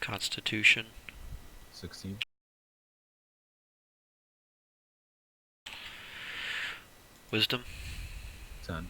Constitution. 16. Wisdom. 10.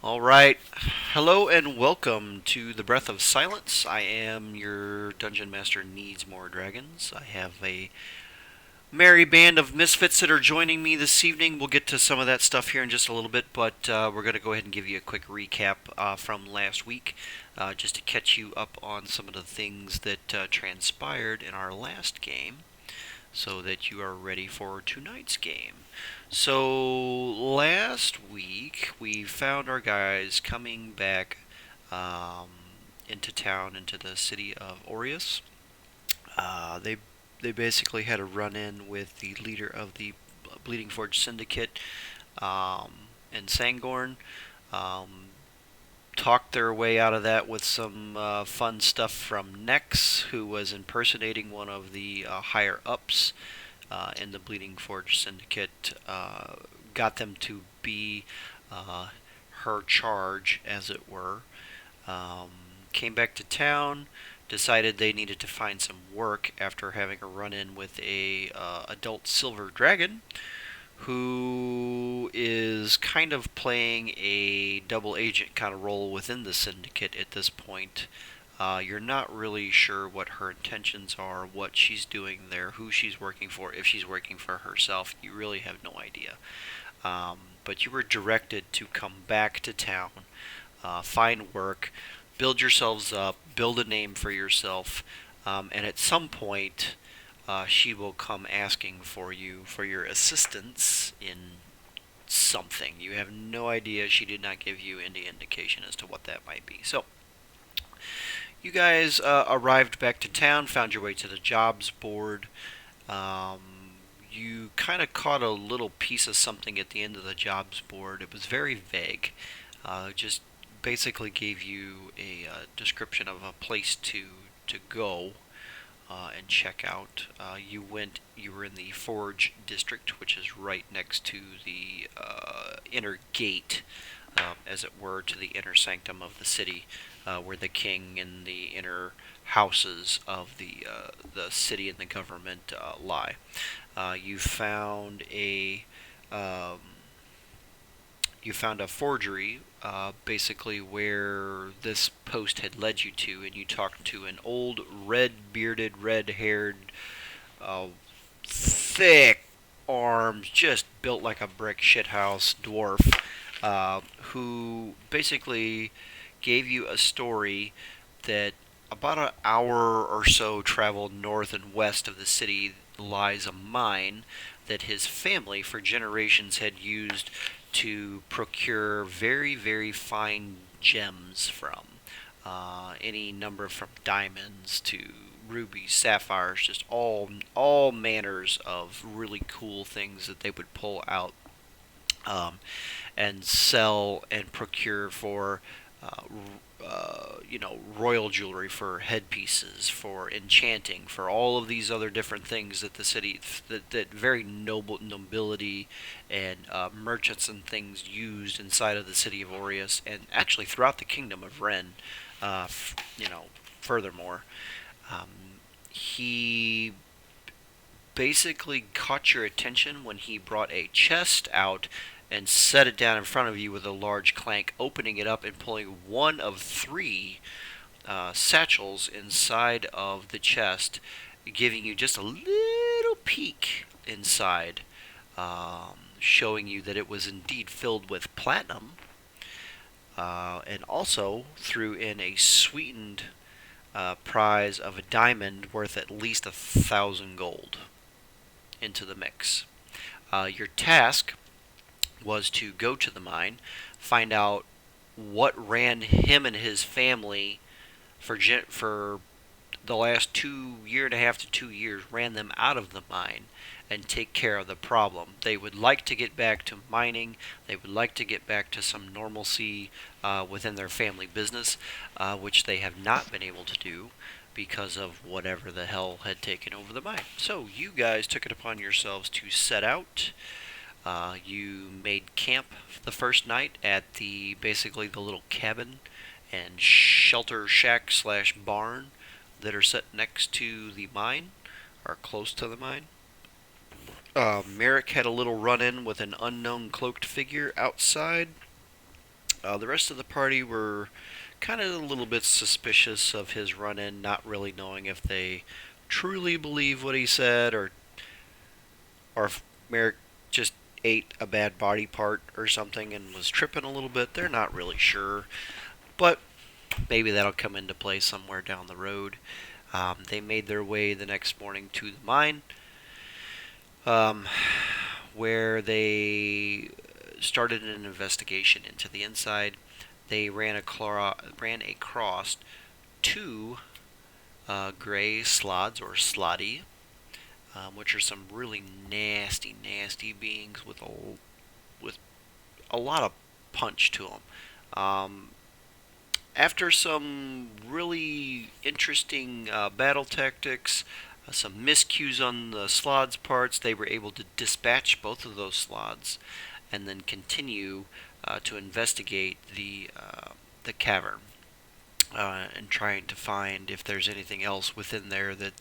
All right. Hello and welcome to the Breath of Silence. I am your dungeon master, Needs More Dragons. I have a merry band of misfits that are joining me this evening. We'll get to some of that stuff here in just a little bit, but we're going to go ahead and give you a quick recap from last week, just to catch you up on some of the things that transpired in our last game, so that you are ready for tonight's game. So last week we found our guys coming back um, into town, into the city of Aureus. They basically had a run-in with the leader of the Bleeding Forge Syndicate, and Sangorn. Um, Talked their way out of that with some fun stuff from Nex, who was impersonating one of the higher ups in the Bleeding Forge Syndicate. Got them to be her charge, as it were. Um, Came back to town, decided they needed to find some work after having a run-in with a adult silver dragon who is kind of playing a double agent kind of role within the syndicate at this point. You're not really sure what her intentions are, what she's doing there, who she's working for, if she's working for herself. You really have no idea. But you were directed to come back to town, find work, build yourselves up, build a name for yourself, and at some point, she will come asking for you for your assistance in something. You have no idea. She did not give you any indication as to what that might be. So, you guys arrived back to town, found your way to the jobs board. Um, you kind of caught a little piece of something at the end of the jobs board. It was very vague. Just basically gave you a description of a place to go and check out. You were in the Forge district, which is right next to the inner gate, as it were, to the inner sanctum of the city, where the king and the inner houses of the city and the government lie. You found a um, you found a forgery, basically where this post had led you to, and you talked to an old red-bearded, red-haired, uh, thick arms, just built like a brick shithouse dwarf, who basically gave you a story that about an hour or so traveled north and west of the city lies a mine that his family for generations had used to procure very, very fine gems from. Any number from diamonds to rubies, sapphires, just all manners of really cool things that they would pull out, um, and sell and procure for uh, royal jewelry, for headpieces, for enchanting, for all of these other different things that the city, that very noble nobility and merchants and things used inside of the city of Aureus, and actually throughout the kingdom of Ren. Furthermore, um, he basically caught your attention when he brought a chest out and set it down in front of you with a large clank, opening it up and pulling one of three satchels inside of the chest, giving you just a little peek inside, showing you that it was indeed filled with platinum, and also threw in a sweetened prize of a diamond worth at least 1,000 gold into the mix. Your task was to go to the mine, find out what ran him and his family for the last 1.5 to 2 years, ran them out of the mine, and take care of the problem. They would like to get back to mining. They would like to get back to some normalcy within their family business, which they have not been able to do because of whatever the hell had taken over the mine. So you guys took it upon yourselves to set out. You made camp the first night at basically the little cabin and shelter shack slash barn that are set next to the mine, or close to the mine. Merrick had a little run-in with an unknown cloaked figure outside, The rest of the party were kind of a little bit suspicious of his run-in, not really knowing if they truly believe what he said, or if Merrick just ate a bad body part or something and was tripping a little bit. They're not really sure, but maybe that'll come into play somewhere down the road. They made their way the next morning to the mine, um, where they started an investigation into the inside. They ran across two gray slods or slotty, which are some really nasty, nasty beings with a lot of punch to them. After some really interesting battle tactics, some miscues on the Slod's parts, they were able to dispatch both of those Slods and then continue to investigate the cavern, and trying to find if there's anything else within there that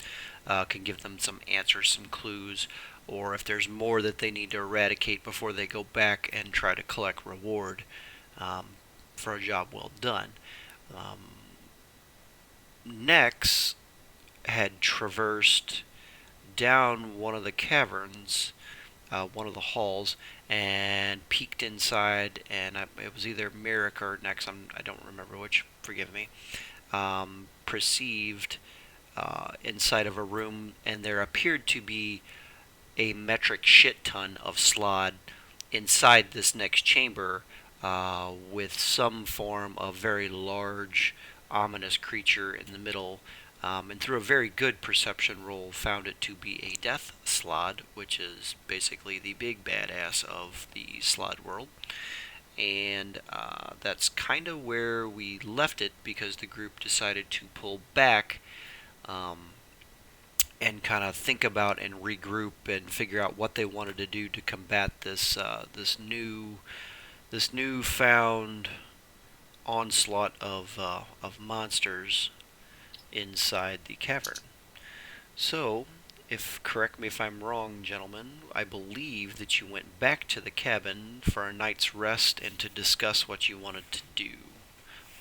can give them some answers, some clues, or if there's more that they need to eradicate before they go back and try to collect reward um, for a job well done. Um, Nex had traversed down one of the caverns, one of the halls, and peeked inside, and it was either Merrick or Nex, I don't remember which, forgive me, perceived inside of a room, and there appeared to be a metric shit ton of slod inside this next chamber, with some form of very large, ominous creature in the middle. And through a very good perception roll, found it to be a death slod, which is basically the big badass of the slod world. And that's kind of where we left it because the group decided to pull back, um, and kind of think about and regroup and figure out what they wanted to do to combat this newfound onslaught of monsters inside the cavern. So, if correct me if I'm wrong, gentlemen, I believe that you went back to the cabin for a night's rest and to discuss what you wanted to do.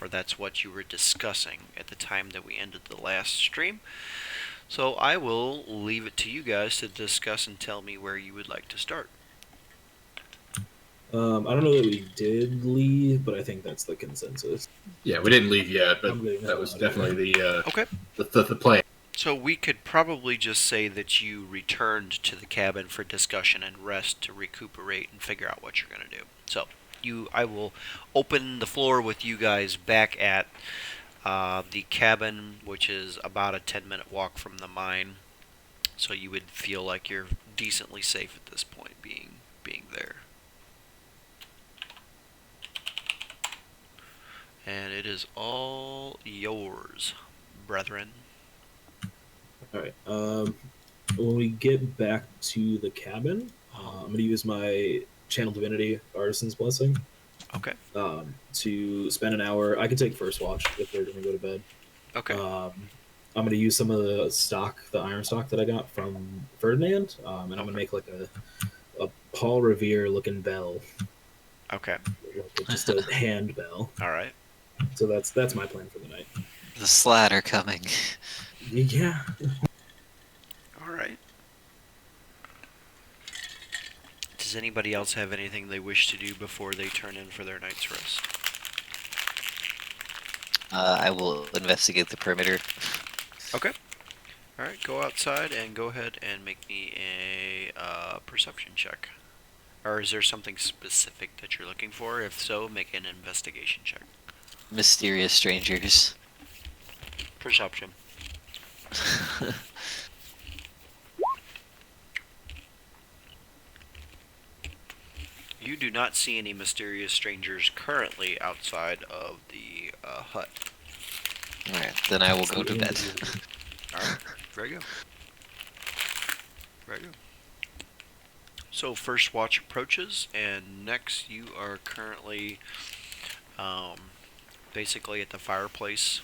Or that's what you were discussing at the time that we ended the last stream. So I will leave it to you guys to discuss and tell me where you would like to start. I don't know that we did leave, but I think that's the consensus. Yeah, we didn't leave yet, but I'm getting that was out of here. definitely Okay. the plan. So we could probably just say that you returned to the cabin for discussion and rest to recuperate and figure out what you're going to do. So I will open the floor with you guys back at the cabin, which is about a 10-minute walk from the mine. So you would feel like you're decently safe at this point, being there. And it is all yours, brethren. All right. When we get back to the cabin, I'm going to use my Channel Divinity Artisan's Blessing Okay. to spend an hour. I can take first watch if they're going to go to bed. Okay. I'm going to use some of the iron stock that I got from Ferdinand, and I'm going to make like a Paul Revere looking bell, Okay. like just a hand bell. All right. So that's my plan for the night. The Slad are coming. Yeah. All right. Does anybody else have anything they wish to do before they turn in for their night's rest? I will investigate the perimeter. Okay. All right. Go outside and go ahead and make me a perception check. Or is there something specific that you're looking for? If so, make an investigation check. Mysterious strangers. Perception. You do not see any mysterious strangers currently outside of the hut. Alright, then I will go to bed. Alright, very good. Very good. So first watch approaches, and next you are currently basically at the fireplace,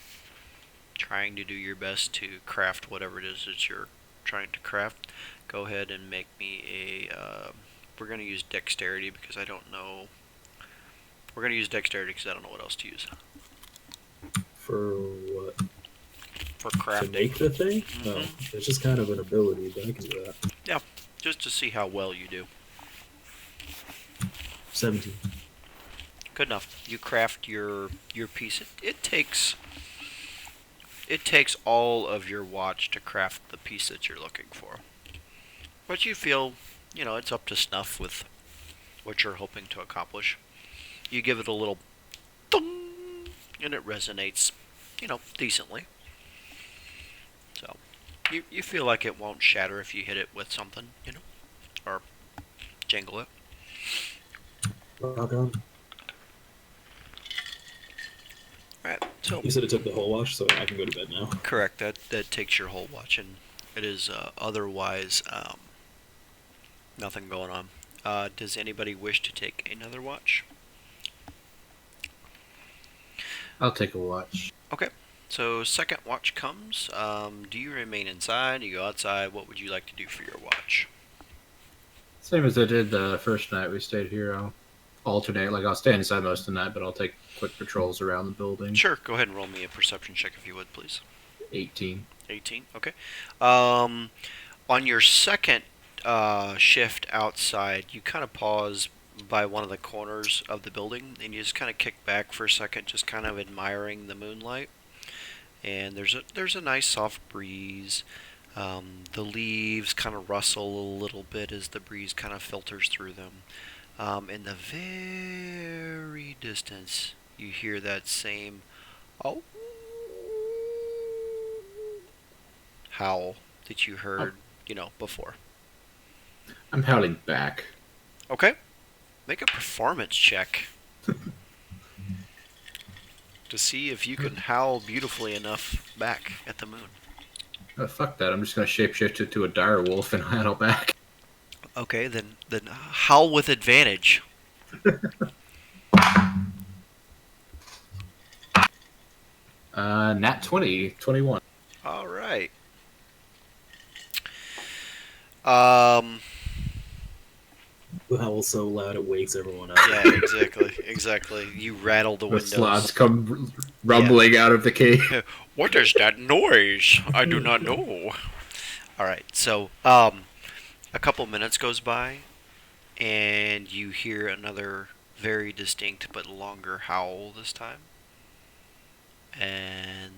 trying to do your best to craft whatever it is that you're trying to craft. Go ahead and make me a... we're going to use dexterity because I don't know We're gonna use dexterity because I don't know what else to use For what? for To craft. make the thing? Mhm. No, it's just kind of an ability, but I can do that. Just to see how well you do. 17. Good enough. You craft your piece. It takes all of your watch to craft the piece that you're looking for. But you feel, it's up to snuff with what you're hoping to accomplish. You give it a little dong, and it resonates, decently. So, you feel like it won't shatter if you hit it with something, or jangle it. Rock on. Alright, so You said it took the whole watch, so I can go to bed now. correct. That takes your whole watch, and it is otherwise nothing going on. Does anybody wish to take another watch? I'll take a watch. Okay. So second watch comes. Do you remain inside? Do you go outside? What would you like to do for your watch? Same as I did the first night we stayed here. I'll alternate. Like, I'll stay inside most of the night, but I'll take quick patrols around the building. Sure. Go ahead and roll me a perception check if you would, please. 18. 18. Okay. On your second shift outside, you kind of pause by one of the corners of the building, and you just kind of kick back for a second, just kind of admiring the moonlight. And there's a nice soft breeze. The leaves kind of rustle a little bit as the breeze kind of filters through them. In the very distance, you hear that same oh howl that you heard, before. I'm howling back. Okay. Make a performance check to see if you can howl beautifully enough back at the moon. Fuck that. I'm just going to shapeshift it to a dire wolf and howl back. Okay, then howl with advantage. Nat 20. 21. All right. Um. The howl so loud it wakes everyone up. Yeah. Exactly. You rattle the The windows. slots come rumbling out of the cave. What is that noise? I do not know. All right. So, a couple minutes goes by, and you hear another very distinct but longer howl this time. And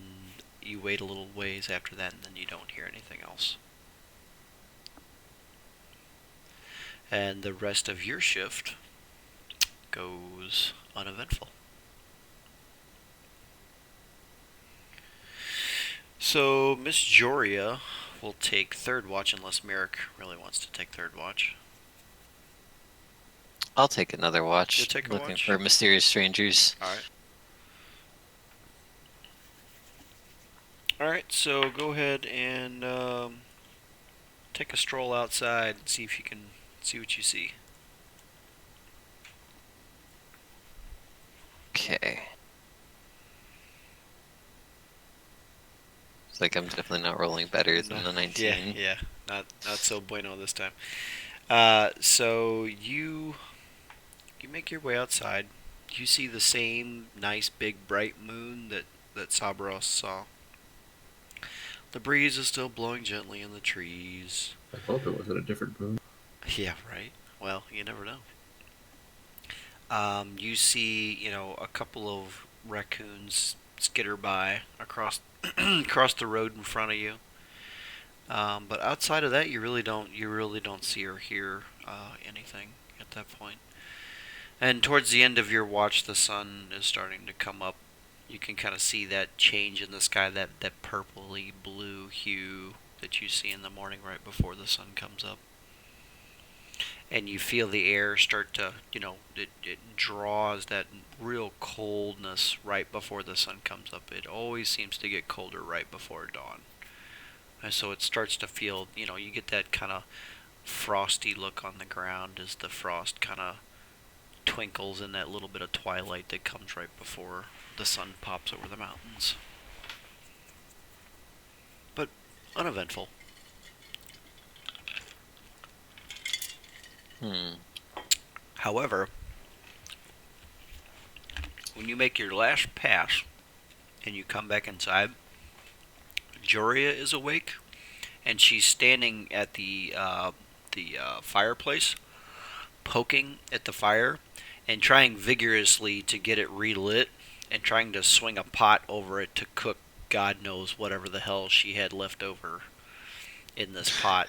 you wait a little ways after that, and then you don't hear anything else. And the rest of your shift goes uneventful. So Miss Joria will take third watch unless Merrick really wants to take third watch. I'll take another watch. You'll take a looking watch? for mysterious strangers. Alright, so go ahead and take a stroll outside and see if you can see what you see. Okay. It's like I'm definitely not rolling better than the 19. Yeah, not so bueno this time. So you make your way outside. You see the same nice big bright moon that Sabros saw. The breeze is still blowing gently in the trees. I hope it wasn't a different moon. Yeah, right. Well, you never know. You see, a couple of raccoons skitter by across across the road in front of you. But outside of that, you really don't see or hear anything at that point. And towards the end of your watch, the sun is starting to come up. You can kind of see that change in the sky, that purpley blue hue that you see in the morning right before the sun comes up. And you feel the air start to, it draws that real coldness right before the sun comes up. It always seems to get colder right before dawn. And so it starts to feel, you get that kind of frosty look on the ground as the frost kind of twinkles in that little bit of twilight that comes right before the sun pops over the mountains. But uneventful. However, when you make your last pass and you come back inside, Joria is awake, and she's standing at the fireplace, poking at the fire, and trying vigorously to get it relit, and trying to swing a pot over it to cook God knows whatever the hell she had left over in this pot.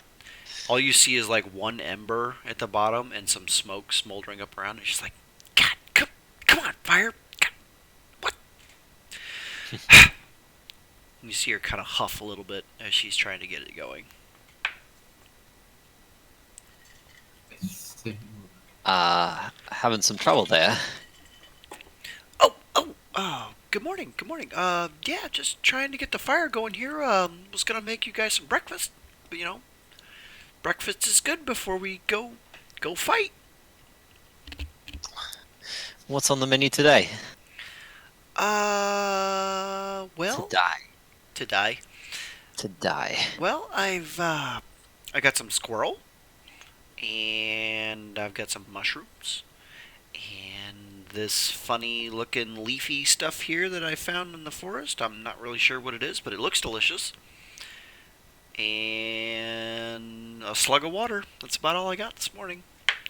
All you see is like one ember at the bottom and some smoke smoldering up around. And she's like, God, come on, fire! God, what? You see her kind of huff a little bit as she's trying to get it going. Having some trouble there. Oh, good morning, good morning. Yeah, just trying to get the fire going here. Was gonna make you guys some breakfast, but breakfast is good before we go fight. What's on the menu today? Well, To die. to die. To die. Well, I got some squirrel, and I've got some mushrooms, and this funny looking leafy stuff here that I found in the forest. I'm not really sure what it is, but it looks delicious. And a slug of water. That's about all I got this morning.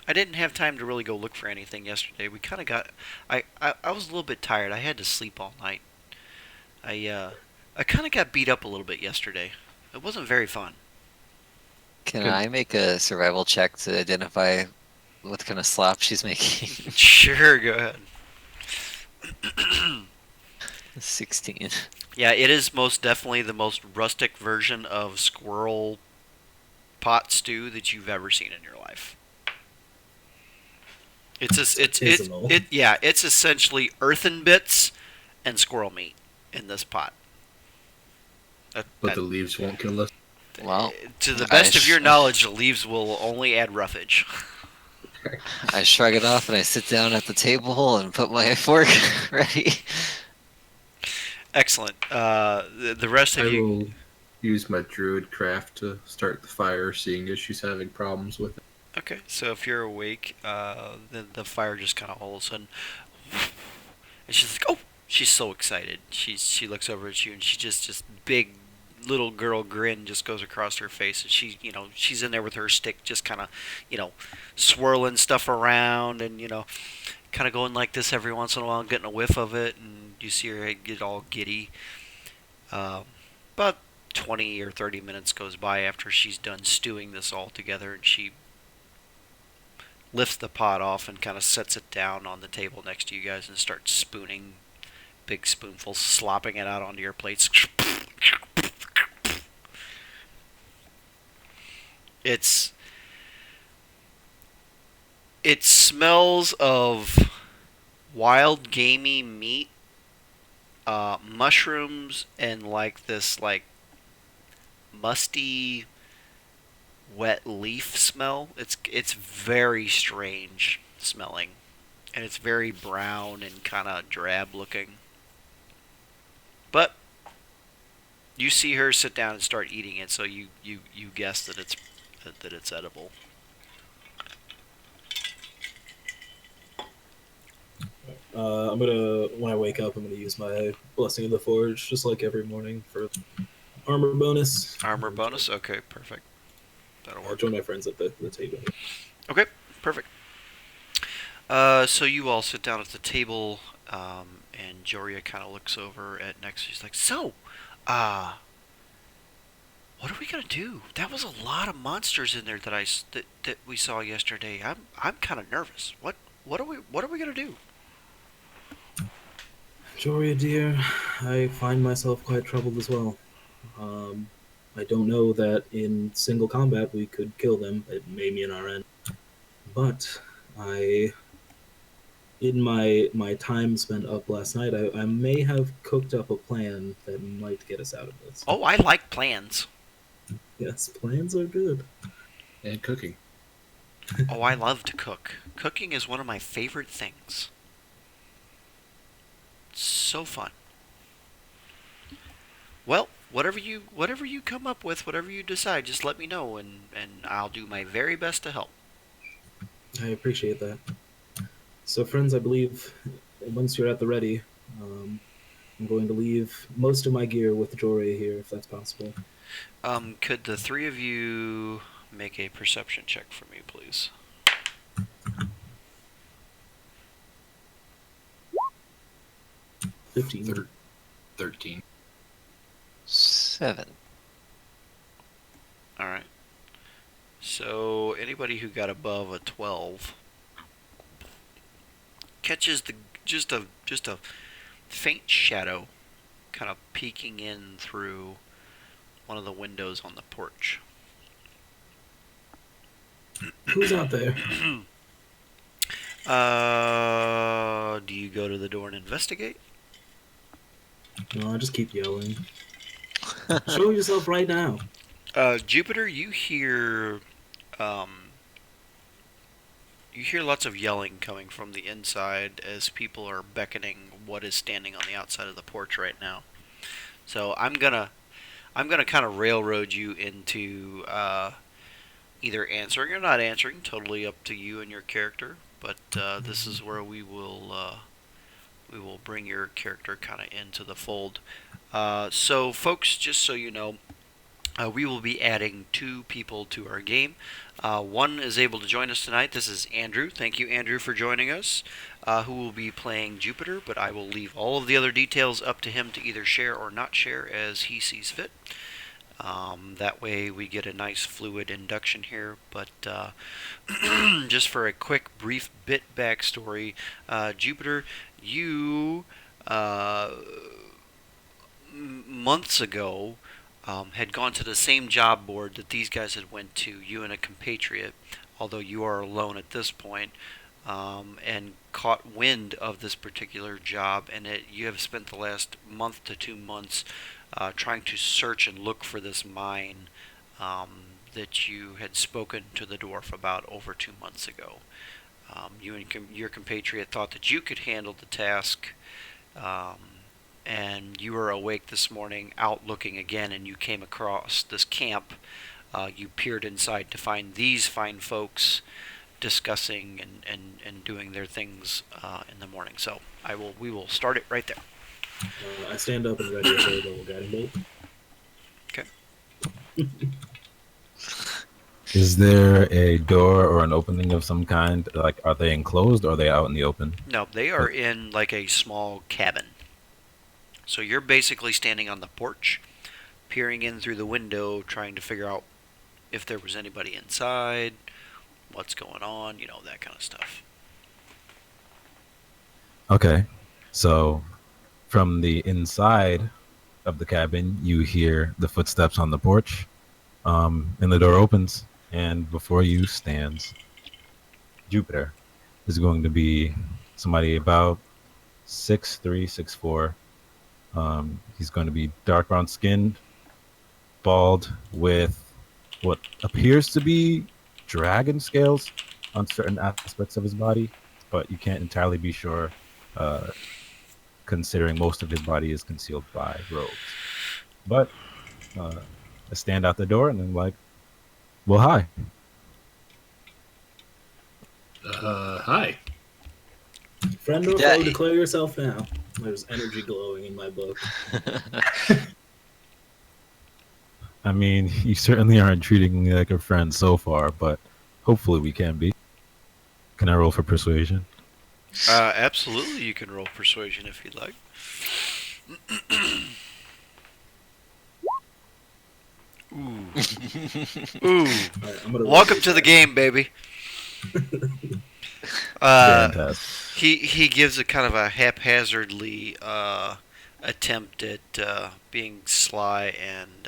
I didn't have time to really go look for anything yesterday. We kind of got... I was a little bit tired. I had to sleep all night. I kind of got beat up a little bit yesterday. It wasn't very fun. Can Good. I make a survival check to identify what kind of slop she's making? Sure, go ahead. 16. Yeah, it is most definitely the most rustic version of squirrel pot stew that you've ever seen in your life. It's essentially earthen bits and squirrel meat in this pot. But the leaves won't kill us. Well, To the best of I your sh- knowledge, the leaves will only add roughage. I shrug it off and I sit down at the table and put my fork ready. Excellent. The rest I of you... will use my druid craft to start the fire, seeing as she's having problems with it. Okay, so if you're awake, the fire just kind of all of a sudden... And she's like, oh! She's so excited. She looks over at you and she just big little girl grin just goes across her face, and she's in there with her stick just kind of swirling stuff around, and kind of going like this every once in a while, getting a whiff of it, and you see her get all giddy. About 20 or 30 minutes goes by after she's done stewing this all together, and she lifts the pot off and kind of sets it down on the table next to you guys and starts spooning big spoonfuls, slopping it out onto your plates. It smells of wild gamey meat, mushrooms, and like this musty wet leaf smell. It's very strange smelling, and it's very brown and kind of drab looking. But you see her sit down and start eating it, so you guess that it's edible. When I wake up, I'm gonna use my Blessing of the Forge, just like every morning, for armor bonus. Armor bonus? Okay, perfect. That'll I'll work. join my friends at the table. Okay, perfect. So you all sit down at the table, and Joria kind of looks over at Nex. She's like, "So, what are we gonna do? That was a lot of monsters in there that we saw yesterday. I'm kind of nervous. What are we gonna do?" Joria, dear, I find myself quite troubled as well. I don't know that in single combat we could kill them. It may mean our end. But in my time spent up last night, I may have cooked up a plan that might get us out of this. Oh, I like plans. Yes, plans are good. And cooking. Oh, I love to cook. Cooking is one of my favorite things. So fun. Well, whatever you come up with, whatever you decide, just let me know, and I'll do my very best to help. I appreciate that. So, friends, I believe once you're at the ready, I'm going to leave most of my gear with Jory here, if that's possible. Could the three of you make a perception check for me, please? — 15. 13. 7. All right. So anybody who got above a 12 catches just a faint shadow kind of peeking in through one of the windows on the porch. Who's out there? Do you go to the door and investigate? No, I just keep yelling. Show yourself right now. Jupiter, you hear lots of yelling coming from the inside as people are beckoning what is standing on the outside of the porch right now. So I'm gonna kind of railroad you into either answering or not answering, totally up to you and your character. But this is where we will bring your character kind of into the fold. So folks, just so you know, we will be adding 2 people to our game. One is able to join us tonight. This is Andrew. Thank you, Andrew, for joining us, who will be playing Jupiter, but I will leave all of the other details up to him to either share or not share as he sees fit. That way we get a nice fluid induction here. But just for a quick, brief bit backstory, Jupiter, you months ago had gone to the same job board that these guys had went to, you and a compatriot, although you are alone at this point, and caught wind of this particular job, and you have spent the last month to 2 months trying to search and look for this mine that you had spoken to the dwarf about over 2 months ago. You and your compatriot thought that you could handle the task, and you were awake this morning out looking again, and you came across this camp. You peered inside to find these fine folks discussing and doing their things in the morning. So we will start it right there. I stand up and ready for a double guiding bolt. Okay. Is there a door or an opening of some kind? Like, are they enclosed or are they out in the open? No, they are in like a small cabin. So you're basically standing on the porch, peering in through the window, trying to figure out if there was anybody inside, what's going on, that kind of stuff. Okay. So from the inside of the cabin, you hear the footsteps on the porch, and the door opens, and before you stands Jupiter. Is going to be somebody about 6'3", 6'4". He's going to be dark brown skinned, bald, with what appears to be dragon scales on certain aspects of his body, but you can't entirely be sure, considering most of his body is concealed by robes. But I stand out the door and I'm like, well, hi. Hi. Friend or Yeah, foe, declare yourself now. There's energy glowing in my book. I mean, you certainly aren't treating me like a friend so far, but hopefully we can be. Can I roll for persuasion? Absolutely, you can roll persuasion if you'd like. Ooh. Ooh. Right, I'm gonna Welcome to the game, baby. Fantastic. He gives a kind of a haphazardly attempt at being sly and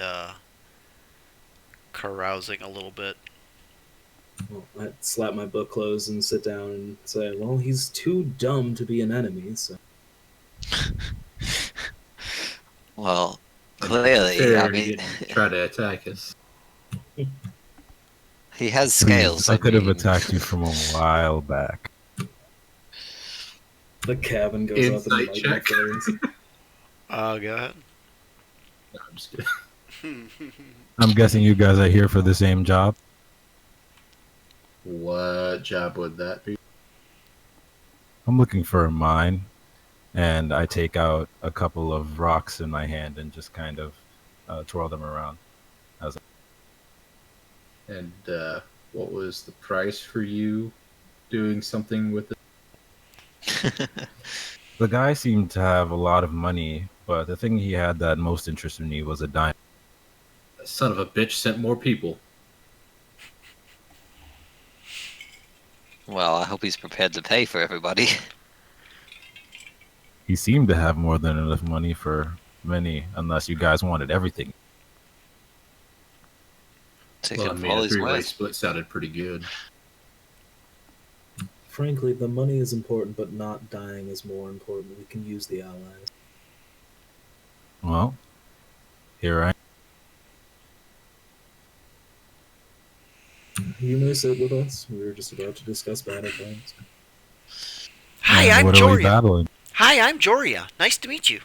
carousing a little bit. Well, I slap my book closed and sit down and say, well, he's too dumb to be an enemy, so... Well, clearly, Fair, I he mean, didn't try to attack us. he has scales. I could have mean, attacked you from a while back. The cabin goes up Insight and the lightning check. flares. Go ahead. No, I'm just kidding. I'm guessing you guys are here for the same job. What job would that be? I'm looking for a mine. and I take out a couple of rocks in my hand and just kind of twirl them around. And what was the price for you doing something with it? The guy seemed to have a lot of money, but the thing he had that most interested me was a dime. That son of a bitch sent more people. Well, I hope he's prepared to pay for everybody. He seemed to have more than enough money for many, unless you guys wanted everything. Take Well, I him for mean, all a he's three-way worth. split sounded pretty good. Frankly, the money is important, but not dying is more important. We can use the allies. Well, here I You may sit with us. We were just about to discuss battle plans. Hi, and I'm what are we Joria. battling? Hi, I'm Joria. Nice to meet you.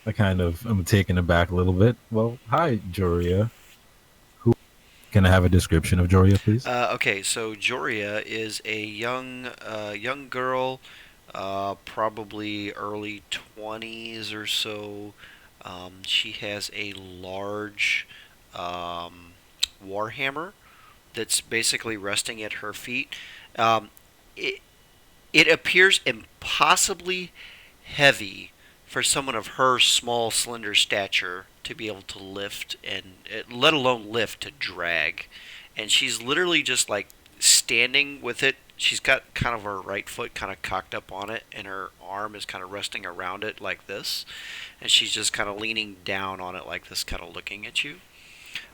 I kind of am taken aback a little bit. Well, hi, Joria. Who can I have a description of Joria, please? Okay, so Joria is a young girl, probably early 20s or so. She has a large warhammer that's basically resting at her feet. Um, it, it appears impossibly heavy for someone of her small, slender stature to be able to lift, and let alone lift to drag. And she's literally just like standing with it. She's got kind of her right foot kind of cocked up on it, and her arm is kind of resting around it like this. And she's just kind of leaning down on it like this, kind of looking at you.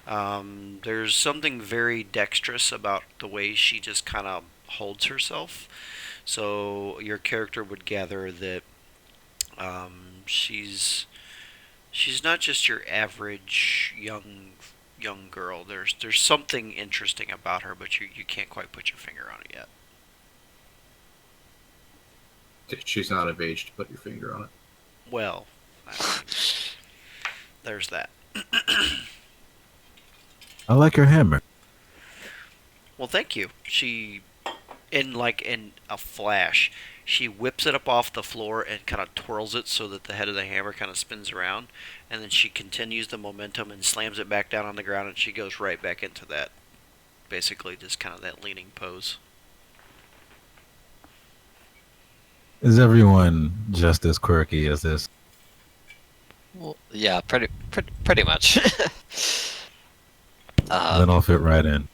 There's something very dexterous about the way she just kind of holds herself. So your character would gather that she's not just your average young girl. There's something interesting about her, but you can't quite put your finger on it yet. She's not of age to put your finger on it. Well, I mean, there's that. I like your hammer. Well, thank you. She, in a flash, she whips it up off the floor and kind of twirls it so that the head of the hammer kind of spins around, and then she continues the momentum and slams it back down on the ground, and she goes right back into that, basically just kind of that leaning pose. Is everyone just as quirky as this? Well, yeah, pretty much. Then I'll fit right in.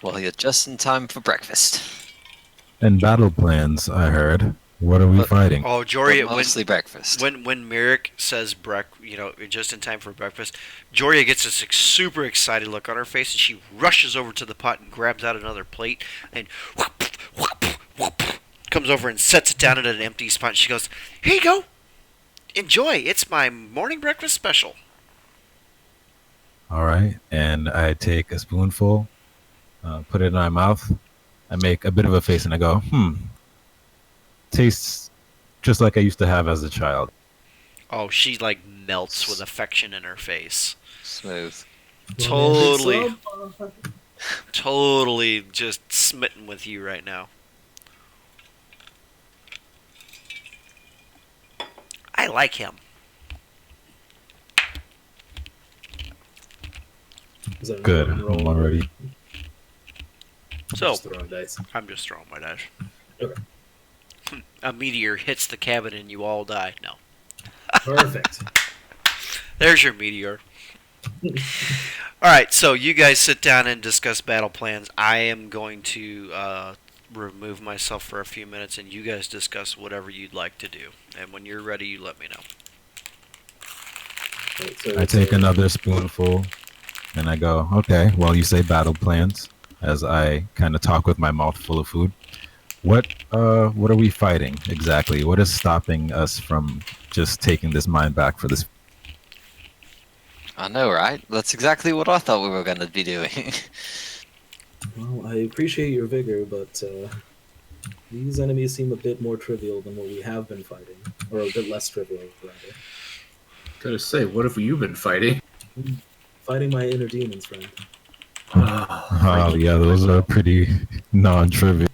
Well, you're just in time for breakfast. And battle plans, I heard. What are we But- fighting? Oh, Joria, But mostly breakfast. when Merrick says just in time for breakfast, Joria gets this super excited look on her face, and she rushes over to the pot and grabs out another plate and comes over and sets it down at an empty spot. And she goes, "Here you go, enjoy. It's my morning breakfast special." All right. And I take a spoonful, put it in my mouth. I make a bit of a face and I go, tastes just like I used to have as a child. Oh, she like melts with affection in her face. Smooth. Totally, totally just smitten with you right now. I like him. Is that an Good. important I'm roll? already. So, Just throwing dice. I'm just throwing my dice. Okay. A meteor hits the cabin and you all die. No. Perfect. There's your meteor. Alright, so you guys sit down and discuss battle plans. I am going to remove myself for a few minutes, and you guys discuss whatever you'd like to do. And when you're ready, you let me know. Right, so I it's take a- another spoonful and I go, okay, well, you say battle plans as I kind of talk with my mouth full of food. What are we fighting exactly? What is stopping us from just taking this mine back for this? I know, right? That's exactly what I thought we were going to be doing. Well, I appreciate your vigor, but these enemies seem a bit more trivial than what we have been fighting, or a bit less trivial, rather. Gotta say, what have you been fighting? Fighting my inner demons, friend. Oh, yeah, those are pretty non-trivial.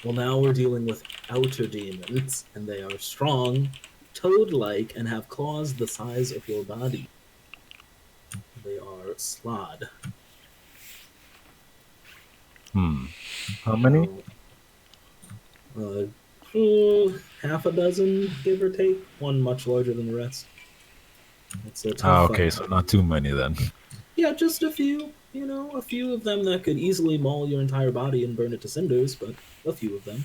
Well, now we're dealing with outer demons, and they are strong, toad-like, and have claws the size of your body. They are Slod. How many? Half a dozen, give or take. One much larger than the rest. It's a Ah, tough okay, fight. so not too many then. Yeah, just a few. You know, a few of them that could easily maul your entire body and burn it to cinders, but a few of them.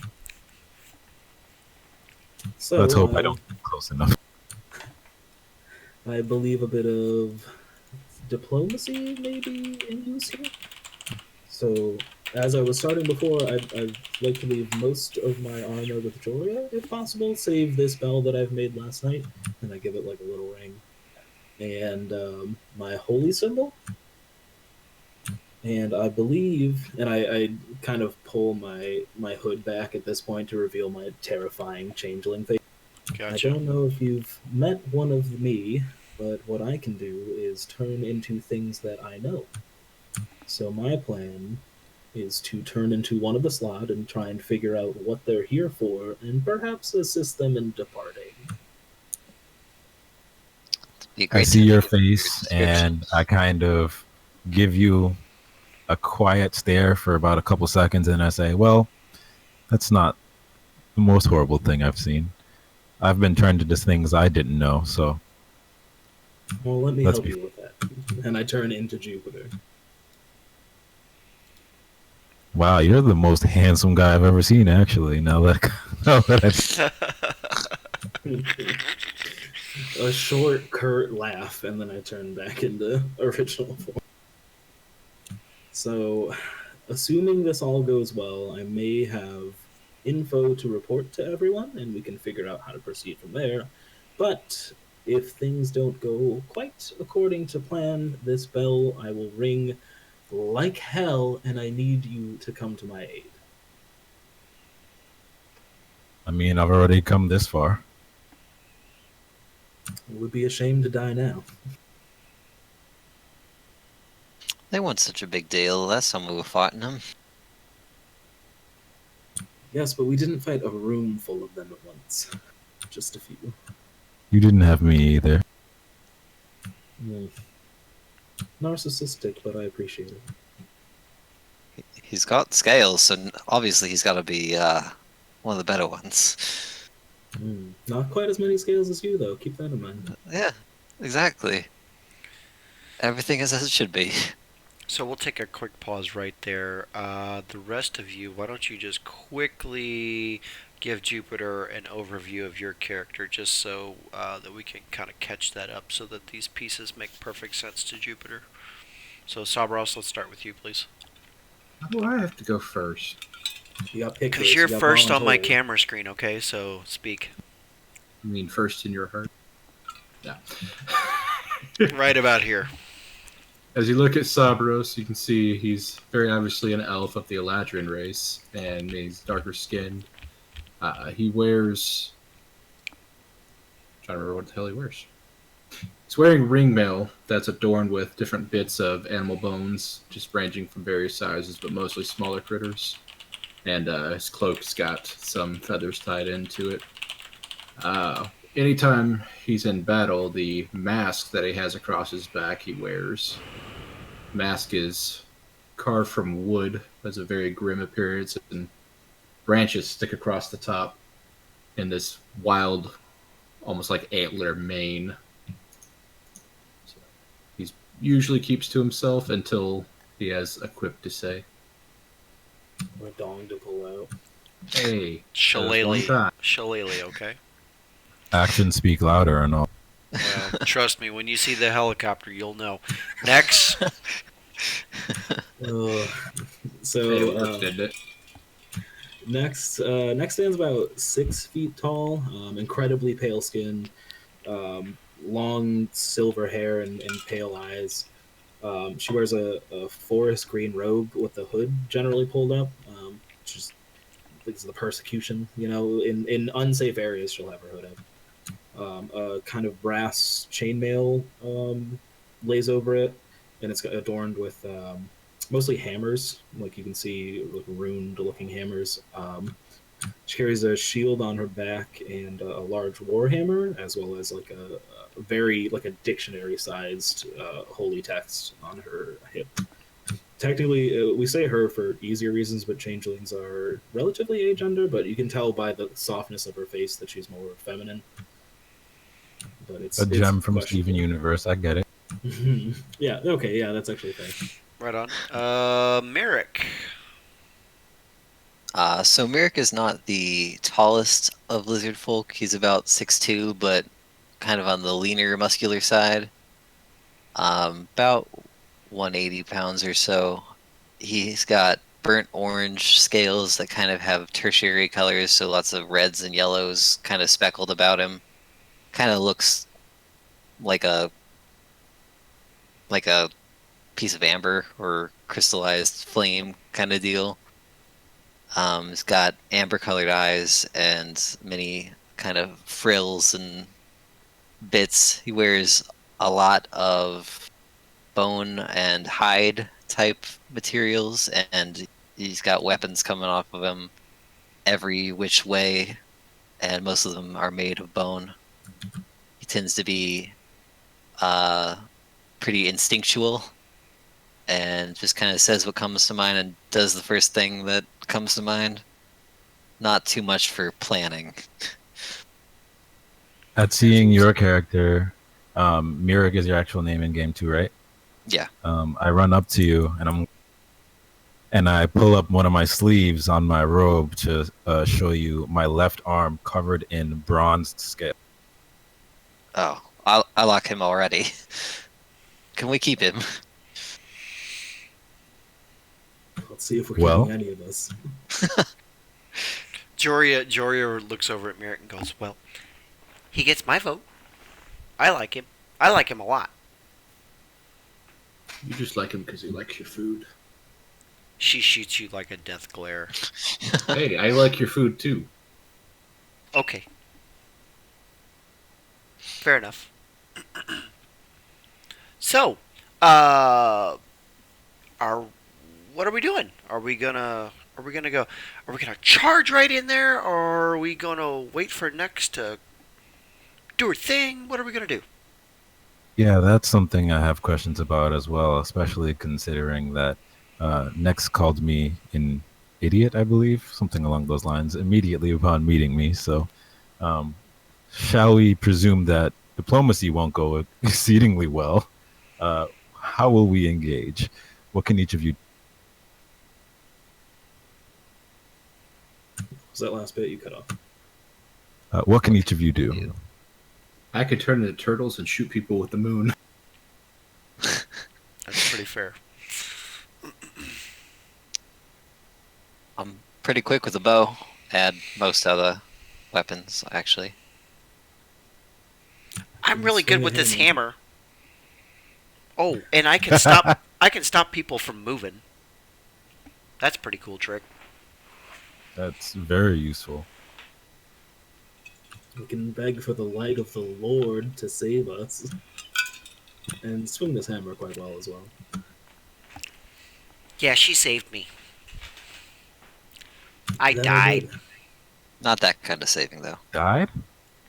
So, Let's hope I don't get close enough. I believe a bit of diplomacy may be in use here. So, as I was starting before, I'd like to leave most of my armor with Joria, if possible, save this bell that I've made last night, and I give it like a little ring. And my holy symbol. And I believe, and I kind of pull my hood back at this point to reveal my terrifying changeling face. Gotcha. I don't know if you've met one of me, but what I can do is turn into things that I know. So my plan is to turn into one of the Slod and try and figure out what they're here for, and perhaps assist them in departing. Be great I to see your hear face, description. and I kind of give you a quiet stare for about a couple seconds, and I say, well, that's not the most horrible thing I've seen. I've been turned into things I didn't know, so Well, let me Let's help be- you with that. And I turn into Jupiter. wow, you're the most handsome guy I've ever seen, actually. Now that A short, curt laugh, and then I turn back into original form. So, assuming this all goes well, I may have info to report to everyone, and we can figure out how to proceed from there. But if things don't go quite according to plan, this bell I will ring like hell, and I need you to come to my aid. I mean, I've already come this far. It would be a shame to die now. They weren't such a big deal last time we were fighting them. Yes, but we didn't fight a room full of them at once. Just a few. You didn't have me either. Narcissistic, but I appreciate it. He's got scales, so obviously he's got to be one of the better ones. Not quite as many scales as you, though. Keep that in mind. Yeah, exactly. Everything is as it should be. So we'll take a quick pause right there. The rest of you, why don't you just quickly give Jupiter an overview of your character, just so that we can kind of catch that up, so that these pieces make perfect sense to Jupiter. So Sabros, let's start with you, please. How do I have to go first? You got pickers. Because you're you got first on my volunteers. camera screen, okay? So speak. You mean first in your heart? Yeah. Right about here. As you look at Sabros, you can see he's very obviously an elf of the Eladrin race, and he's darker skinned. He wears... I'm trying to remember what the hell he wears. He's wearing ringmail that's adorned with different bits of animal bones, just ranging from various sizes, but mostly smaller critters. And his cloak's got some feathers tied into it. Anytime he's in battle, the mask that he has across his back he wears. Mask is carved from wood, has a very grim appearance, and branches stick across the top in this wild, almost like antler mane. So he usually keeps to himself until he has a quip to say. Or a dong to pull out. Hey, Shillelagh. one time. Shillelagh, okay? Actions speak louder and all. Well, trust me, when you see the helicopter, you'll know. Next. So Hey, it worked, didn't it? next stands about 6 feet tall, incredibly pale skin, long silver hair and pale eyes. She wears a forest green robe with the hood generally pulled up, which is because of the persecution. You know, in unsafe areas, she'll have her hood up. A kind of brass chainmail lays over it, and it's adorned with mostly hammers. Like you can see, like runed-looking hammers. She carries a shield on her back and a large warhammer, as well as like a very like a dictionary-sized holy text on her hip. Technically, we say her for easier reasons, but changelings are relatively age under. But you can tell by the softness of her face that she's more feminine. But A it's gem from Steven questionable. Universe. I get it. Yeah. Okay. Yeah, that's actually fair. Right on. Merrick. So Merrick is not the tallest of lizard folk. He's about 6'2", but kind of on the leaner, muscular side. About 180 pounds or so. He's got burnt orange scales that kind of have tertiary colors, so lots of reds and yellows kind of speckled about him. Kind of looks like a piece of amber or crystallized flame kind of deal. He's got amber-colored eyes and many kind of frills and bits. He wears a lot of bone and hide type materials, and he's got weapons coming off of him every which way, and most of them are made of bone. He tends to be pretty instinctual and just kind of says what comes to mind and does the first thing that comes to mind. Not too much for planning. At seeing your character, Mirak is your actual name in game 2, right? Yeah. I run up to you and I pull up one of my sleeves on my robe to show you my left arm covered in bronzed scale. Oh, I like him already. Can we keep him? Let's see if we're Well- keeping any of us. Joria looks over at Merrick and goes, "Well, he gets my vote. I like him. I like him a lot." You just like him because he likes your food. She shoots you like a death glare. Hey, I like your food too. Okay. Fair enough. So, what are we doing? Are we gonna charge right in there, or are we gonna wait for Nex to do her thing? What are we gonna do? Yeah, that's something I have questions about as well, especially considering that Nex called me an idiot, I believe, something along those lines, immediately upon meeting me. So, shall we presume that diplomacy won't go exceedingly well? How will we engage? What can each of you? Was that last bit you cut off? What can each of you do? I could turn into turtles and shoot people with the moon. That's pretty fair. I'm pretty quick with the bow. Add most of the weapons, actually. I'm really Swing good a with this hammer. hammer. Oh, and I can stop. I can stop people from moving. That's a pretty cool trick. That's very useful. We can beg for the light of the Lord to save us. And swing this hammer quite well as well. Yeah, she saved me. I Then died. did. Not that kind of saving, though. Died?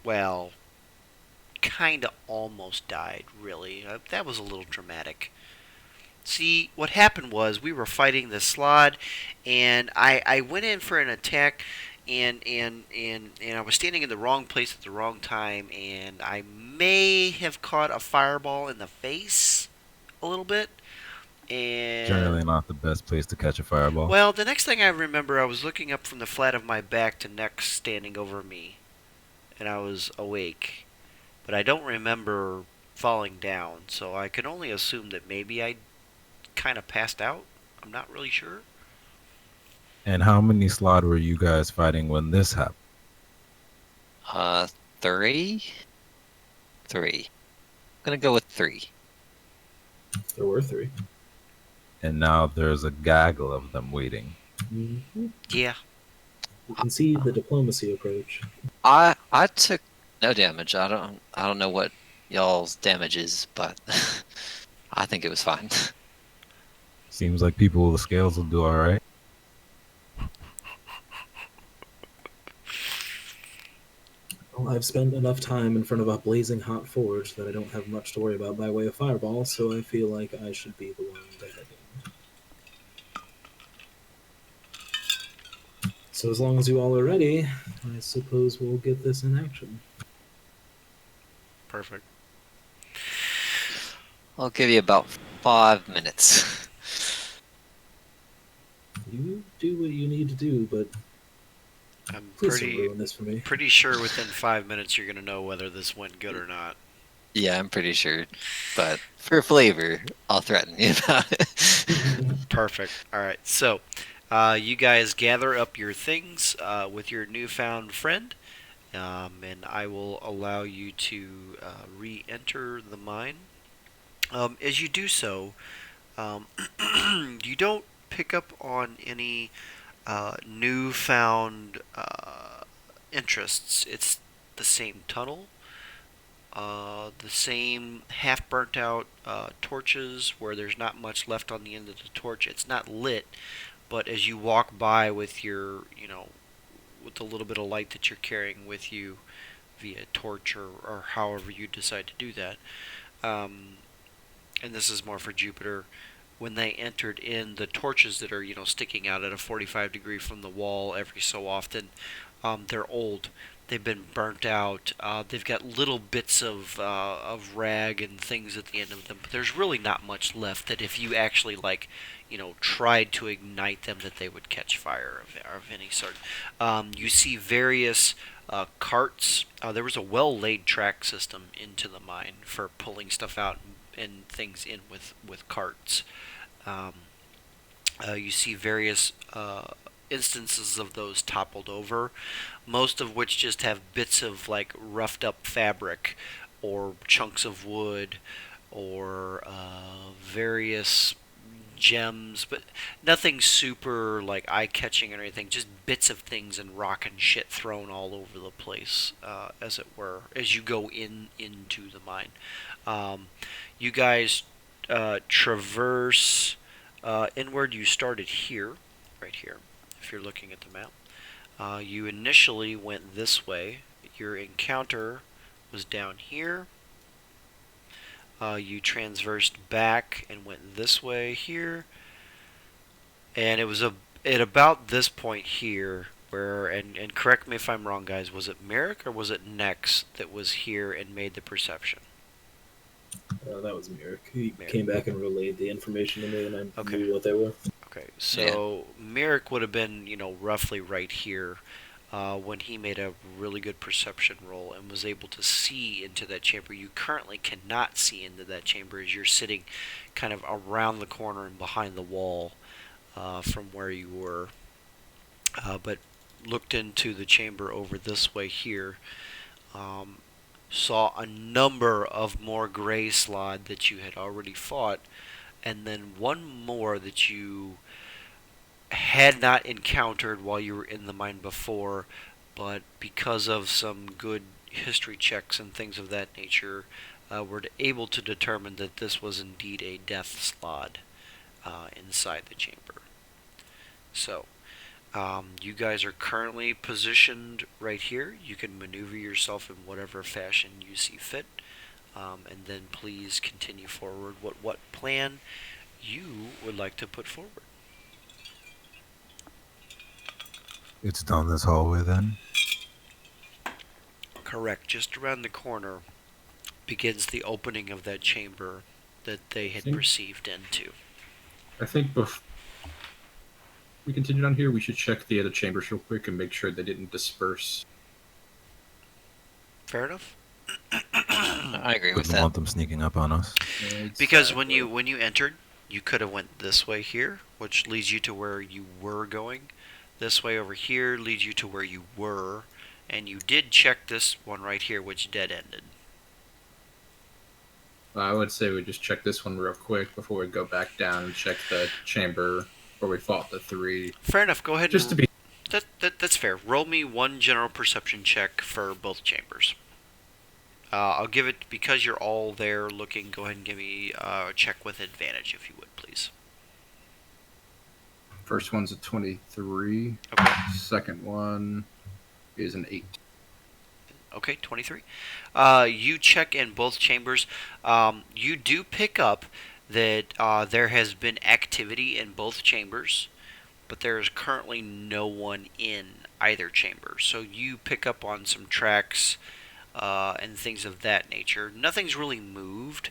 Well, kinda almost died, really. That was a little dramatic. See, what happened was we were fighting the Slod, and I went in for an attack, and I was standing in the wrong place at the wrong time, and I may have caught a fireball in the face a little bit. And Generally not the best place to catch a fireball. well, the next thing I remember, I was looking up from the flat of my back to Nex standing over me, and I was awake. But I don't remember falling down, so I can only assume that maybe I kind of passed out. I'm not really sure. And how many slot were you guys fighting when this happened? 3? 3. I'm gonna go with 3. There were 3. And now there's a gaggle of them waiting. Mm-hmm. Yeah. You can see the diplomacy approach. I took no damage. I don't know what y'all's damage is, but I think it was fine. Seems like people with the scales will do all right. Well, I've spent enough time in front of a blazing hot forge that I don't have much to worry about by way of fireball, so I feel like I should be the one to head in. So as long as you all are ready, I suppose we'll get this in action. Perfect. I'll give you about 5 minutes. You do what you need to do, but I'm please don't ruin this for me. pretty sure within 5 minutes you're gonna know whether this went good or not. Yeah, I'm pretty sure. But for flavor, I'll threaten you about it. Perfect. All right. So, you guys gather up your things with your newfound friend, and I will allow you to re-enter the mine. As you do so, um, you don't pick up on any newfound interests. It's the same tunnel, the same half burnt out torches where there's not much left on the end of the torch. It's not lit, but as you walk by with your, with the little bit of light that you're carrying with you via torch or however you decide to do that, and this is more for Jupiter, when they entered in, the torches that are sticking out at a 45 degree from the wall every so often, they're old. They've been burnt out. They've got little bits of rag and things at the end of them, but there's really not much left that if you actually tried to ignite them, that they would catch fire of any sort. You see various carts. There was a well-laid track system into the mine for pulling stuff out and things in with carts. You see various instances of those toppled over, most of which just have bits of roughed up fabric or chunks of wood or various gems, but nothing super eye-catching or anything, just bits of things and rock and shit thrown all over the place, as it were, as you go into the mine. You guys traverse inward. You started here, right here, if you're looking at the map. You initially went this way. Your encounter was down here. You transversed back and went this way here. And it was at about this point here where, and correct me if I'm wrong, guys, was it Merrick or was it Nex that was here and made the perception? That was Merrick. He Merrick. came back and relayed the information to me, and I Okay. knew what they were. Okay, so Merrick would have been, roughly right here when he made a really good perception roll and was able to see into that chamber. You currently cannot see into that chamber as you're sitting kind of around the corner and behind the wall from where you were. But looked into the chamber over this way here. Saw a number of more gray slod that you had already fought, and then one more that you had not encountered while you were in the mine before, but because of some good history checks and things of that nature, were able to determine that this was indeed a death slod inside the chamber. So, you guys are currently positioned right here. You can maneuver yourself in whatever fashion you see fit, and then please continue forward. What plan you would like to put forward? It's down this hallway then. Correct. Just around the corner begins the opening of that chamber that they had perceived into. I think before we continue down here, we should check the other chambers real quick and make sure they didn't disperse. Fair enough. I agree with Wouldn't that. want them sneaking up on us. Because when you entered, you could have went this way here, which leads you to where you were going. This way over here leads you to where you were, and you did check this one right here, which dead-ended. I would say we just check this one real quick before we go back down and check the chamber where we fought the three. Fair enough. Go ahead. Just to be That's fair. Roll me one general perception check for both chambers. I'll give it, because you're all there looking, go ahead and give me a check with advantage, if you would, please. First one's a 23. Okay. Second one is an 8. Okay, 23. You check in both chambers. You do pick up that there has been activity in both chambers, but there is currently no one in either chamber. So you pick up on some tracks and things of that nature. Nothing's really moved,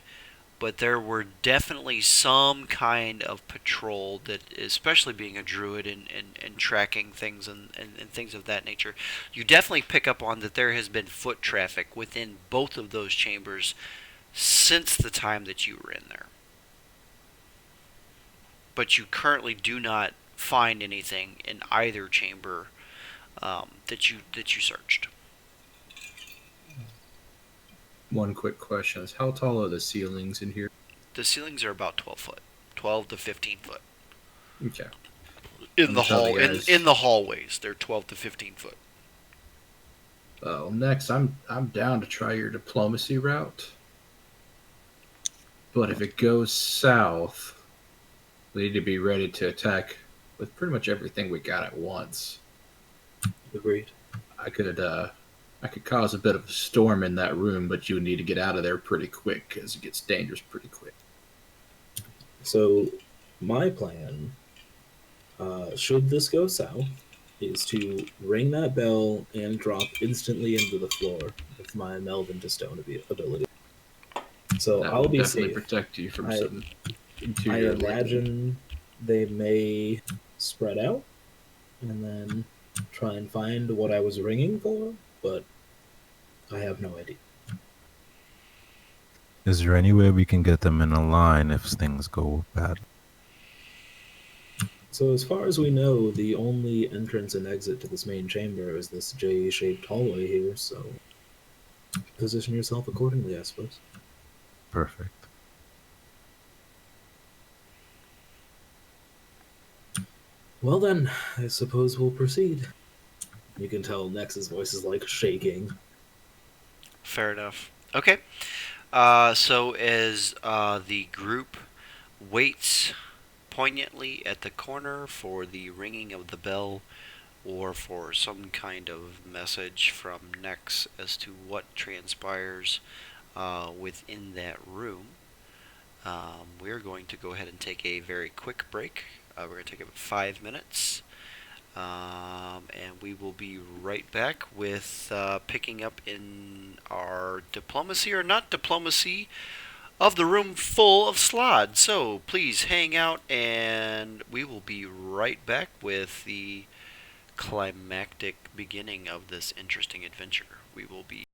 but there were definitely some kind of patrol that, especially being a druid and tracking things and things of that nature, you definitely pick up on that there has been foot traffic within both of those chambers since the time that you were in there. But you currently do not find anything in either chamber that you searched. One quick question is how tall are the ceilings in here? The ceilings are about 12 foot, 12 to 15 foot. Okay. In I'm the telling hall, you guys. in the hallways, they're 12 to 15 foot. Well, next, I'm down to try your diplomacy route. But if it goes south, we need to be ready to attack with pretty much everything we got at once. Agreed. I could cause a bit of a storm in that room, but you need to get out of there pretty quick because it gets dangerous pretty quick. So, my plan, should this go south, is to ring that bell and drop instantly into the floor with my Melvin to Stone ability. So That I'll will be definitely safe. protect you from I- some I interior lightning. imagine they may spread out and then try and find what I was ringing for, but I have no idea. Is there any way we can get them in a line if things go bad? So as far as we know, the only entrance and exit to this main chamber is this J-shaped hallway here, so position yourself accordingly, I suppose. Perfect. Well then, I suppose we'll proceed. You can tell Nex's voice is like shaking. Fair enough. Okay. So as the group waits poignantly at the corner for the ringing of the bell or for some kind of message from Nex as to what transpires within that room, we're going to go ahead and take a very quick break. We're going to take about 5 minutes. And we will be right back with picking up in our diplomacy or not diplomacy of the room full of Slod. So please hang out, and we will be right back with the climactic beginning of this interesting adventure. We will be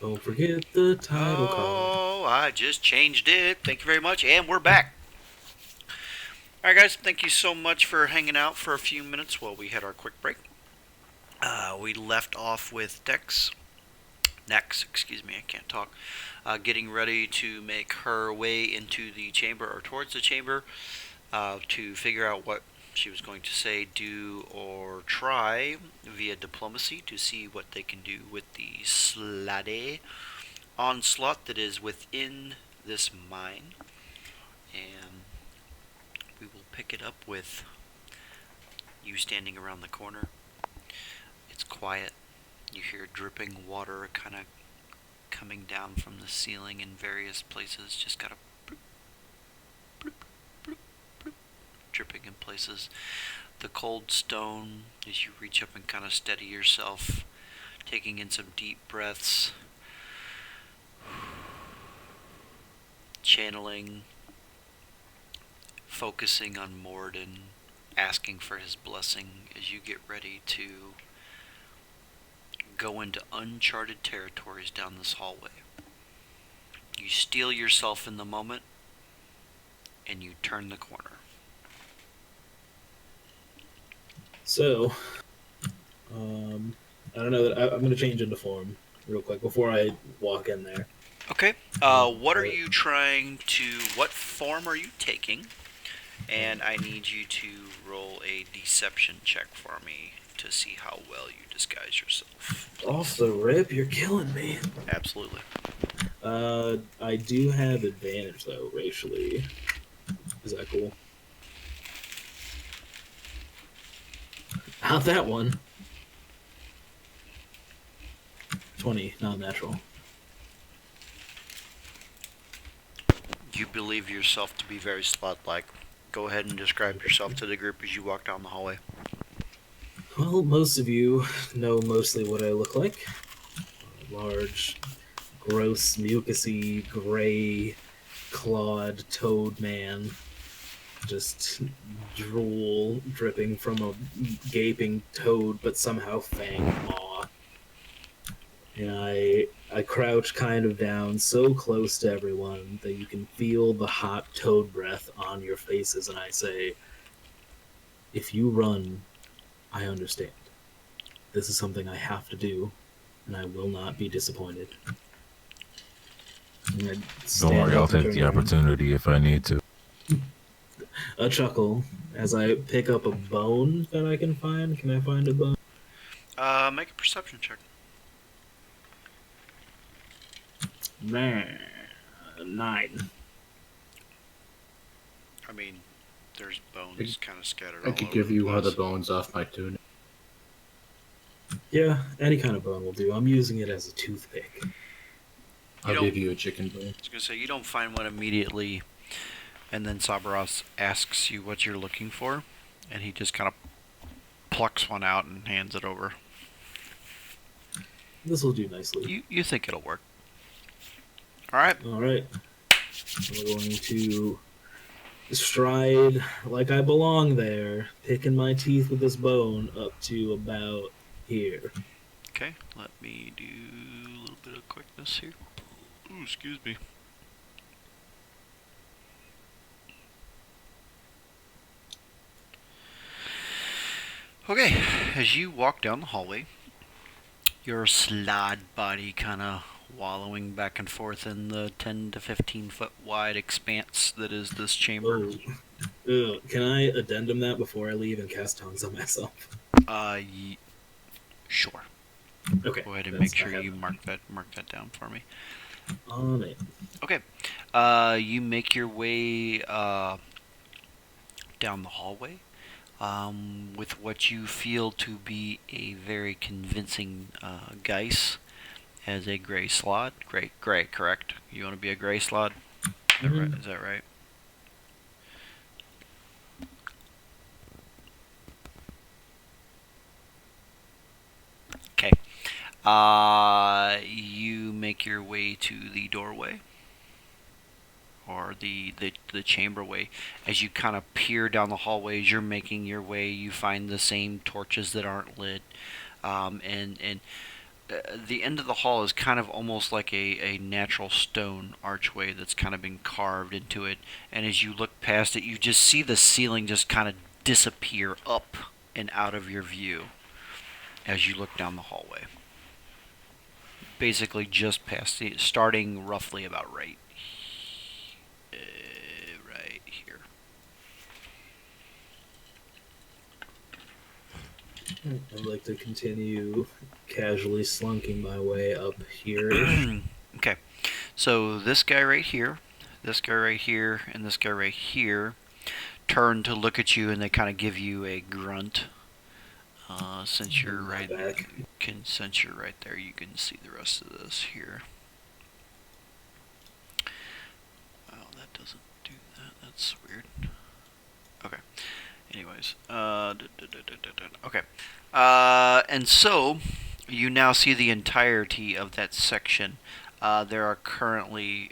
Don't forget the title card. Oh, I just changed it. Thank you very much, and we're back. All right, guys, thank you so much for hanging out for a few minutes while we had our quick break. We left off with Nex, excuse me, I can't talk, getting ready to make her way into the chamber, or towards the chamber, to figure out what she was going to say, do, or try via diplomacy to see what they can do with the Slade onslaught that is within this mine. And we will pick it up with you standing around the corner. It's quiet. You hear dripping water kind of coming down from the ceiling in various places, just kind of bloop, bloop, bloop, bloop, dripping in places. The cold stone as you reach up and kind of steady yourself, taking in some deep breaths, channeling, focusing on Morden, asking for his blessing as you get ready to go into uncharted territories down this hallway. You steel yourself in the moment, and you turn the corner. So, I don't know that I'm going to change into form real quick before I walk in there. Okay. What are you trying to? What form are you taking? And I need you to roll a deception check for me to see how well you disguise yourself. Off the rip, you're killing me. Absolutely. I do have advantage though, racially. Is that cool? Not that one. 20, not natural. You believe yourself to be very slot-like. Go ahead and describe yourself to the group as you walk down the hallway. Well, most of you know mostly what I look like. A large, gross, mucusy, gray, clawed toad man. Just drool dripping from a gaping toad, but somehow fang maw. And I crouch kind of down so close to everyone that you can feel the hot toad breath on your faces, and I say, if you run, I understand. This is something I have to do, and I will not be disappointed. And I Don't stand worry, up I'll and take turn the around. opportunity if I need to. A chuckle as I pick up a bone that I can find. Can I find a bone? Make a perception check. Man, 9. I mean, there's bones kind of scattered all I over could give you one of the place. bones off my tunic. Yeah, any kind of bone will do. I'm using it as a toothpick. I'll don't- give you a chicken bone. I was going to say, you don't find one immediately, and then Sabros asks you what you're looking for, and he just kind of plucks one out and hands it over. This will do nicely. You think it'll work. Alright. All right. We're going to stride like I belong there, picking my teeth with this bone up to about here. Okay, let me do a little bit of quickness here. Ooh, excuse me. Okay, as you walk down the hallway, your slide body kind of wallowing back and forth in the 10 to 15 foot wide expanse that is this chamber. Oh, can I addendum that before I leave and cast tongues on myself? Sure. Okay. Go ahead and that's- make sure I have you mark that down for me. on it. Okay. You make your way down the hallway with what you feel to be a very convincing Geis as a gray slot. Gray, correct? You want to be a gray slot? Mhm. Is that right? Okay. You make your way to the doorway. Or the chamberway. As you kind of peer down the hallways, you're making your way. You find the same torches that aren't lit, and the end of the hall is kind of almost like a natural stone archway that's kind of been carved into it. And as you look past it, you just see the ceiling just kind of disappear up and out of your view as you look down the hallway. Basically, just past it, starting roughly about right here. I'd like to continue casually slunking my way up here. Okay, so this guy right here, this guy right here, and this guy right here turn to look at you, and they kind of give you a grunt. Since you're right, since you're right there, you can see the rest of this here. Wow, that doesn't do that. That's weird. Okay. Anyways, okay. And so you now see the entirety of that section. There are currently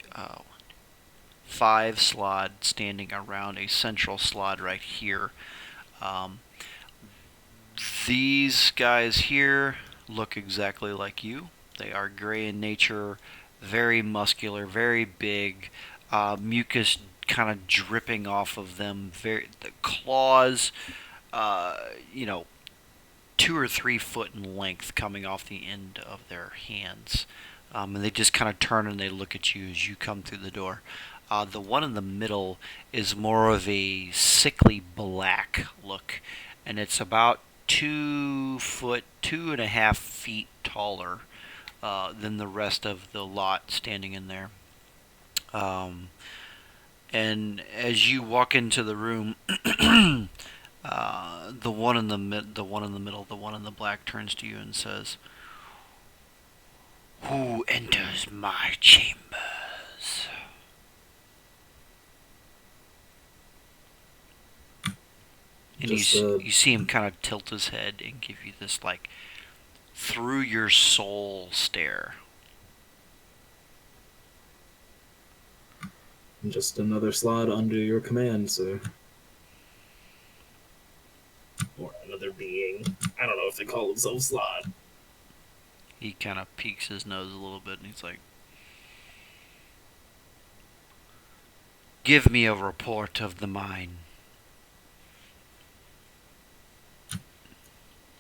5 slod standing around a central slot right here. These guys here look exactly like you. They are gray in nature, very muscular, very big, mucus kind of dripping off of them. The claws, 2 or 3 foot in length coming off the end of their hands. And they just kind of turn and they look at you as you come through the door. The one in the middle is more of a sickly black look, and it's about 2.5 feet taller than the rest of the lot standing in there. And as you walk into the room, the one in the middle, the one in the black turns to you and says, "Who enters my chambers?" And you see him kind of tilt his head and give you this, like, through your soul stare. Just another slot under your command, sir. Or another being. I don't know if they call themselves slot. He kind of peeks his nose a little bit and he's like, "Give me a report of the mine."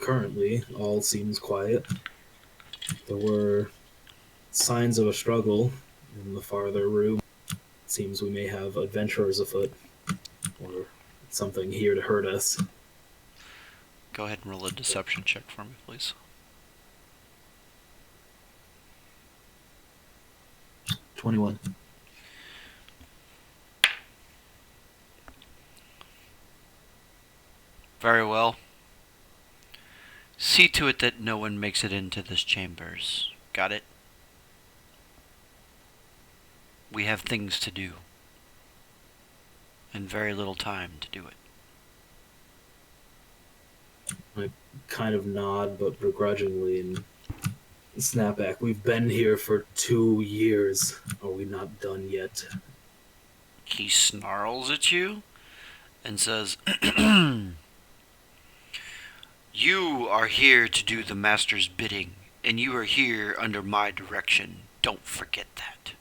Currently, all seems quiet. There were signs of a struggle in the farther room. It seems we may have adventurers afoot, or something here to hurt us. Go ahead and roll a deception check for me, please. 21. Very well. See to it that no one makes it into this chambers. Got it? We have things to do. And very little time to do it. I kind of nod, but begrudgingly, and snap back. We've been here for 2 years. Are we not done yet? He snarls at you and says, "You are here to do the master's bidding, and you are here under my direction. Don't forget that."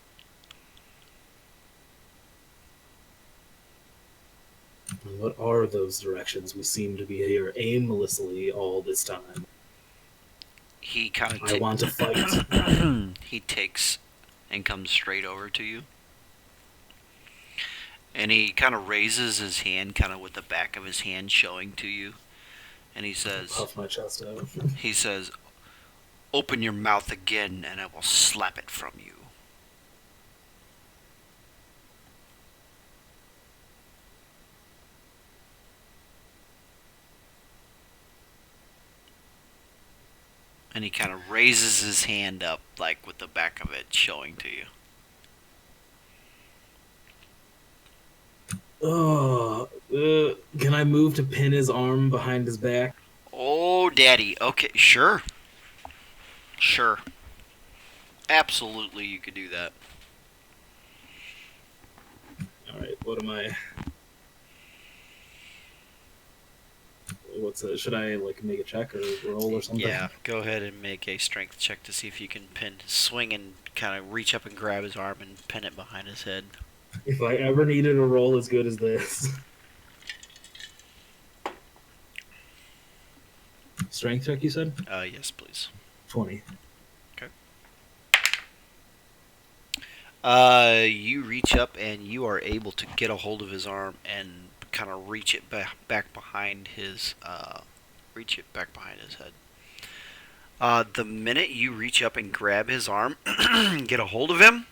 What are those directions? We seem to be here aimlessly all this time. He kind of I want to fight. he takes and comes straight over to you. And he kind of raises his hand, kind of with the back of his hand showing to you. And he says, Puff my chest out. he says, "Open your mouth again and I will slap it from you." And he kind of raises his hand up, like with the back of it showing to you. Can I move to pin his arm behind his back? Oh, daddy. Okay, sure. Sure. Absolutely, you could do that. Alright, what am I... what's it? Should I like make a check or roll or something? Yeah, go ahead and make a strength check to see if you can swing and kind of reach up and grab his arm and pin it behind his head. If I ever needed a roll as good as this. Strength check, you said? Yes, please. 20. You reach up and you are able to get a hold of his arm and kind of reach it back behind his head. The minute you reach up and grab his arm, get a hold of him,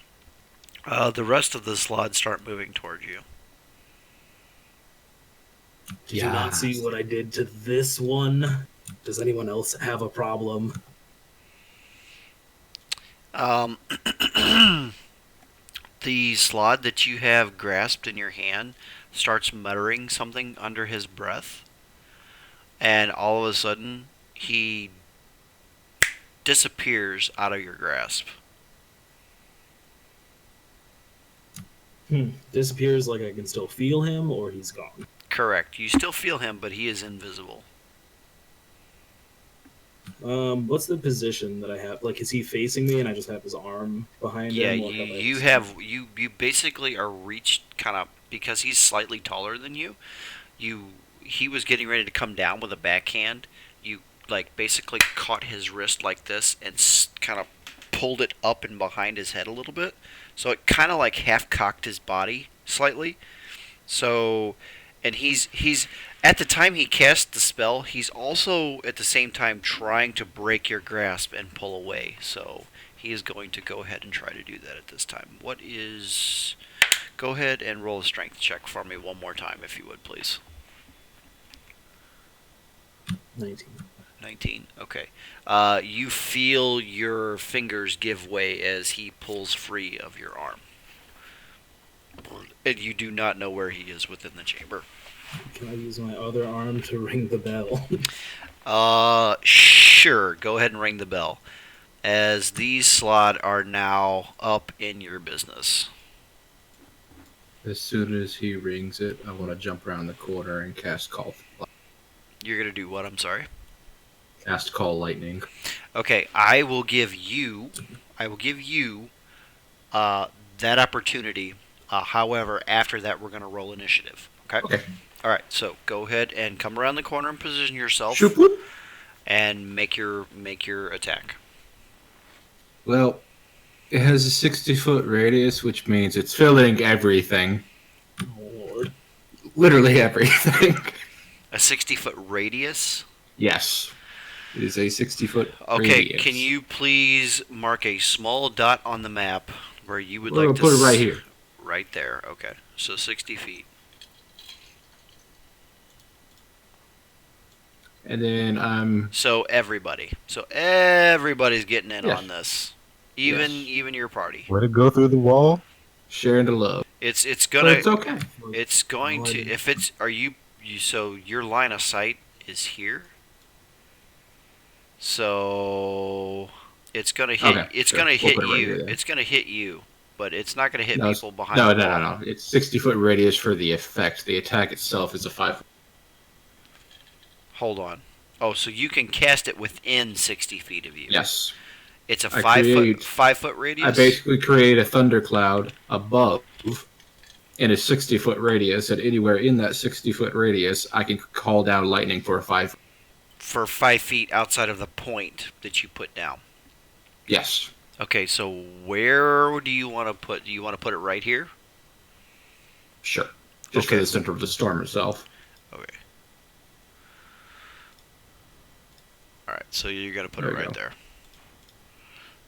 the rest of the slots start moving towards you. Did you not see what I did to this one? Does anyone else have a problem? The slot that you have grasped in your hand starts muttering something under his breath, and all of a sudden he disappears out of your grasp. Disappears like I can still feel him, or he's gone? Correct. You still feel him, but he is invisible. What's the position that I have? Like, is he facing me and I just have his arm behind Yeah, him? you basically are reached kind of because he's slightly taller than you. He was getting ready to come down with a backhand. You like basically caught his wrist like this and kind of pulled it up and behind his head a little bit. So it kind of like half cocked his body slightly. So, and he's at the time he cast the spell, he's also at the same time trying to break your grasp and pull away. So he is going to go ahead and try to do that at this time. Go ahead and roll a strength check for me one more time, if you would, please. 19. 19. Okay. You feel your fingers give way as he pulls free of your arm. And you do not know where he is within the chamber. Can I use my other arm to ring the bell? Sure. Go ahead and ring the bell. As these slot are now up in your business. As soon as he rings it, I want to jump around the corner and cast call. You're going to do what? I'm sorry? Cast call lightning. Okay, I will give you that opportunity. However, after that, we're going to roll initiative. Okay? All right, so go ahead and come around the corner and position yourself and make your attack. Well, it has a 60-foot radius, which means it's filling everything. Oh, Lord. Literally everything. A 60-foot radius? Yes. It is a 60-foot Okay, radius. can you please mark a small dot on the map where you would We're like gonna to put it right here. Right there, okay. So 60 feet. And then So everybody's getting in Yes. on this. Even Yes. even your party. Where to go through the wall? sharing the love. It's But gonna it's okay. it's going to if it's are you so your line of sight is here. So it's gonna hit Okay, it's sure. gonna We'll hit put it right you. here then. It's gonna hit you, but it's not gonna hit No, people behind No, the no, wall. no, no. It's 60-foot radius for the effect. The attack itself is a 5. Hold on. So you can cast it within 60 feet of you. Yes. It's a I 5 foot radius. I basically create a thundercloud above in a 60-foot radius, and anywhere in that 60-foot radius, I can call down lightning for a 5. For 5 feet outside of the point that you put down. Yes. Okay, so where do you want to put? Do you want to put it right here? Sure. Just Okay. for the center of the storm itself. Okay. All right, so you're gonna put There it you right go. there.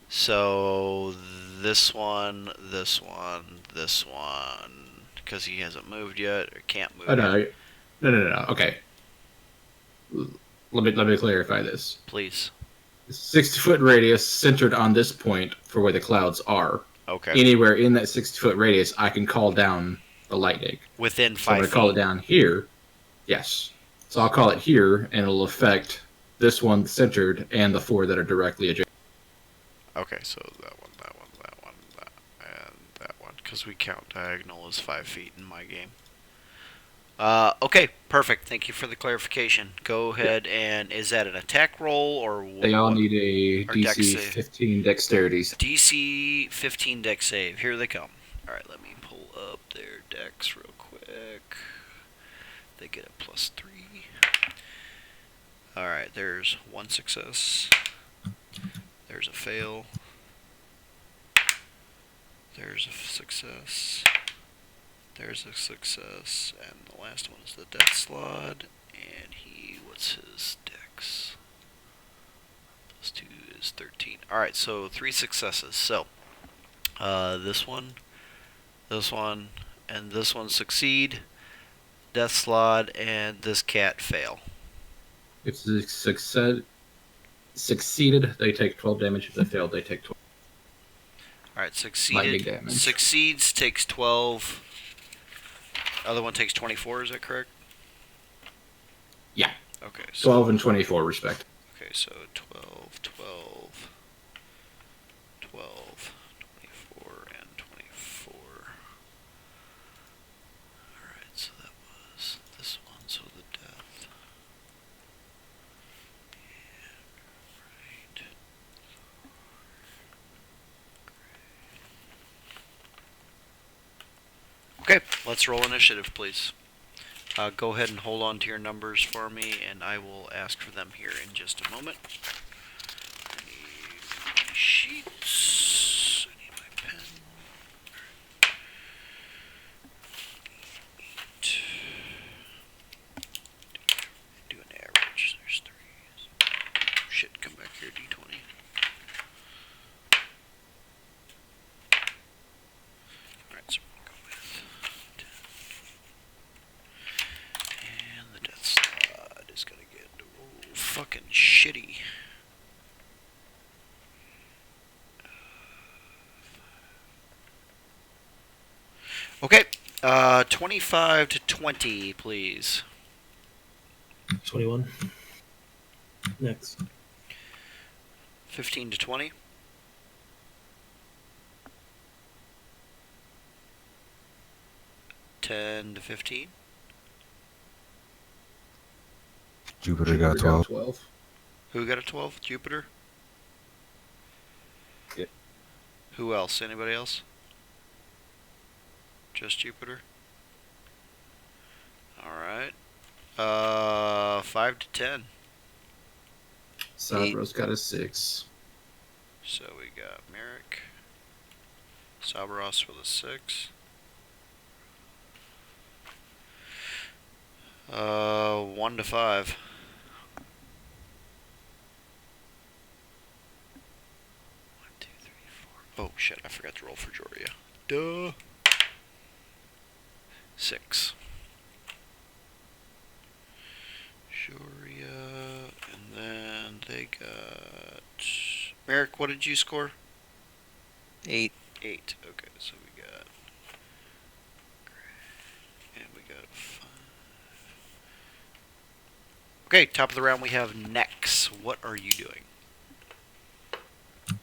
So this one, because he hasn't moved yet or can't move. Oh, no, Yet. no. Okay. Let me clarify this. Please. 60-foot radius centered on this point for where the clouds are. Okay. Anywhere in that 60-foot radius, I can call down the lightning. Within So I'm 5 going feet. to call it down here. Yes. So I'll call it here, and it'll affect this one centered and the 4 that are directly adjacent. Okay, so that one, and that one, because we count diagonal as 5 feet in my game. Okay, perfect. Thank you for the clarification. Go ahead and is that an attack roll or They all what? need a Or dex DC save. 15 dexterity. DC 15 dex save. Here they come. All right, let me pull up their dex real quick. They get a +3. All right, there's one success. There's a fail. There's a success. There's a success, and the last one is the death slot. And what's his dex? +2 is 13. All right, so 3 successes. So, this one, and this one succeed. Death slot and this cat fail. If they succeeded, they take 12 damage. If they failed, they take 12 All right, lightning succeeded. damage. Succeeds takes 12. Other one takes 24. Is that correct? Yeah. Okay. So 12 and 24, respect. okay, so 12, 12, 12, 24, and 24. All right, so that was this one. So the death. Right. Okay, let's roll initiative, please. Go ahead and hold on to your numbers for me, and I will ask for them here in just a moment. I need my sheets. I need my pen. 8. Do an average. There's 3. Shit, come back here, D20. Alright, so we're going to go with 10. And the death slot is going to get fucking shitty. Okay, 25 to 20, please. 21. Next. 15 to 20. 10 to 15. Jupiter got 12. Who got a 12? Jupiter? Yep. Who else? Anybody else? Just Jupiter? Alright. 5 to 10. Sabros got a 6. So we got Merrick. Sabros with a 6. 1 to 5. 1, 2, 3, 4. Oh shit, I forgot to roll for Joria. Duh. 6. Joria, and then they got... Merrick, what did you score? 8. 8. Okay, so we got... And we got 5. Okay, top of the round we have Nex. What are you doing?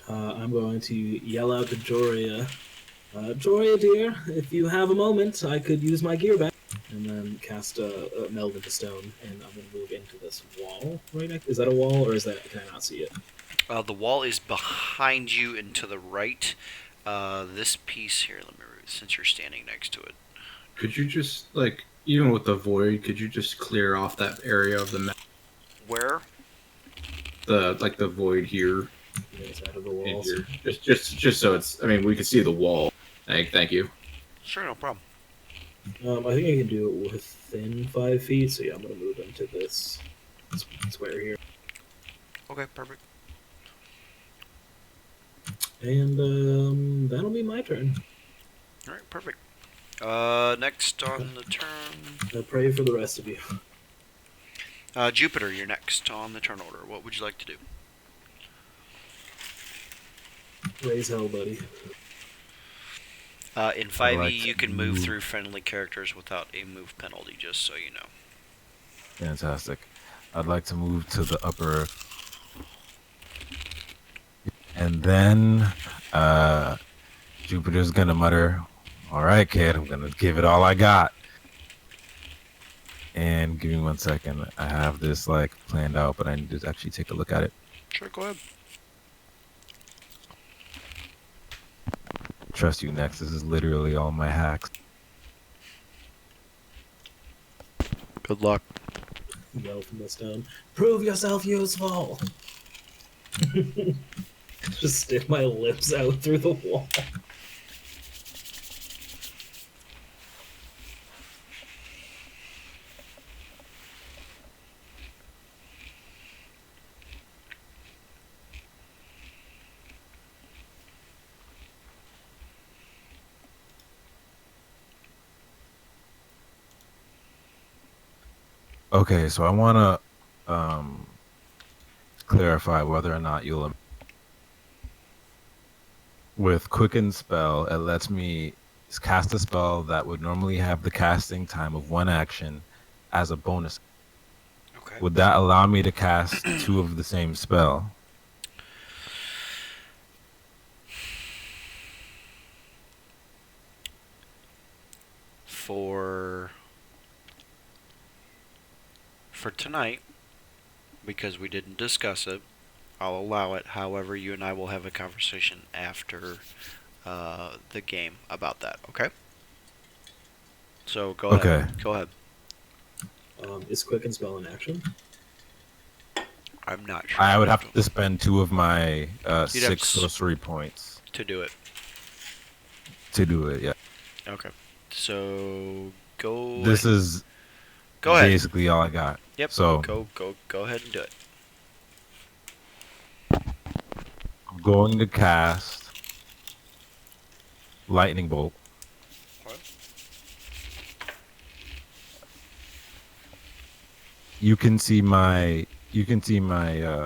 I'm going to yell out to Joria. Joria, dear, if you have a moment, I could use my gear back. And then cast Meld into Stone, and I'm going to move into this wall right next. Is that a wall, or is that? Can I not see it? The wall is behind you and to the right. This piece here, let me since you're standing next to it. Could you just, like, even with the void, could you just clear off that area of the map? Where? The void here. Inside of the In walls. here. Just so it's, I mean, we can see the wall. Thank you. Sure, no problem. I think I can do it within 5 feet, so yeah, I'm going to move into this square here. Okay, perfect. And that'll be my turn. All right, perfect. Next on the turn, I pray for the rest of you. Jupiter, you're next on the turn order. What would you like to do? Raise hell, buddy. In 5e, like you to can move move- through friendly characters without a move penalty, just so you know. Fantastic. I'd like to move to the upper. And then Jupiter's gonna mutter, "All right, kid, I'm gonna give it all I got." And give me 1 second. I have this like planned out, but I need to actually take a look at it. Sure, go ahead. Trust you next. This is literally all my hacks. Good luck. Yell from the stone. Prove yourself useful. Just stick my lips out through the wall. Okay, so I want to clarify whether or not you'll. With Quicken Spell, it lets me cast a spell that would normally have the casting time of one action as a bonus. Okay. Would that allow me to cast two of the same spell? For tonight, because we didn't discuss it, I'll allow it. However, you and I will have a conversation after the game about that. Okay. So go ahead. Go ahead. Is Quicken Spell in action? I'm not sure. I would have to spend two of my have 6 to sorcery points to do it. to do it. Yeah. Okay. So go. This is Go ahead. basically all I got. Yep. So Go ahead and do it. I'm going to cast Lightning Bolt. What? You can see my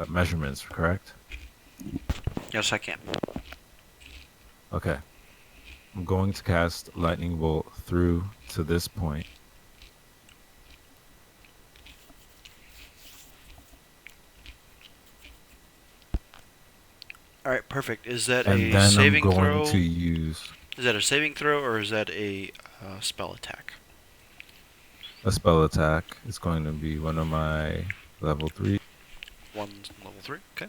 measurements, correct? Yes, I can. Okay. I'm going to cast Lightning Bolt through to this point. All right, perfect. Is that And a then saving I'm going throw? to use Is that a saving throw or is that a spell attack? a spell attack. It's going to be one of my level 3. One's level 3. Okay.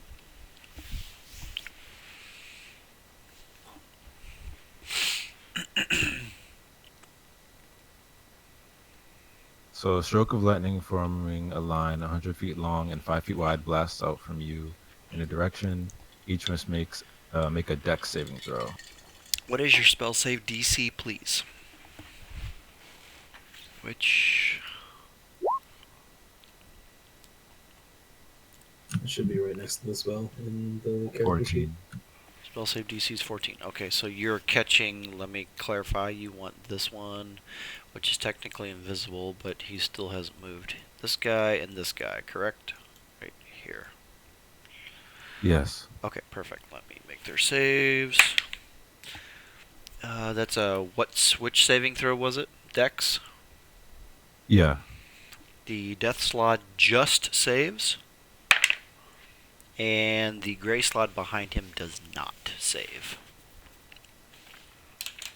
So a stroke of lightning forming a line 100 feet long and 5 feet wide blasts out from you in a direction. Each must make a dex saving throw. What is your spell save DC, please? Which It should be right next to the spell in the character sheet. 14. spell save DC is 14. Okay, so you're catching. Let me clarify. You want this one, which is technically invisible, but he still hasn't moved. This guy and this guy, correct? Right here. Yes. Okay, perfect. Let me make their saves. That's a which saving throw was it? Dex. Yeah. The death slot just saves, and the gray slot behind him does not save.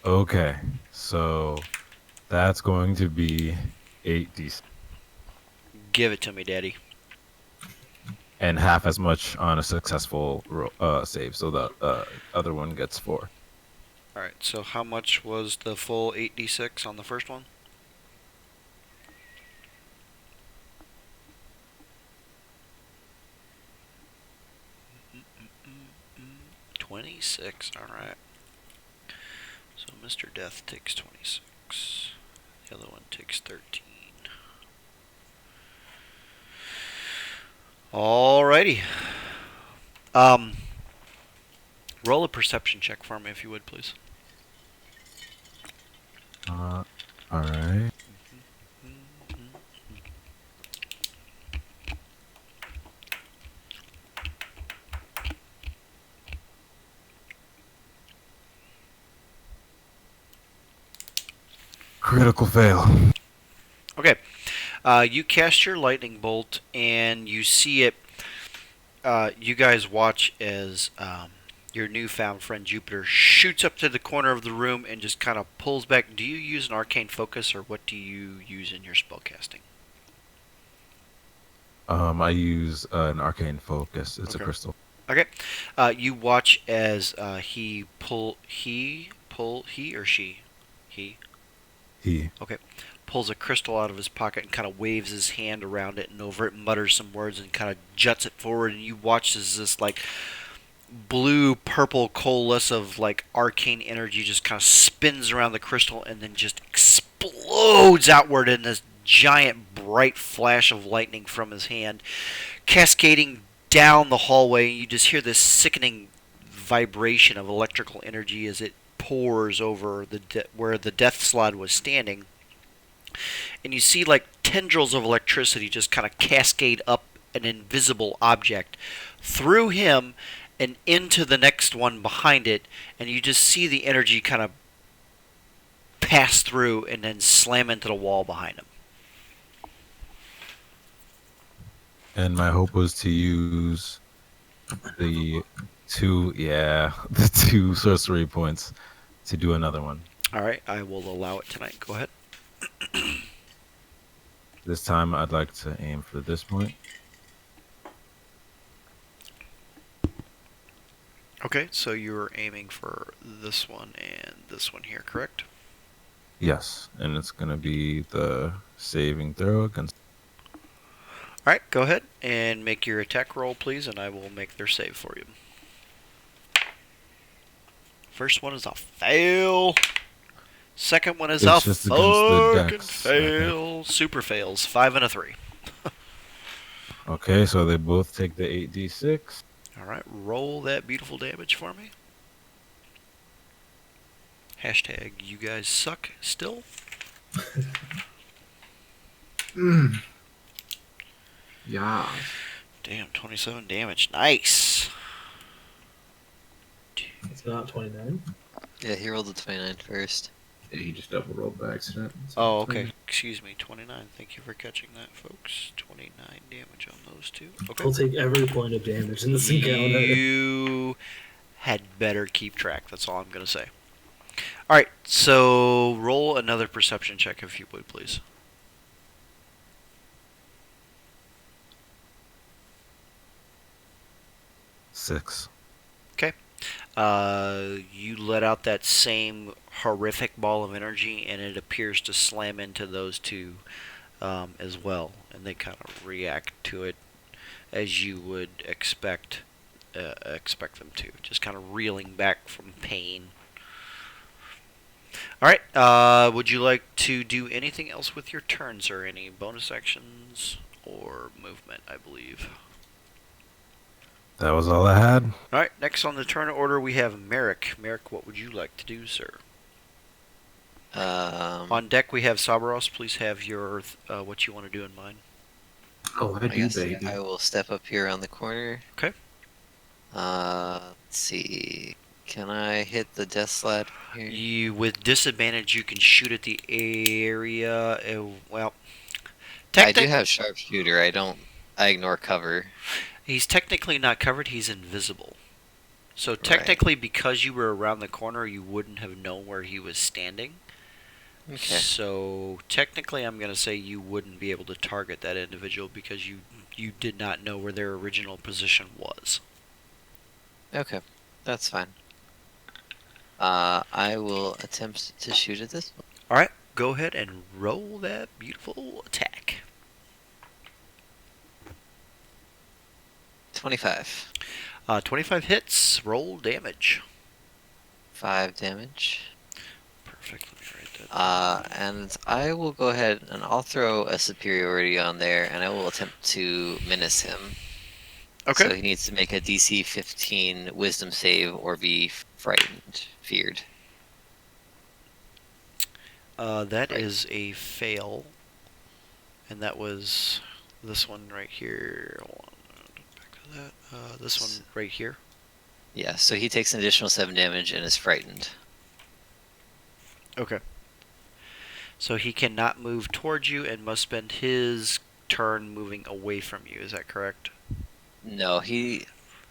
Okay. So that's going to be 8d Give it to me, Daddy. and half as much on a successful save. So the other one gets 4. Alright, so how much was the full 8d6 on the first one? Mm, 26, alright. So Mr. Death takes 26. The other one takes 13. Alrighty. Roll a perception check for me if you would, please. All right. Critical fail. Okay. You cast your lightning bolt, and you see it. You guys watch as your newfound friend Jupiter shoots up to the corner of the room and just kind of pulls back. Do you use an arcane focus, or what do you use in your spellcasting? I use an arcane focus. It's a Okay. crystal. Okay. You watch as he or he He. okay pulls a crystal out of his pocket and kind of waves his hand around it and over it, mutters some words and kind of juts it forward, and you watch as this like blue purple coalesce of like arcane energy just kind of spins around the crystal and then just explodes outward in this giant bright flash of lightning from his hand, cascading down the hallway. You just hear this sickening vibration of electrical energy as it pours over where the death slot was standing, and you see like tendrils of electricity just kind of cascade up an invisible object through him and into the next one behind it, and you just see the energy kind of pass through and then slam into the wall behind him. And my hope was to use the the 2 sorcery points to do another one. All right, I will allow it tonight. Go ahead. This time I'd like to aim for this point. Okay, so you're aiming for this one and this one here, correct? Yes, and it's going to be the saving throw against. All right, go ahead and make your attack roll, please, and I will make their save for you. First one is a fail. Second one is It's a just against the fucking dex, fail. Super fails. 5 and a 3. Okay, so they both take the 8d6. All right, roll that beautiful damage for me. Hashtag you guys suck still. Yeah. Damn, 27 damage. Nice. It's not 29. Yeah, he rolled a 29 first. Yeah, he just double rolled by accident. Oh, okay. Excuse me, 29. Thank you for catching that, folks. 29 damage on those two. Okay. I'll take every point of damage in this encounter. You had better keep track. That's all I'm going to say. All right, so roll another perception check if you would, please. Six. You let out that same horrific ball of energy, and it appears to slam into those two as well, and they kind of react to it as you would expect them to, just kind of reeling back from pain. All right. Would you like to do anything else with your turns, or any bonus actions or movement? I believe. That was all I had. All right. Next on the turn order, we have Merrick. Merrick, what would you like to do, sir? On deck, we have Sabros. Please have your what you want to do in mind. Oh, I I do, guess baby. I will step up here on the corner. Okay. Let's see. Can I hit the death slab here? You, with disadvantage, you can shoot at the area. Well, I do have sharpshooter. I ignore cover. He's technically not covered. He's invisible. So technically, because you were around the corner, you wouldn't have known where he was standing. Okay. So technically, I'm going to say you wouldn't be able to target that individual because you did not know where their original position was. Okay, that's fine. I will attempt to shoot at this one. All right, go ahead and roll that beautiful attack. 25. 25 hits. Roll damage. 5 damage. Perfect. Let me write that down. And I will go ahead and I'll throw a superiority on there, and I will attempt to menace him. Okay. So he needs to make a DC 15 Wisdom save or be frightened, feared. That Right. is a fail, and that was this one right here. Hold on, back to that. This one right here. Yeah, so he takes an additional 7 damage and is frightened. Okay. So he cannot move towards you and must spend his turn moving away from you. Is that correct? No, he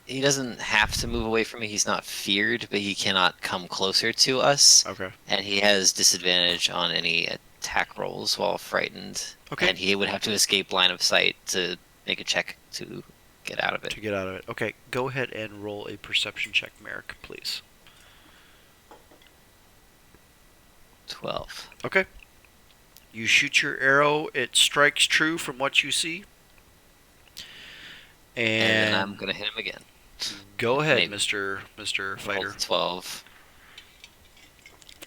doesn't have to move away from me. He's not feared, but he cannot come closer to us. Okay. And he has disadvantage on any attack rolls while frightened. Okay. And he would have to escape line of sight to make a check to get out of it. To get out of it. Okay, go ahead and roll a perception check, Merrick, please. 12. Okay. You shoot your arrow. It strikes true from what you see. And then I'm And gonna hit him again. go ahead, Maybe. Mr. Roll Fighter. 12.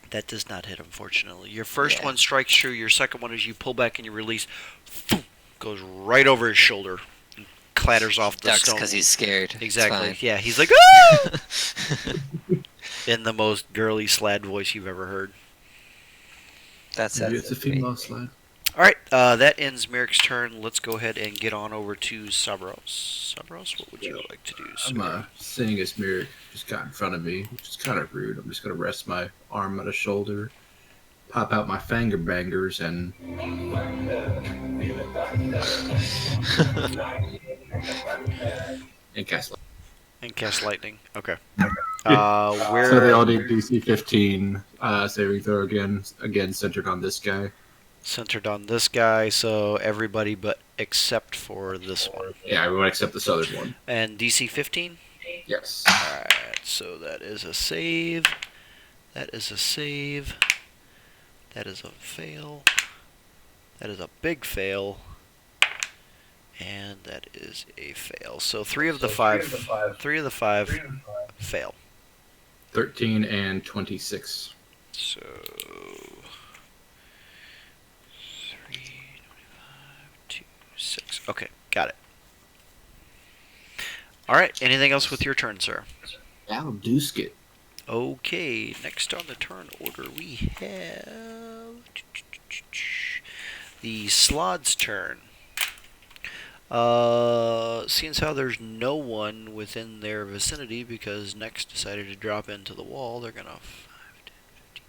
That does not hit, unfortunately. Your first Yeah. one strikes true. Your second one, as you pull back and you release, goes right over his shoulder, and clatters off the Ducks stone. because he's scared. It's Exactly. fine. Yeah, he's like, "Ah!" in the most girly slad voice you've ever heard. That's Maybe it. it's a female slide. All right, that ends Merrick's turn. Let's go ahead and get on over to Sabros. Sabros, what would you like to do, sir? I'm seeing as Merrick just got in front of me, which is kind of rude. I'm just gonna rest my arm on his shoulder, pop out my finger bangers, and cast light. And cast lightning. Okay. Yeah. Where? So they all need DC 15 saving throw again centered on this guy. Centered on this guy, so everybody but except for this one. Yeah, everyone except the southern one. And DC 15? Yes. Alright, so that is a save. That is a save. That is a fail. That is a big fail. And that is a fail. So three of the five fail. 13 and 26. So 3, 25, 2, 6. Okay, got it. Alright, anything else with your turn, sir? That'll do skit. Okay, next on the turn order we have the Slod's turn. Seeing as how there's no one within their vicinity because Next decided to drop into the wall, they're gonna 5, 10, 15,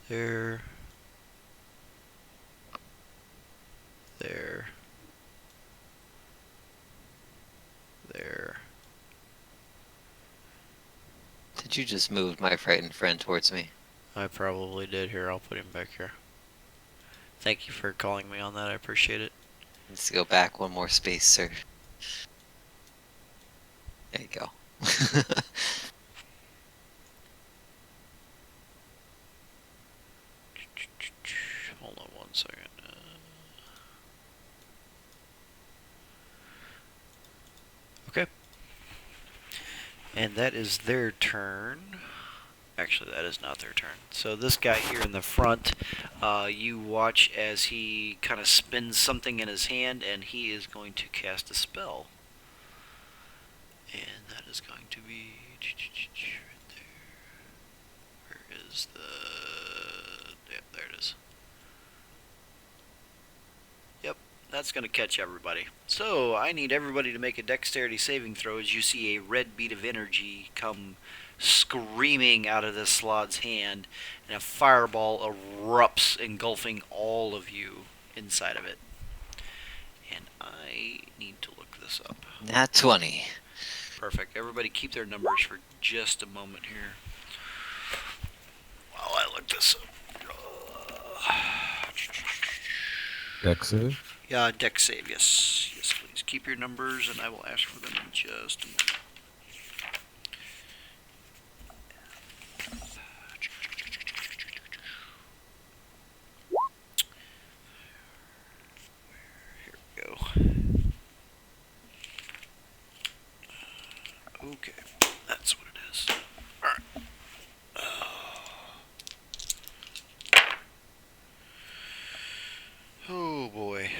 20, 30, there. Did you just move my frightened friend towards me? I probably did. Here, I'll put him back here. Thank you for calling me on that. I appreciate it. Needs to go back one more space, sir. There you go. Hold on one second. Okay. And that is their turn. Actually, that is not their turn. So this guy here in the front, you watch as he kind of spins something in his hand, and he is going to cast a spell. And that is going to be right there. Where is the? Yeah, there it is. Yep, that's going to catch everybody. So I need everybody to make a dexterity saving throw as you see a red bead of energy come screaming out of this Slod's hand, and a fireball erupts, engulfing all of you inside of it. And I need to look this up. Nat 20. Perfect. Everybody keep their numbers for just a moment here while I look this up. Dex save? Yeah, dex save, yes. Yes, please. Keep your numbers, and I will ask for them in just a moment. Here we go. Okay, that's what it is. Alright. Oh boy.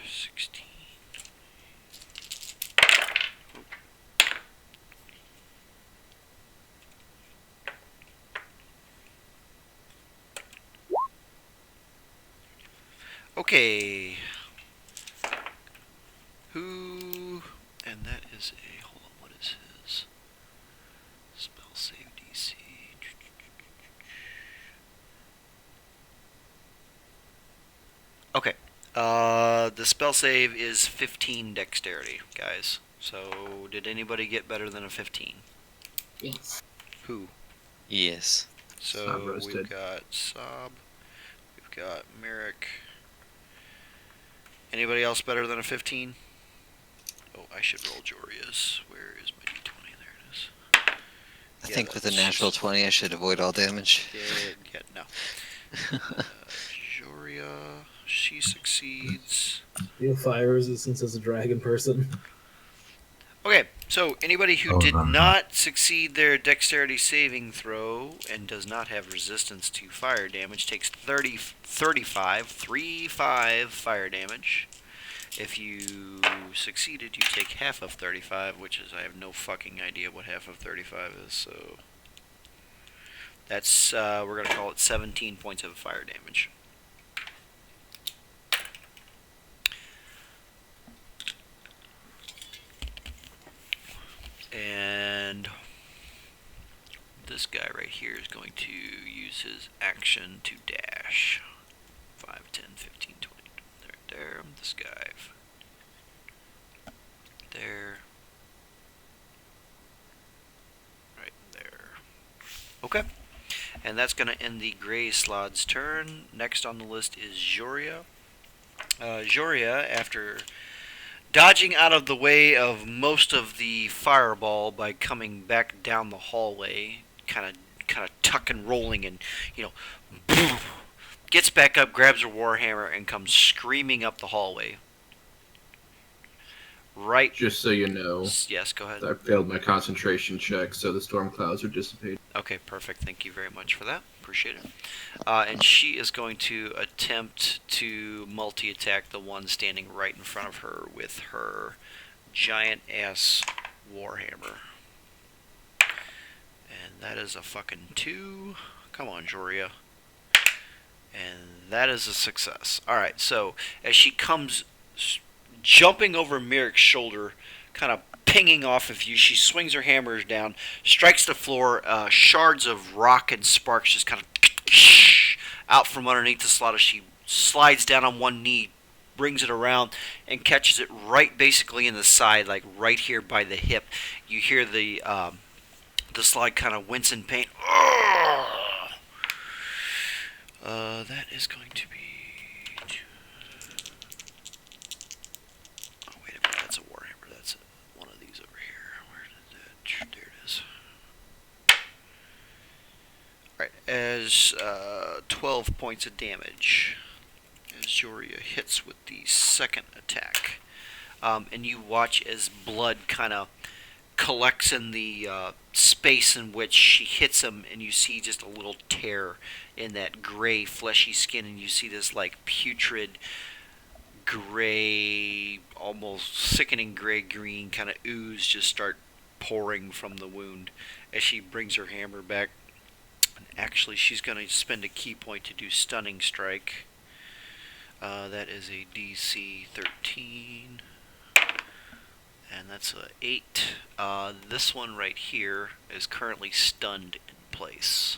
16. Okay. Who? And that is a. Hold on, what is his? Spell save DC. Okay. The spell save is 15 dexterity, guys. So, did anybody get better than a 15? Yes. Who? Yes. So, Sob roasted. we've got Sob. We've got Merrick. Anybody else better than a 15? Oh, I should roll Joria's. Where is my d20? There it is. I Yeah, think with a that's- natural 20, I should avoid all damage. Yeah, no. Joria, she succeeds. You have fire resistance as a dragon person. Okay, so anybody who Oh, did no, no. not succeed their dexterity saving throw and does not have resistance to fire damage takes 35 fire damage. If you succeeded, you take half of 35, which is, I have no fucking idea what half of 35 is, so that's, we're going to call it 17 points of fire damage. And this guy right here is going to use his action to dash. 5, 10, 15, 20. There. This guy. There. Right there. Okay. And that's going to end the Gray Slod's turn. Next on the list is Joria. Joria, after dodging out of the way of most of the fireball by coming back down the hallway, kind of tuck and rolling, and gets back up, grabs her warhammer, and comes screaming up the hallway. Right. Just so you know, Yes, go ahead. I failed my concentration check, so the storm clouds are dissipated. Okay, perfect. Thank you very much for that. Appreciate it. And she is going to attempt to multi-attack the one standing right in front of her with her giant-ass warhammer. And that is a fucking 2. Come on, Joria. And that is a success. Alright, so as she comes jumping over Merrick's shoulder, kind of pinging off of you, she swings her hammers down, strikes the floor, shards of rock and sparks just kind of out from underneath the slot as she slides down on one knee, brings it around, and catches it right basically in the side, like right here by the hip. You hear the slide kind of wince in pain. That is going to be... Oh, wait a minute, that's a warhammer. That's one of these over here. Where did that... There it is. Alright, as 12 points of damage as Joria hits with the second attack. And you watch as blood kind of collects in the space in which she hits him, and you see just a little tear in that gray fleshy skin, and you see this like putrid gray, almost sickening gray-green kind of ooze just start pouring from the wound as she brings her hammer back. And actually, she's going to spend a key point to do Stunning Strike. That is a DC 13. And that's a 8. This one right here is currently stunned in place.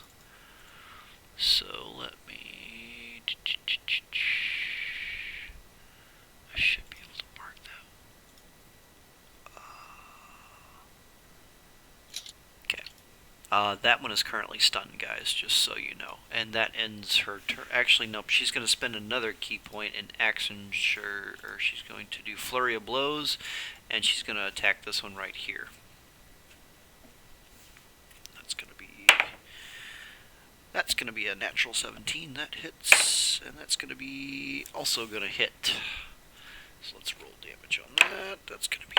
So let me... I should be able to mark that. Okay. That one is currently stunned, guys, just so you know. And that ends her turn. Actually, nope. She's going to spend another key point in action. Or she's going to do Flurry of Blows, and she's going to attack this one right here. That's going to be a natural 17. That hits, and that's going to be also going to hit. So let's roll damage on that. That's going to be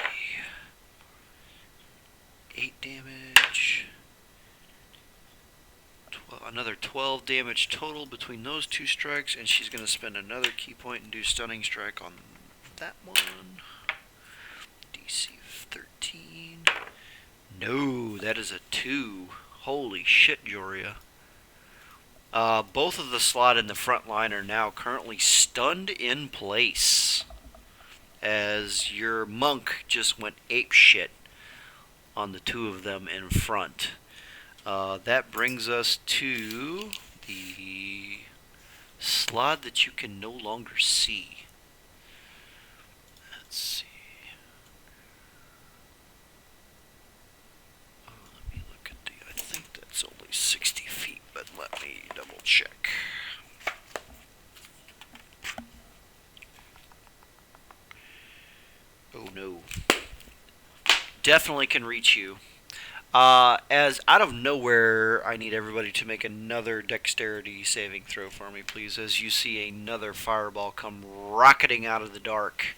8 damage. Another 12 damage total between those two strikes, and she's going to spend another key point and do Stunning Strike on that one. DC 13. No, that is a 2. Holy shit, Joria. Both of the slot and the front line are now currently stunned in place as your monk just went apeshit on the two of them in front. That brings us to the slot that you can no longer see. Let's see. Let me look at I think that's only 60 feet, but let me double check. definitely can reach you. As out of nowhere, I need everybody to make another dexterity saving throw for me, please, as you see another fireball come rocketing out of the dark,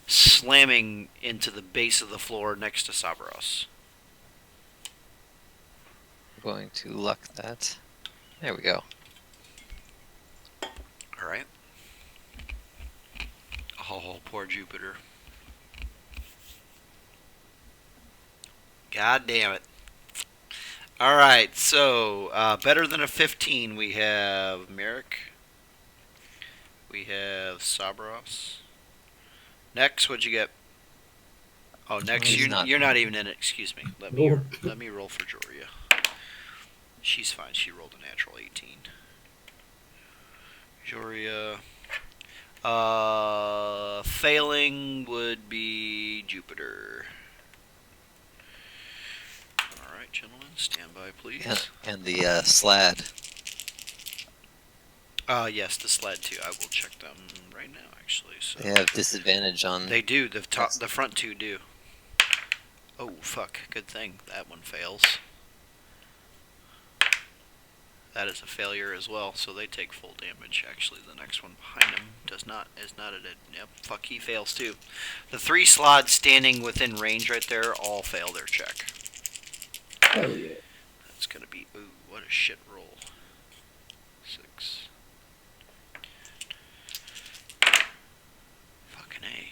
slamming into the base of the floor next to Sabros. I'm going to luck that. There we go. Alright. Oh, poor Jupiter. God damn it. Alright, so, better than a 15, we have Merrick. We have Sabros. Next, what'd you get? Oh, next, He's you're not even in it, excuse me. Let me roll for Joria. She's fine, she rolled a natural 18. Joria. Failing would be Jupiter. Alright, gentlemen, stand by, please. And the slad. Yes, the sled too. I will check them right now, actually. So They have disadvantage on. they do. The front two do. Oh fuck! Good thing that one fails. That is a failure as well, so they take full damage. Actually, the next one behind him is not at it. Yep, fuck, he fails too. The 3 slots standing within range right there all fail their check. Hell yeah. That's gonna be, ooh, what a shit roll. 6. Fucking A.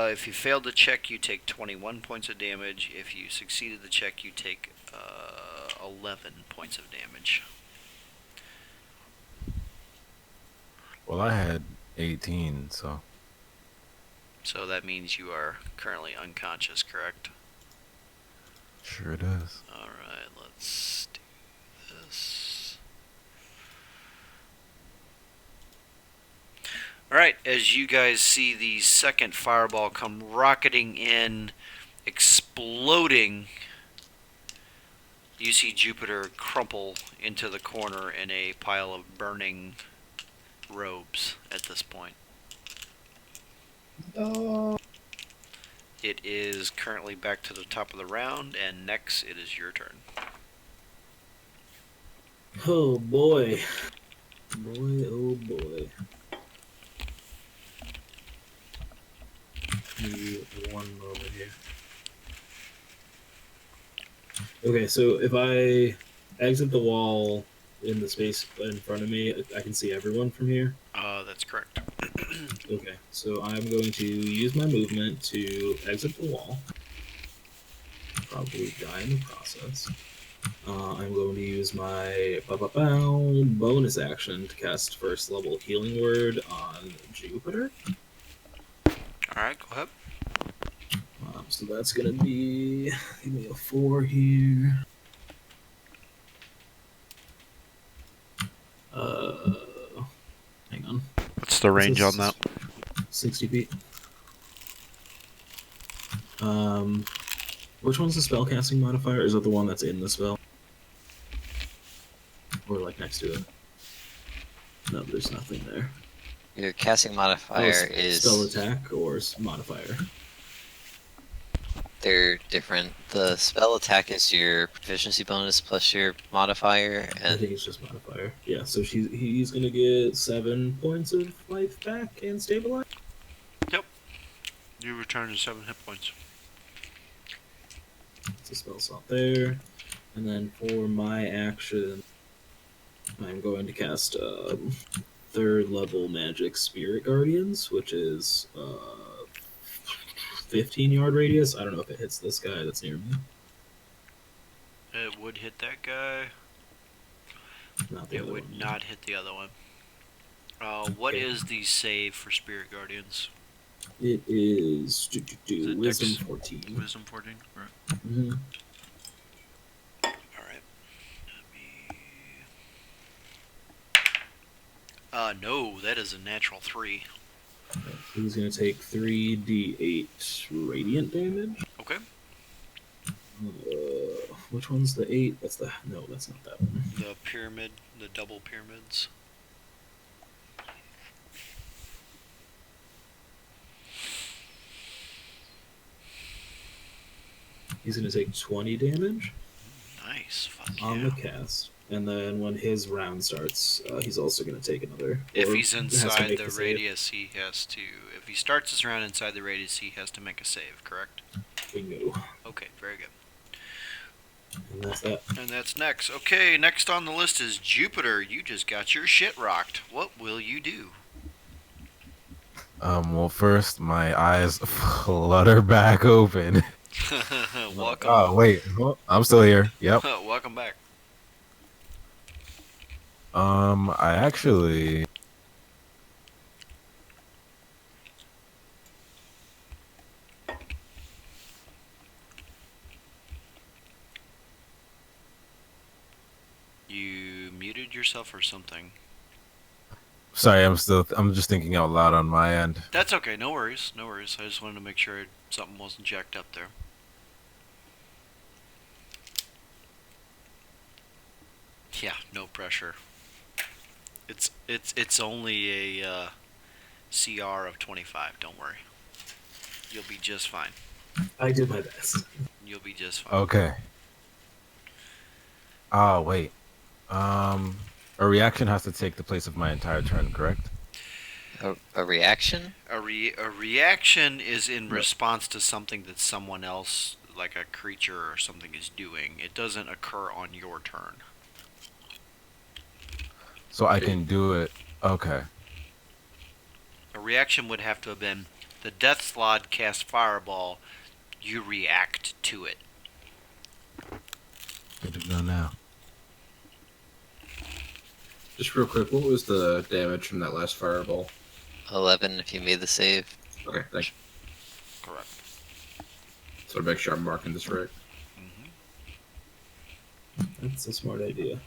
If you failed the check, you take 21 points of damage. If you succeeded the check, you take 11 points of damage. Well, I had 18, so So that means you are currently unconscious, correct? sure it is. Alright, let's do this. Alright, as you guys see the second fireball come rocketing in, exploding, you see Jupiter crumple into the corner in a pile of burning robes at this point. Oh. It is currently back to the top of the round, and next it is your turn. Oh boy. Boy, oh boy. Give me one moment here. Okay, so if I exit the wall in the space in front of me, I can see everyone from here. That's correct. Okay, so I'm going to use my movement to exit the wall. Probably die in the process. I'm going to use my bonus action to cast first level healing word on Jupiter. Alright, go ahead. So that's gonna be, give me a 4 here. Hang on. What's the range on that? 60 feet. Which one's the spellcasting modifier? Is that the one that's in the spell? Or like next to it? No, there's nothing there. Your casting modifier is. Spell attack or modifier? They're different. The spell attack is your proficiency bonus plus your modifier, I and think it's just modifier. Yeah, so he's gonna get 7 points of life back and stabilize. You return to 7 hit points. It's a spell slot there. And then for my action, I'm going to cast 3rd level magic Spirit Guardians, which is 15-yard radius. I don't know if it hits this guy that's near me. It would hit that guy. Not the It other would one. not hit the other one. What Okay. is the save for Spirit Guardians? It is it Wisdom Dex? 14. Wisdom 14? Right. Mm-hmm. Alright. No, that is a natural 3. He's going to take 3d8 radiant damage. Okay. Which one's the 8? That's the... No, that's not that one. The pyramid, the double pyramids. He's going to take 20 damage Nice. Fuck on yeah. the cast. And then when his round starts, he's also going to take another. If or he's has to inside make the save. radius, he has to. If he starts his round inside the radius, he has to make a save, correct? Bingo. Okay, very good. And that's that. And that's next. Okay, next on the list is Jupiter. You just got your shit rocked. What will you do? Well, first my eyes flutter back open. Welcome. Oh wait, I'm still here. Yep. Welcome back. I actually. You muted yourself or something. Sorry, I'm just thinking out loud on my end. That's okay. No worries. No worries. I just wanted to make sure something wasn't jacked up there. Yeah, no pressure. It's only a CR of 25. Don't worry. You'll be just fine. I did my best. You'll be just fine. Okay. Oh wait. A reaction has to take the place of my entire turn, correct? A reaction? A reaction is in Right. response to something that someone else, like a creature or something, is doing. It doesn't occur on your turn. So I can do it. Okay. A reaction would have to have been the Death Slot cast Fireball. You react to it. Good to know now. Just real quick, what was the damage from that last fireball? 11 if you made the save. Okay, thanks. Correct. So to make sure I'm marking this right. That's a smart idea.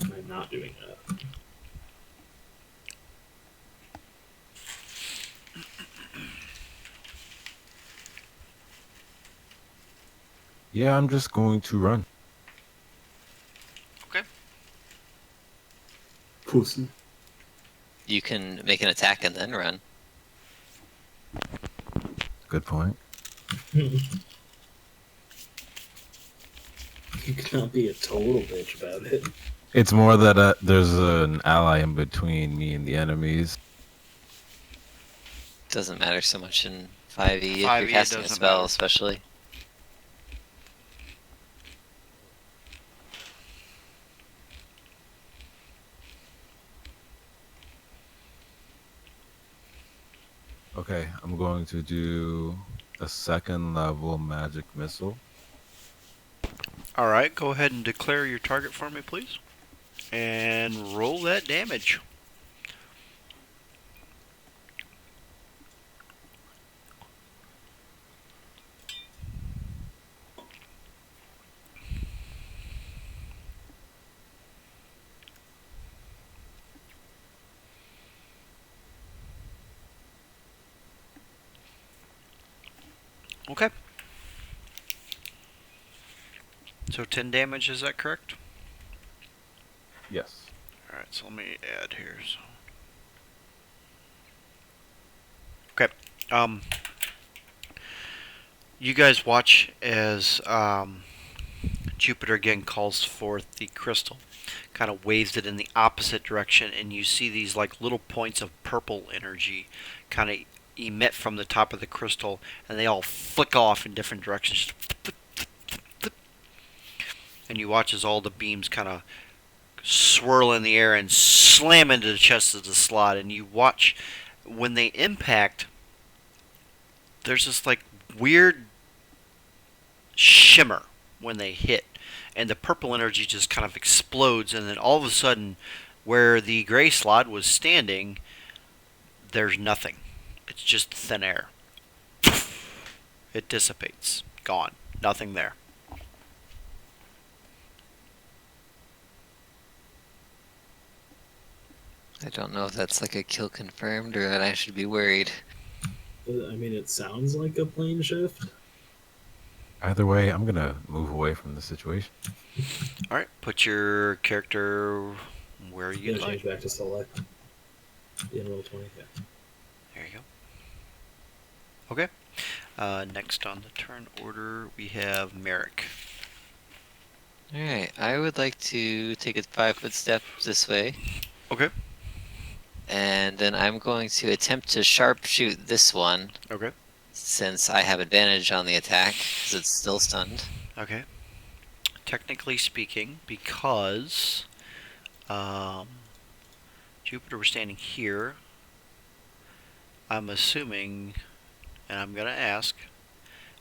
I'm not doing that. Yeah, I'm just going to run. Pussy. You can make an attack and then run. Good point. You cannot be a total bitch about it. It's more that there's an ally in between me and the enemies. Doesn't matter so much in 5e if 5e, you're it casting a doesn't spell, matter. especially. Okay, I'm going to do a second level magic missile. All right, go ahead and declare your target for me, please, and roll that damage. Okay. So 10 damage, is that correct? Yes. All right, so let me add here. So. Okay. You guys watch as Jupiter again calls forth the crystal, kind of waves it in the opposite direction, and you see these like little points of purple energy kind of emit from the top of the crystal, and they all flick off in different directions. And you watch as all the beams kind of swirl in the air and slam into the chest of the slot, and you watch when they impact, there's this like weird shimmer when they hit, and the purple energy just kind of explodes, and then all of a sudden where the gray slot was standing, there's nothing. It's just thin air. It dissipates. Gone. Nothing there. I don't know if that's like a kill confirmed or that I should be worried. I mean, it sounds like a plane shift. Either way, I'm gonna move away from the situation. Alright, put your character where You you'd gotta change like. back to select. In roll 20. Yeah. There you go. Okay. Next on the turn order, we have Merrick. Alright, I would like to take a 5-foot step this way. Okay. And then I'm going to attempt to sharpshoot this one, Okay. since I have advantage on the attack, because it's still stunned. Okay. Technically speaking, because Jupiter was standing here, I'm assuming, and I'm gonna ask,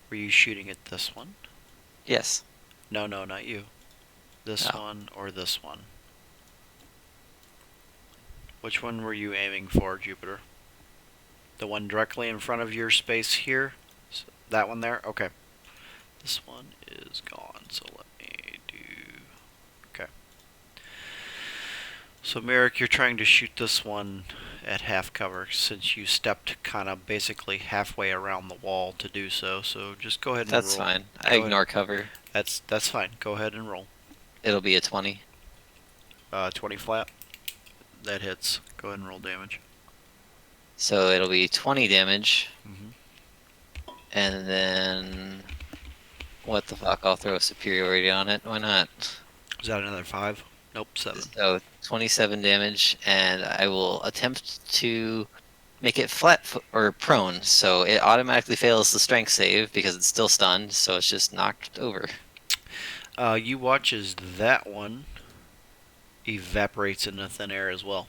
were you shooting at this one? Yes. No, not you. This Oh. one or this one? Which one were you aiming for, Jupiter? The one directly in front of your space here? That one there? Okay. This one is gone, so let me do... Okay. So, Merrick, you're trying to shoot this one at half cover since you stepped kind of basically halfway around the wall to do so. So just go ahead and That's roll. fine. I Go ahead. ignore cover. That's fine. Go ahead and roll. It'll be a 20. 20 flat. That hits. Go ahead and roll damage. So it'll be 20 damage. Mm-hmm. And then... What the fuck? I'll throw a superiority on it. Why not? Is that another 5? Nope, 7. So 27 damage, and I will attempt to make it flat or prone. So it automatically fails the strength save because it's still stunned. So it's just knocked over. You watch as that one evaporates into thin air as well.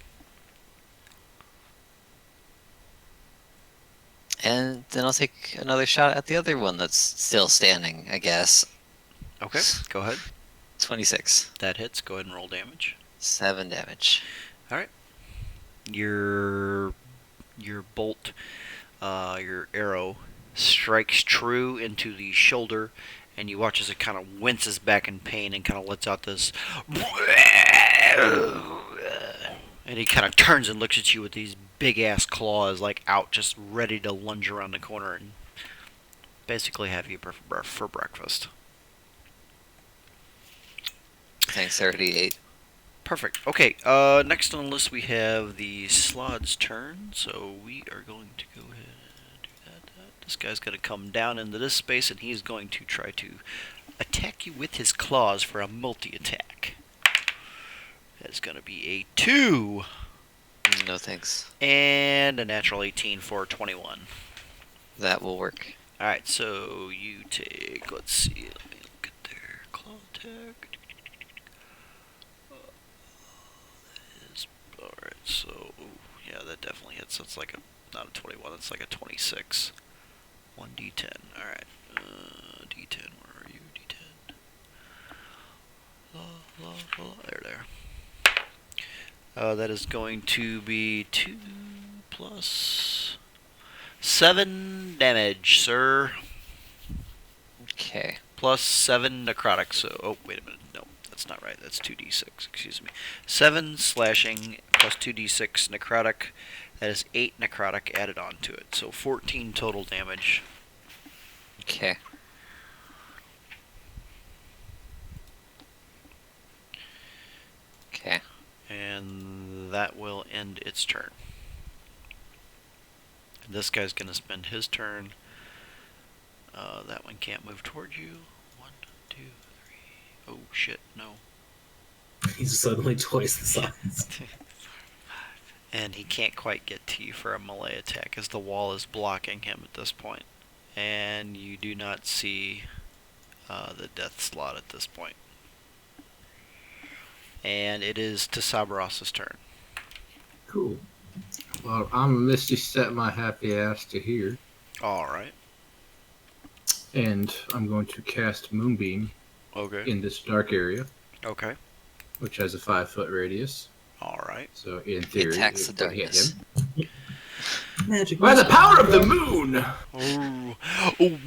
And then I'll take another shot at the other one that's still standing, I guess. Okay, go ahead. 26. That hits. Go ahead and roll damage. 7 damage. Your bolt, your arrow, strikes true into the shoulder, and you watch as it kind of winces back in pain and kind of lets out this. And he kind of turns and looks at you with these big ass claws, like out, just ready to lunge around the corner and basically have you for breakfast. Thanks, 38. Perfect. Okay, next on the list we have the Slod's turn, so we are going to go ahead and do that. This guy's going to come down into this space, and he's going to try to attack you with his claws for a multi-attack. That's going to be a 2, No thanks. and a natural 18 for 21. That will work. Alright, so you take, let's see, let me look at their claw attack. Alright, so, yeah, that definitely hits. That's like not a 21, that's like a 26. 1d10, alright. D10, where are you? D10. There. That is going to be 2 plus 7 damage, sir. Okay. Plus 7 necrotic, so... Oh, wait a minute. No, that's not right. That's 2d6, excuse me. 7 slashing plus 2d6 necrotic. That is 8 necrotic added on to it. So 14 total damage. Okay. Okay. And that will end its turn. And this guy's going to spend his turn. That one can't move towards you. 1, 2, 3. Oh, shit, no. He's suddenly twice the size. And he can't quite get to you for a melee attack as the wall is blocking him at this point. And you do not see the death slot at this point. And it is to Sabaros's turn. Cool. Well, I'm a Misty Step my happy ass to here, Alright. and I'm going to cast Moonbeam Okay. in this dark area, Okay. which has a 5-foot radius. Alright. So in theory, Attacks the it would hit darkness. him. Magic. By the power of the moon! Oh.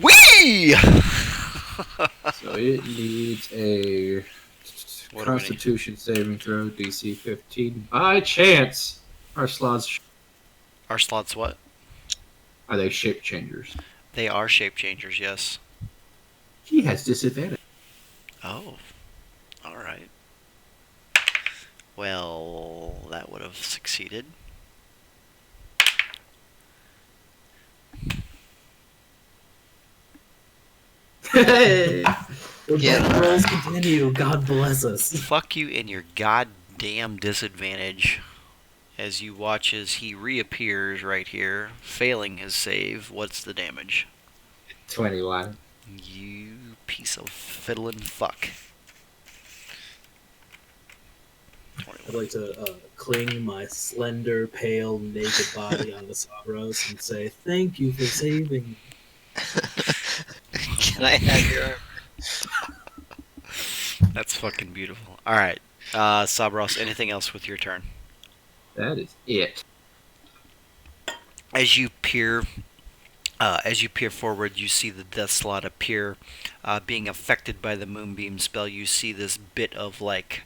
Wee! So it needs a What do we need? Constitution saving throw, DC 15. By chance, our slots, Our slots what? are they shape changers? They are shape changers, yes. He has disadvantage. Oh. Alright. Well, that would have succeeded. Hey! The Yeah. rolls continue. God bless us. Fuck you and your goddamn disadvantage. As you watch as he reappears right here, failing his save. What's the damage? 21. You piece of fiddling fuck. I'd like to cling my slender, pale, naked body onto Sabros and say, "Thank you for saving me." Can I have your armor? That's fucking beautiful. Alright. Sabros, anything else with your turn? That is it. As you peer forward, you see the death slot appear, being affected by the moonbeam spell. You see this bit of like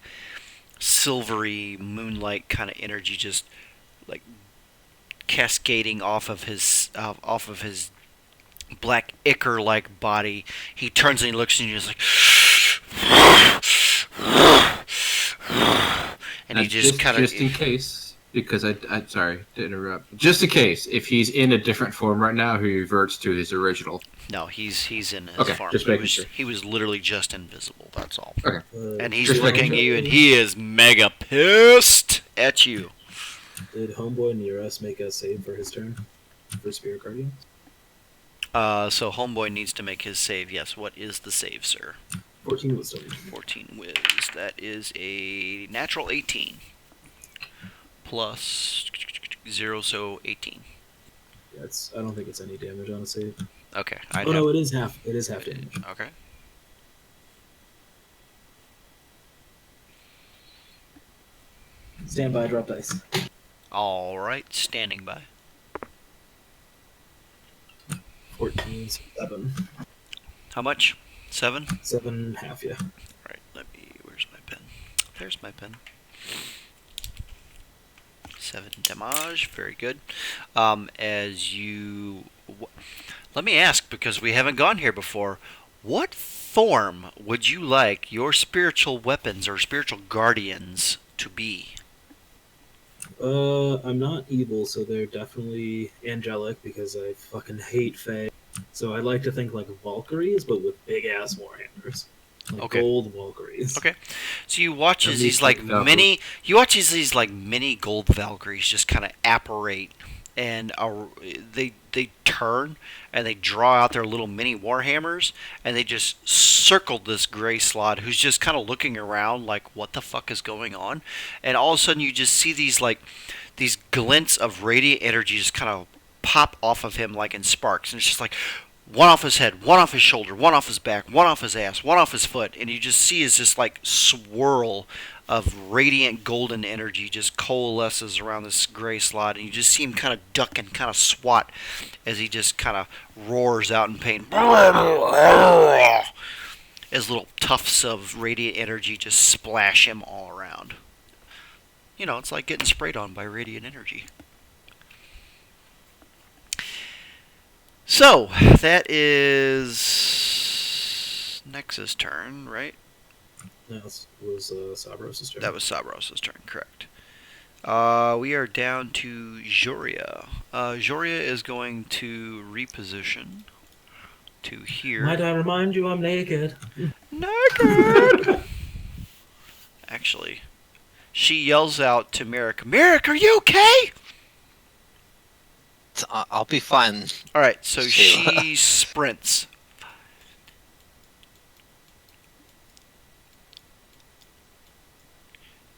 silvery moonlight kind of energy just like cascading off of his black ichor like body. He turns and he looks and he's like and he just kind of just in case, because I'm sorry to interrupt. Just in case, if he's in a different form right now, he reverts to his original. no, he's in his Okay, form. just making sure. He was literally just invisible, that's all. Okay. And he's Just looking making at you and he is mega pissed at you. Did Homeboy near us make a save for his turn for Spirit Guardian? So Homeboy needs to make his save. Yes, what is the save, sir? 14 wisdom. 14 whiz. That is a natural 18. Plus 0, so 18. Yeah, I don't think it's any damage on a save. Okay. Oh no, it is half. It is half damage. Okay. Stand by, drop dice. Alright, standing by. 14, 7. How much? 7? 7 half, yeah. Right, where's my pen? There's my pen. 7 damage, very good. As you... Let me ask, because we haven't gone here before, what form would you like your spiritual weapons or spiritual guardians to be? I'm not evil, so they're definitely angelic because I fucking hate Fae. So I'd like to think like Valkyries, but with big ass warhammers. Like Okay. gold Valkyries. Okay. So you watch At as least these like like Valkyrie. mini, you watch as these like mini gold Valkyries just kind of apparate, and they turn and they draw out their little mini warhammers, and they just circle this gray slot who's just kind of looking around like what the fuck is going on, and all of a sudden you just see these glints of radiant energy just kind of pop off of him like in sparks, and it's just like one off his head, one off his shoulder, one off his back, one off his ass, one off his foot, and you just see is this like swirl of radiant golden energy just coalesces around this gray slot, and you just see him kind of duck and kind of swat as he just kind of roars out in pain as little tufts of radiant energy just splash him all around. You know, it's like getting sprayed on by radiant energy. So, that is Nexus' turn, right? No, it was Sabros' turn. That was Sabros' turn, correct. We are down to Joria. Joria is going to reposition to here. Might I remind you I'm naked? Naked! Actually, she yells out to Merrick, Merrick, are you okay? I'll be fine. Alright, so Shayla. she sprints.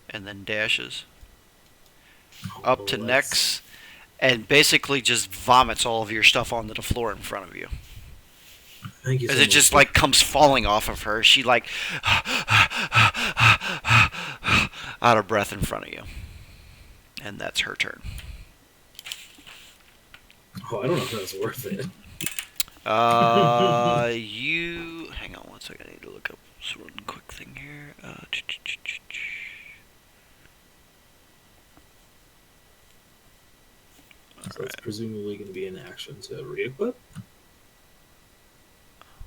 And then dashes up to let's- Nex and basically just vomits all of your stuff onto the floor in front of you. Thank you so As it much. just like comes falling off of her. She like out of breath in front of you. And that's her turn. Oh, I don't know if that's worth it. You hang on one second. I need to look up this one quick thing here. So it's presumably going to be an action to re-equip.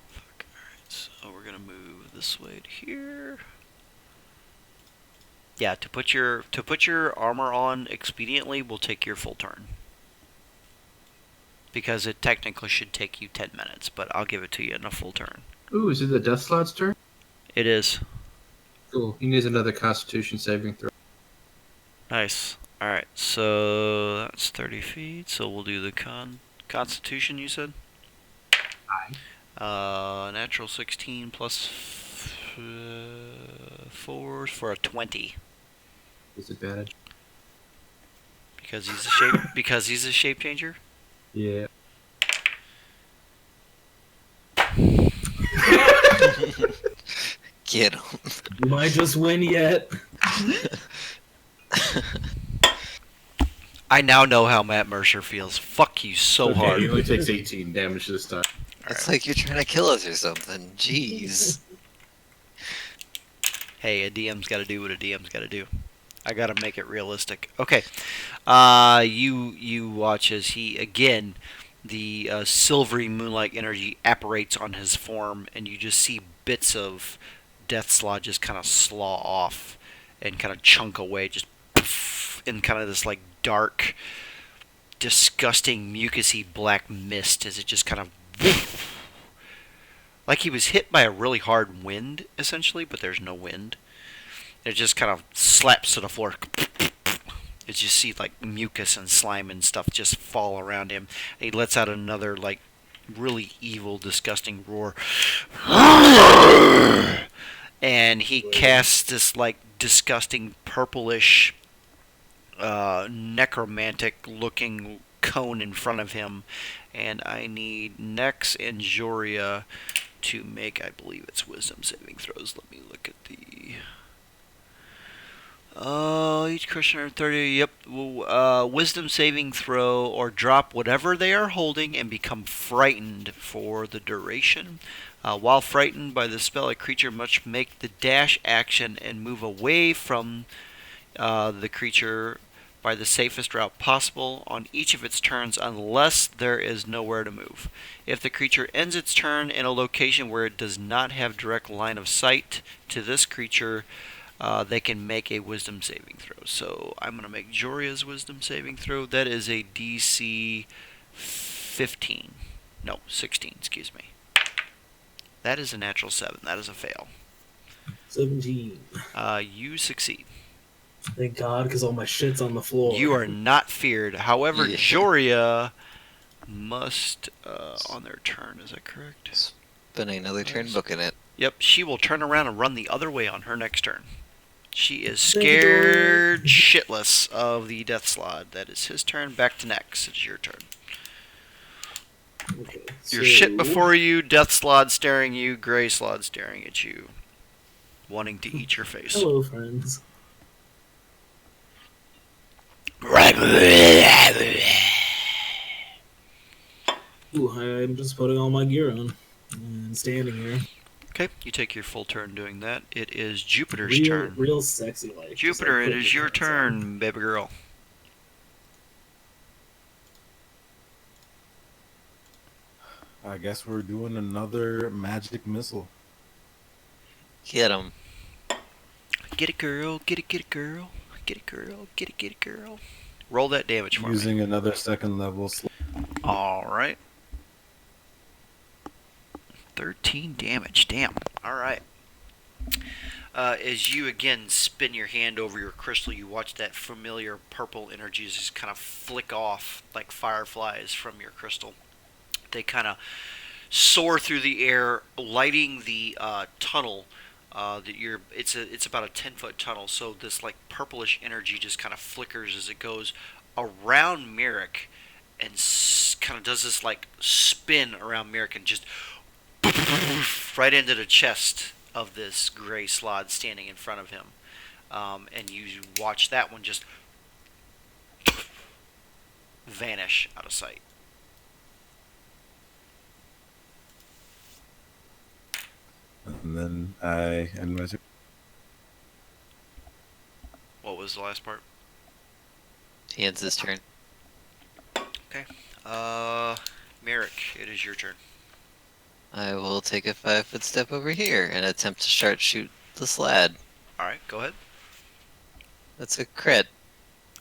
Fuck. Alright, so we're gonna move this way to here. Yeah, to put your armor on expediently will take your full turn. Because it technically should take you 10 minutes, but I'll give it to you in a full turn. Ooh, is it the Death Slot's turn? It is. Cool. He needs another Constitution saving throw. Nice. Alright, so that's 30 feet, so we'll do the Constitution, you said? Natural 16 plus 4 for a 20. Disadvantage. Because he's a shape changer? Yeah. Get him. You might just win yet. I now know how Matt Mercer feels. Fuck you so Okay, hard. he only takes 18 damage this time. It's like you're trying to kill us or something. Jeez. Hey, a DM's got to do what a DM's got to do. I got to make it realistic. Okay. You watch as he again, the silvery moonlight energy apparates on his form, and you just see bits of Death Slot just kind of slaw off and kind of chunk away, just poof, in kind of this like dark, disgusting, mucusy black mist as it just kind of like he was hit by a really hard wind, essentially, but there's no wind. It just kind of slaps to the floor. As you see, like, mucus and slime and stuff just fall around him. And he lets out another, like, really evil, disgusting roar. And he casts this, like, disgusting purplish, necromantic-looking cone in front of him. And I need Nex and Joria to make, I believe it's wisdom saving throws. Let me look at the... each Christian 30, yep. Wisdom saving throw or drop whatever they are holding and become frightened for the duration. While frightened by the spell, a creature must make the dash action and move away from the creature by the safest route possible on each of its turns unless there is nowhere to move. If the creature ends its turn in a location where it does not have direct line of sight to this creature, they can make a wisdom saving throw. So I'm going to make Joria's wisdom saving throw. That is a DC 15. No, 16, excuse me. That is a natural 7. That is a fail. 17. You succeed. Thank God, because all my shit's on the floor. You are not feared. However, Yeah. Joria must, on their turn, is that correct? Spending another turn booking it. Yep, she will turn around and run the other way on her next turn. She is Thank you, scared shitless of the Death Slot. That is his turn. Back to Nex. It's your turn. Okay, Your so- shit before you, Death Slot staring you, Gray Slot staring at you, wanting to eat your face. Hello, friends. Ooh, I'm just putting all my gear on and standing here. Okay, you take your full turn doing that. It is Jupiter's Real, turn. real sexy like. Jupiter, it is your turn, baby girl. I guess we're doing another magic missile. Get him. Get it, girl. Get it, girl. Get it, girl. Get it, girl. Roll that damage for me. Using another second level. All right. 13 damage. Damn. All right. As you again spin your hand over your crystal, you watch that familiar purple energy just kind of flick off like fireflies from your crystal. They kind of soar through the air, lighting the tunnel. It's about a 10-foot tunnel, so this like purplish energy just kind of flickers as it goes around Merrick and kind of does this like spin around Merrick and just right into the chest of this gray slod standing in front of him. And you watch that one just vanish out of sight. And then I end my turn. What was the last part? He ends his turn. Merrick, it is your turn. I will take a 5-foot step over here and attempt to shoot the slad. Alright, go ahead. That's a crit.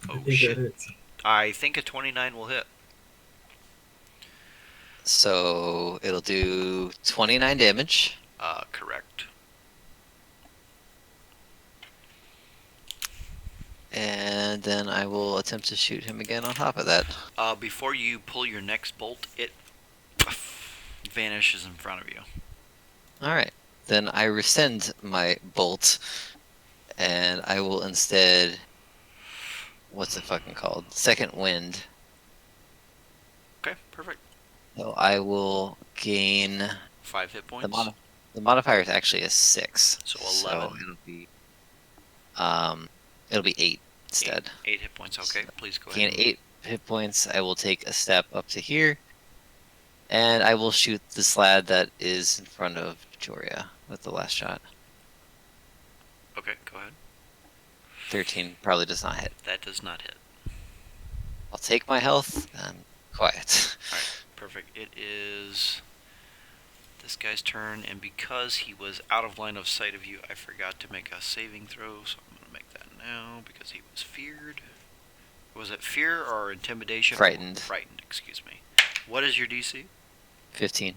I Oh think that shit. hits. I think a 29 will hit. So it'll do 29 damage. Correct. And then I will attempt to shoot him again on top of that. Before you pull your next bolt, it vanishes in front of you. Alright. Then I rescind my bolt. And I will instead... What's it fucking called? Second wind. Okay, perfect. So I will gain... 5 hit points. The modifier is actually a 6. So 11. It'll be 8 instead. 8 hit points. Okay, please go Gain ahead. 8 hit points. I will take a step up to here. And I will shoot the slad that is in front of Joria with the last shot. Okay, go ahead. 13 probably does not hit. That does not hit. I'll take my health and quiet. Alright, perfect. It is this guy's turn, and because he was out of line of sight of you, I forgot to make a saving throw, so I'm going to make that now because he was feared. Was it fear or intimidation? Frightened. Frightened, excuse me. What is your DC? 15.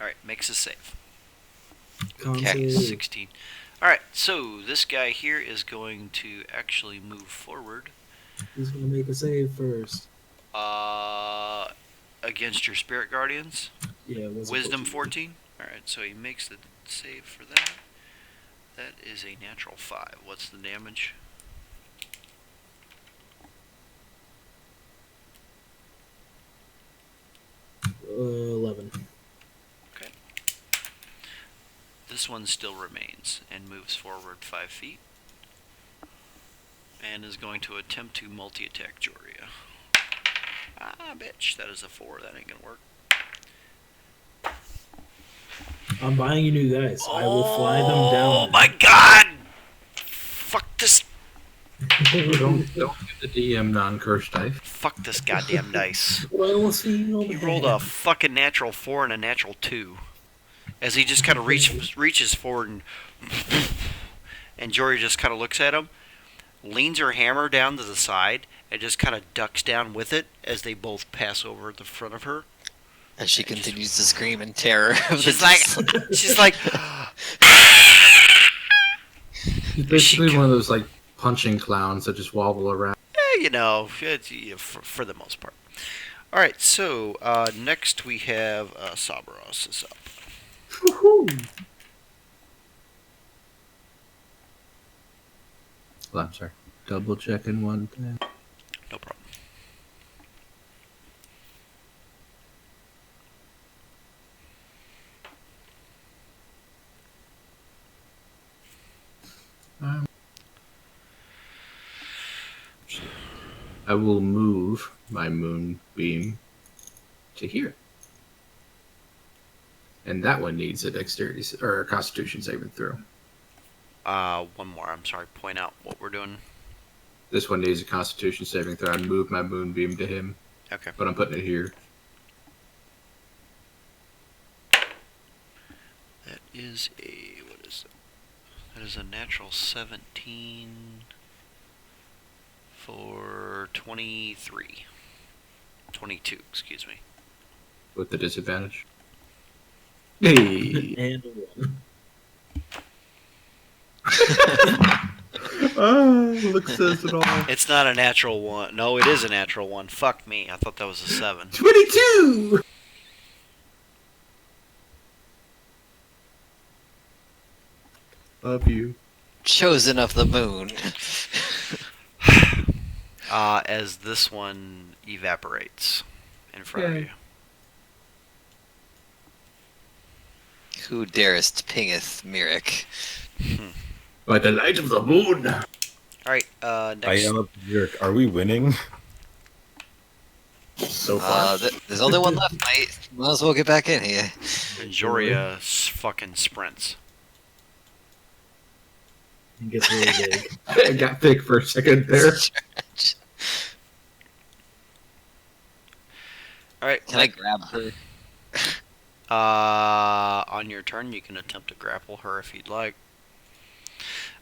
Alright, makes a save. Console. 16. Alright, so this guy here is going to actually move forward He's gonna make a save first. against your spirit guardians. Yeah, it was a Wisdom 14. Alright, so he makes the save for that. That is a natural 5. What's the damage? Uh, 11. Okay. This one still remains and moves forward 5 feet. And is going to attempt to multi-attack Joria. Ah, bitch. That is a 4. That ain't gonna work. I'm buying you new dice. I will fly them down. Oh my god! Fuck this. Don't get the DM non-cursed dice. Fuck this goddamn dice. Well, I almost see you He rolled a fucking natural 4 and a natural 2. As he just kind of reaches forward and Jory just kind of looks at him, leans her hammer down to the side, and just kind of ducks down with it as they both pass over the front of her. As she continues to scream in terror. She's like, He's basically one of those like punching clowns that just wobble around. you know, for the most part. All right, so next we have Sabros is up. Woohoo! Well, I'm sorry. Double checking one thing. No problem. I will move my moonbeam to here. And that one needs a dexterity or a constitution saving throw. One more. I'm sorry. Point out what we're doing. This one needs a constitution saving throw. I move my moonbeam to him, Okay. but I'm putting it here. That is a what is that? That is a natural 17 for 23. 22, excuse me. With the disadvantage. Hey! And a 1. Oh, look says it all. It's not a natural 1. No, it is a natural 1. Fuck me. I thought that was a 7. 22! Love you. Chosen of the moon. As this one evaporates in front of Yay. you. Who darest pingeth Mirek? By the light of the moon. Alright, I next. yell up to Jurek, are we winning? So far. There's only one left, mate. Might as well get back in here. And Joria fucking sprints. It gets really big. I got thick for a second there. Alright, Can I grab her? on your turn, you can attempt to grapple her if you'd like.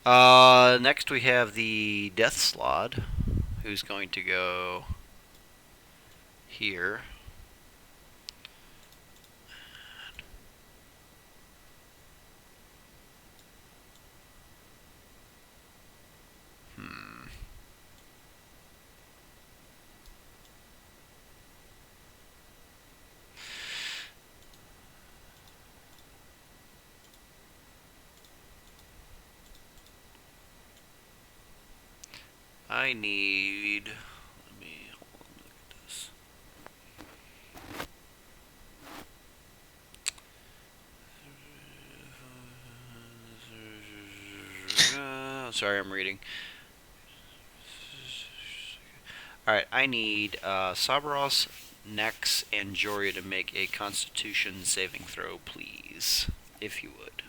Next we have the Death Slod, who's going to go here. I need. Let me hold on, look at this. Sorry, I'm reading. Alright, I need Sabros, Nex, and Joria to make a Constitution saving throw, please. If you would.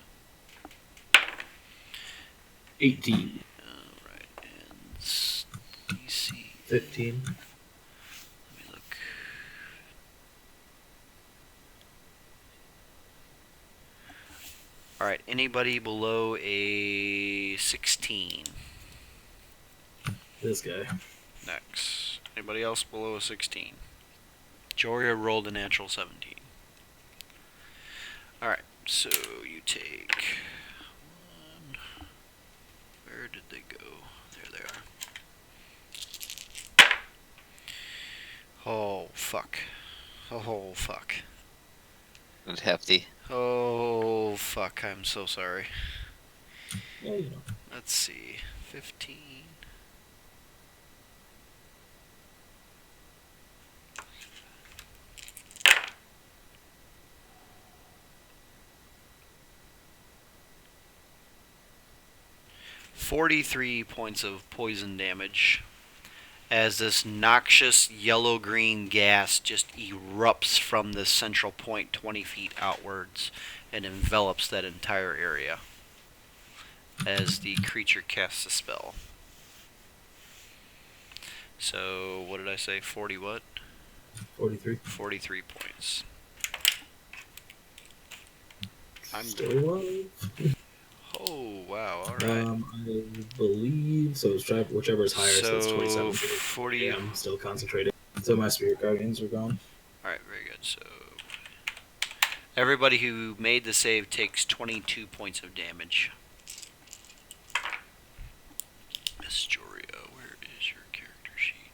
18. Alright, and DC. 15. Let me look. Alright, anybody below a 16? This guy. Next. Anybody else below a 16? Joria rolled a natural 17. Alright, so you take one. Where did they go? There they are. Oh, fuck. Oh, fuck. Good hefty. Oh, fuck. I'm so sorry. Yeah, you know. Let's see. 15. $43 points of poison damage as this noxious yellow-green gas just erupts from the central point 20 feet outwards and envelops that entire area as the creature casts a spell. So, what did I say? 40 what? 43. 43 points. I'm Still alive? Oh, wow, alright. I believe so. It's whichever is higher, so it's 27. 40. Yeah, I'm still concentrated. So my spirit guardians are gone. Alright, very good. So, everybody who made the save takes 22 points of damage. Miss Joria, where is your character sheet?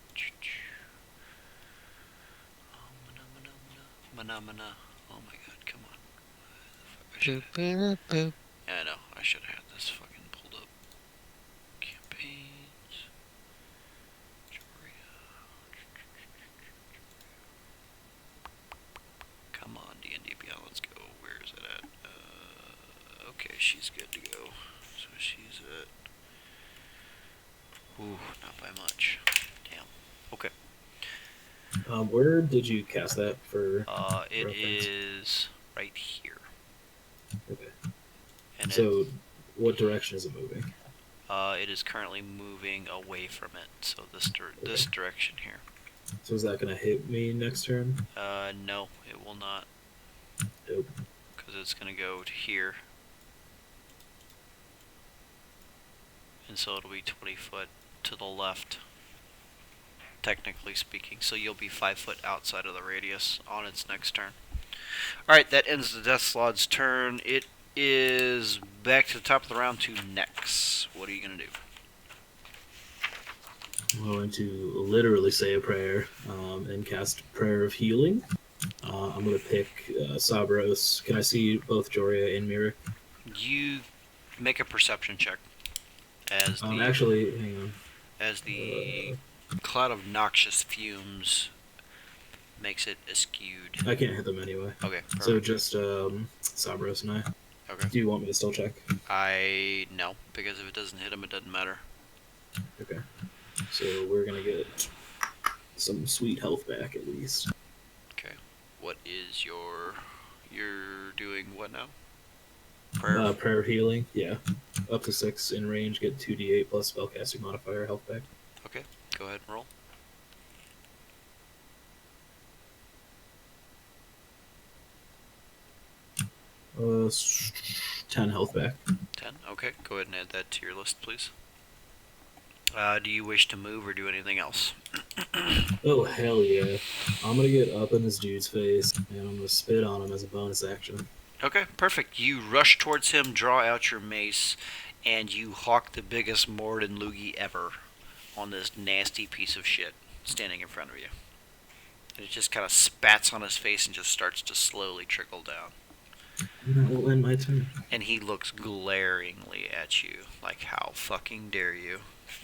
Mana. Oh my god, come on. I should Yeah, I know. I should have had this fucking pulled up. Campaigns. Joria. Come on, D&D Beyond, let's go. Where is it at? Okay, she's good to go. So she's at... Ooh, not by much. Damn. Okay. Where did you cast that for? It reference? is right here. Okay. And So, what direction is it moving? it is currently moving away from it. So this direction here. So is that gonna hit me next turn? No, it will not. Nope. Because it's going to go to here. And so it'll be 20 foot to the left, technically speaking. So you'll be 5 foot outside of the radius on its next turn. Alright, that ends the Death Slod's turn. It is back to the top of the round to Nex. What are you going to do? I'm going to literally say a prayer and cast Prayer of Healing. I'm going to pick Sabros. Can I see both Joria and Mirror? You make a perception check. As the, Actually, hang on. as the cloud of noxious fumes makes it askewed. I can't hit them anyway. Okay, perfect. So just Sabros and I. Okay. Do you want me to still check? No, because if it doesn't hit him, it doesn't matter. Okay. So we're going to get some sweet health back at least. Okay. What is you're doing what now? Prayer? Prayer of Healing, yeah. Up to 6 in range, get 2d8 plus spellcasting modifier health back. Okay, go ahead and roll. Uh, 10 health back. 10? Okay, go ahead and add that to your list, please. Do you wish to move or do anything else? Oh, hell yeah. I'm gonna get up in this dude's face, and I'm gonna spit on him as a bonus action. Okay, perfect. You rush towards him, draw out your mace, and you hawk the biggest Morden Loogie ever on this nasty piece of shit standing in front of you. And it just kind of spats on his face and just starts to slowly trickle down. And that will end my turn. And he looks glaringly at you, like, how fucking dare you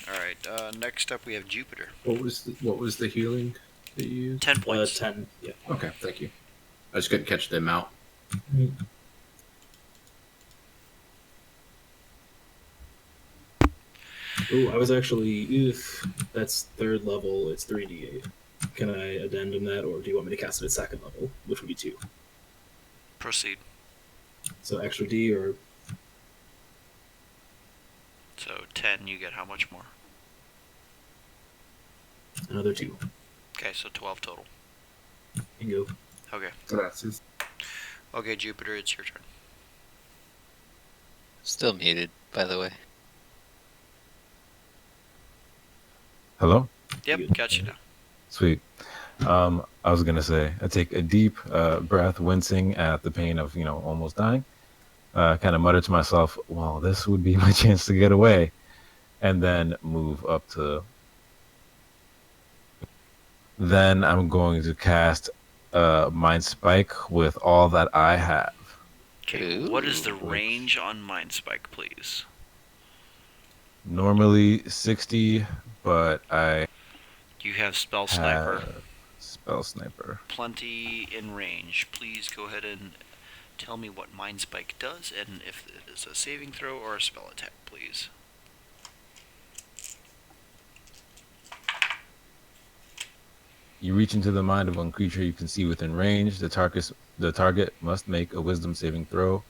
All right. Next up, we have Jupiter. What was the healing that you used? 10 points. 10. Yeah. Okay, thank you. I just couldn't catch the amount. Ooh, I was actually. That's 3rd level. It's 3d8. Can I addendum that, or do you want me to cast it at 2nd level, which would be 2? Proceed. So extra D or So 10, you get how much more? another 2. Okay, so 12 total. Bingo. Okay. Gracias. Okay, Jupiter, it's your turn. Still muted, by the way. Hello? Yep, Good. got you now. Sweet. I was gonna say, I take a deep breath, wincing at the pain of almost dying. Kind of mutter to myself, "Well, this would be my chance to get away," and then move up to. Then I'm going to cast Mind Spike with all that I have. Okay, what is the Ooh. range on Mind Spike, please? Normally 60, but I You have Spell Sniper. have Spell Sniper. Plenty in range. Please go ahead and tell me what Mind Spike does, and if it is a saving throw or a spell attack, please. You reach into the mind of one creature you can see within range. The target must make a Wisdom saving throw,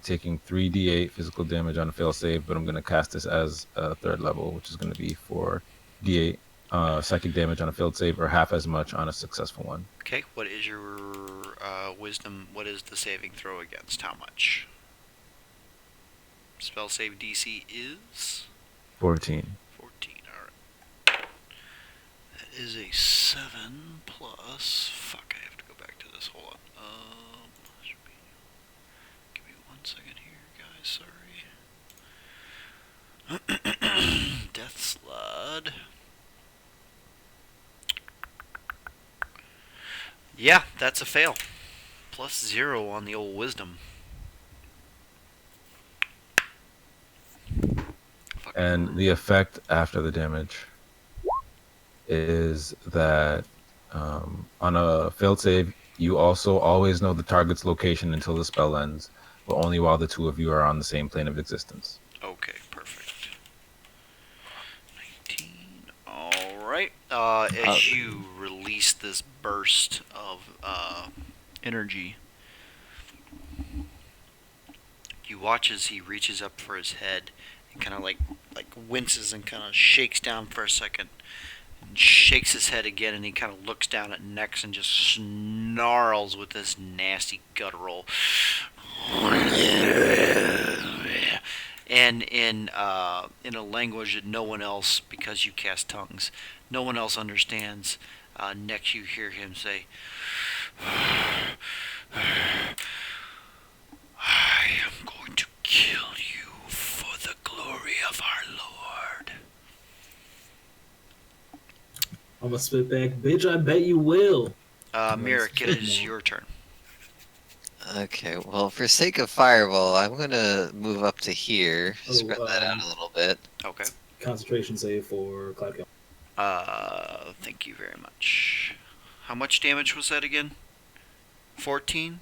taking 3d8 physical damage on a fail save. But I'm going to cast this as a 3rd level, which is going to be 4d8 psychic damage on a failed save, or half as much on a successful one. Okay, what is your wisdom? What is the saving throw against? How much? Spell save DC is 14. 14. Alright. That is a 7 plus. Fuck, I have to go back to this. Hold on. Should be, give me 1 second here, guys. Sorry. Death Slud. Yeah, that's a fail. Plus 0 on the old wisdom. And the effect after the damage is that on a failed save, you also always know the target's location until the spell ends, but only while the two of you are on the same plane of existence. Okay, perfect. 19. Alright. As you release this burst of energy, you watch as he reaches up for his head and kind of like winces and kind of shakes down for a second, and shakes his head again, and he kind of looks down at Nex and just snarls with this nasty guttural. And in a language that no one else, because you cast tongues, no one else understands. Next, you hear him say, "I am going to kill you for the glory of our Lord." I'm gonna spit back, bitch. I bet you will. Merrick, it is your turn. Okay, well, for sake of Fireball, I'm gonna move up to here, spread that out a little bit. Okay. Concentration save for Cloud Kill. Thank you very much. How much damage was that again? 14?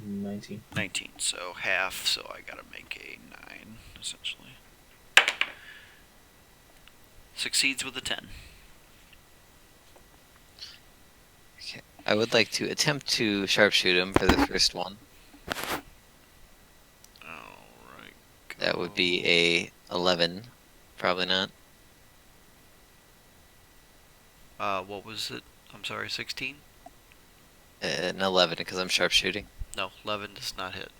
19. 19, so half, so I gotta make a 9, essentially. Succeeds with a 10. Okay, I would like to attempt to sharpshoot him for the first one. Alright. That would be a 11. Probably not. What was it? I'm sorry, 16? An 11 because I'm sharpshooting. No, 11 does not hit.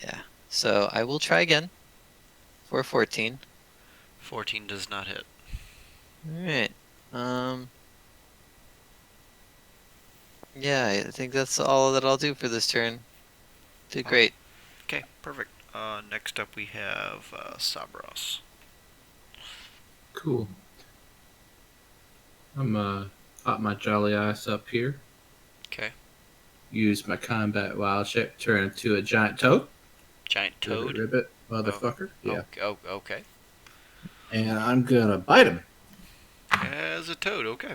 Yeah. So I will try again for 14. 14 does not hit. Alright. Yeah, I think that's all that I'll do for this turn. Did great. Okay, perfect. Next up we have Sabros. Cool. I'm pop my jolly ass up here. Okay. Use my combat wild shape, turn into a giant toad. Giant toad. Ribbit, motherfucker. Yeah. Oh, okay. And I'm gonna bite him. As a toad, okay.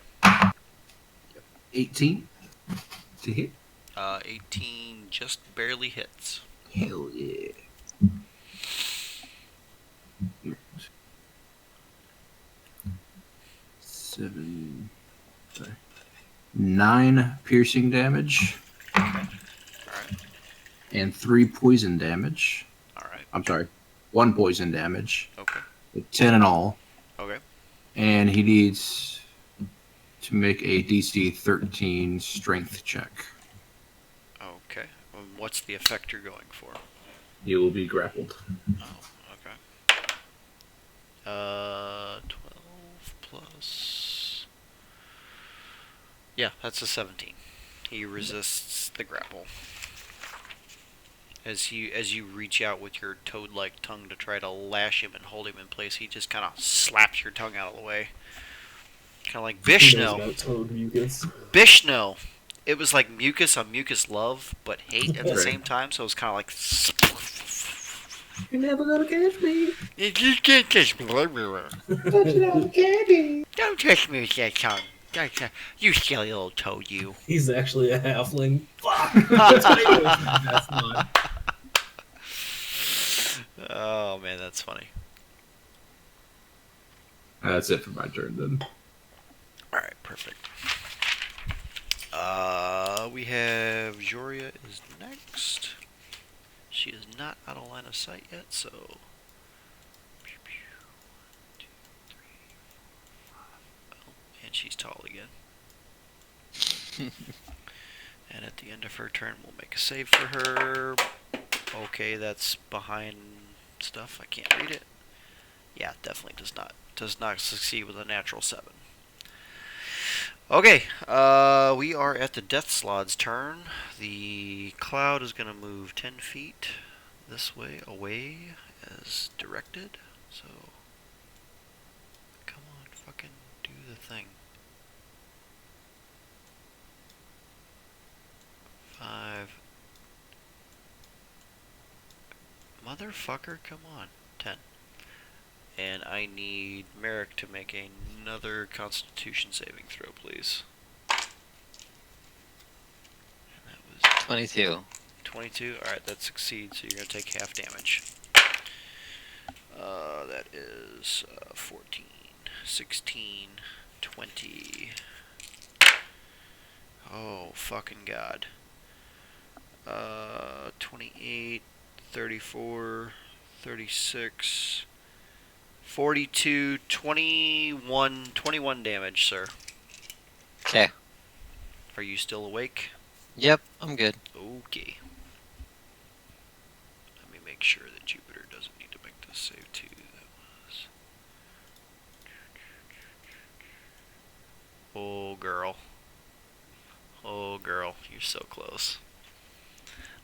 18 to hit. 18 just barely hits. Hell yeah. Seven. Sorry. 9 piercing damage Alright, and 3 poison damage. alright, I'm sorry, 1 poison damage. okay, 10 in all. okay. And he needs to make a DC 13 strength check. Okay. What's the effect you're going for? You will be grappled. Oh, okay. 12 plus. Yeah, that's a 17. He resists the grapple. As you reach out with your toad-like tongue to try to lash him and hold him in place, he just kind of slaps your tongue out of the way. Kind of like Who knows Bishno. about toad mucus? Bishno. It was like mucus on mucus love, but hate at the Right. same time, so it was kind of like... You're never gonna catch me. You can't touch me. Candy. Don't touch me with that tongue. You silly little toad, you. He's actually a halfling. Fuck. That's what he was. That's not. Oh man, that's funny. That's it for my turn then. Alright, perfect. We have Joria is next. She is not out of line of sight yet, so. Pew, pew. 1, 2, 3, 4, 5. Oh, and she's tall again. And at the end of her turn, we'll make a save for her. Okay, that's behind stuff. I can't read it. Yeah, definitely does not succeed with a natural 7. Okay, we are at the Death Slod's turn. The cloud is going to move 10 feet this way, away, as directed. So, come on, fucking do the thing. 5. Motherfucker, come on. 10. And I need Merrick to make another Constitution saving throw, please. And that was 22. 22. Alright, that succeeds, so you're going to take half damage. That is 14, 16, 20. Oh, fucking God. 28, 34, 36, 42, 21 damage, sir. Okay. Are you still awake? Yep, I'm good. Okay. Let me make sure that Jupiter doesn't need to make this save too. That was... Oh, girl. Oh, girl. You're so close.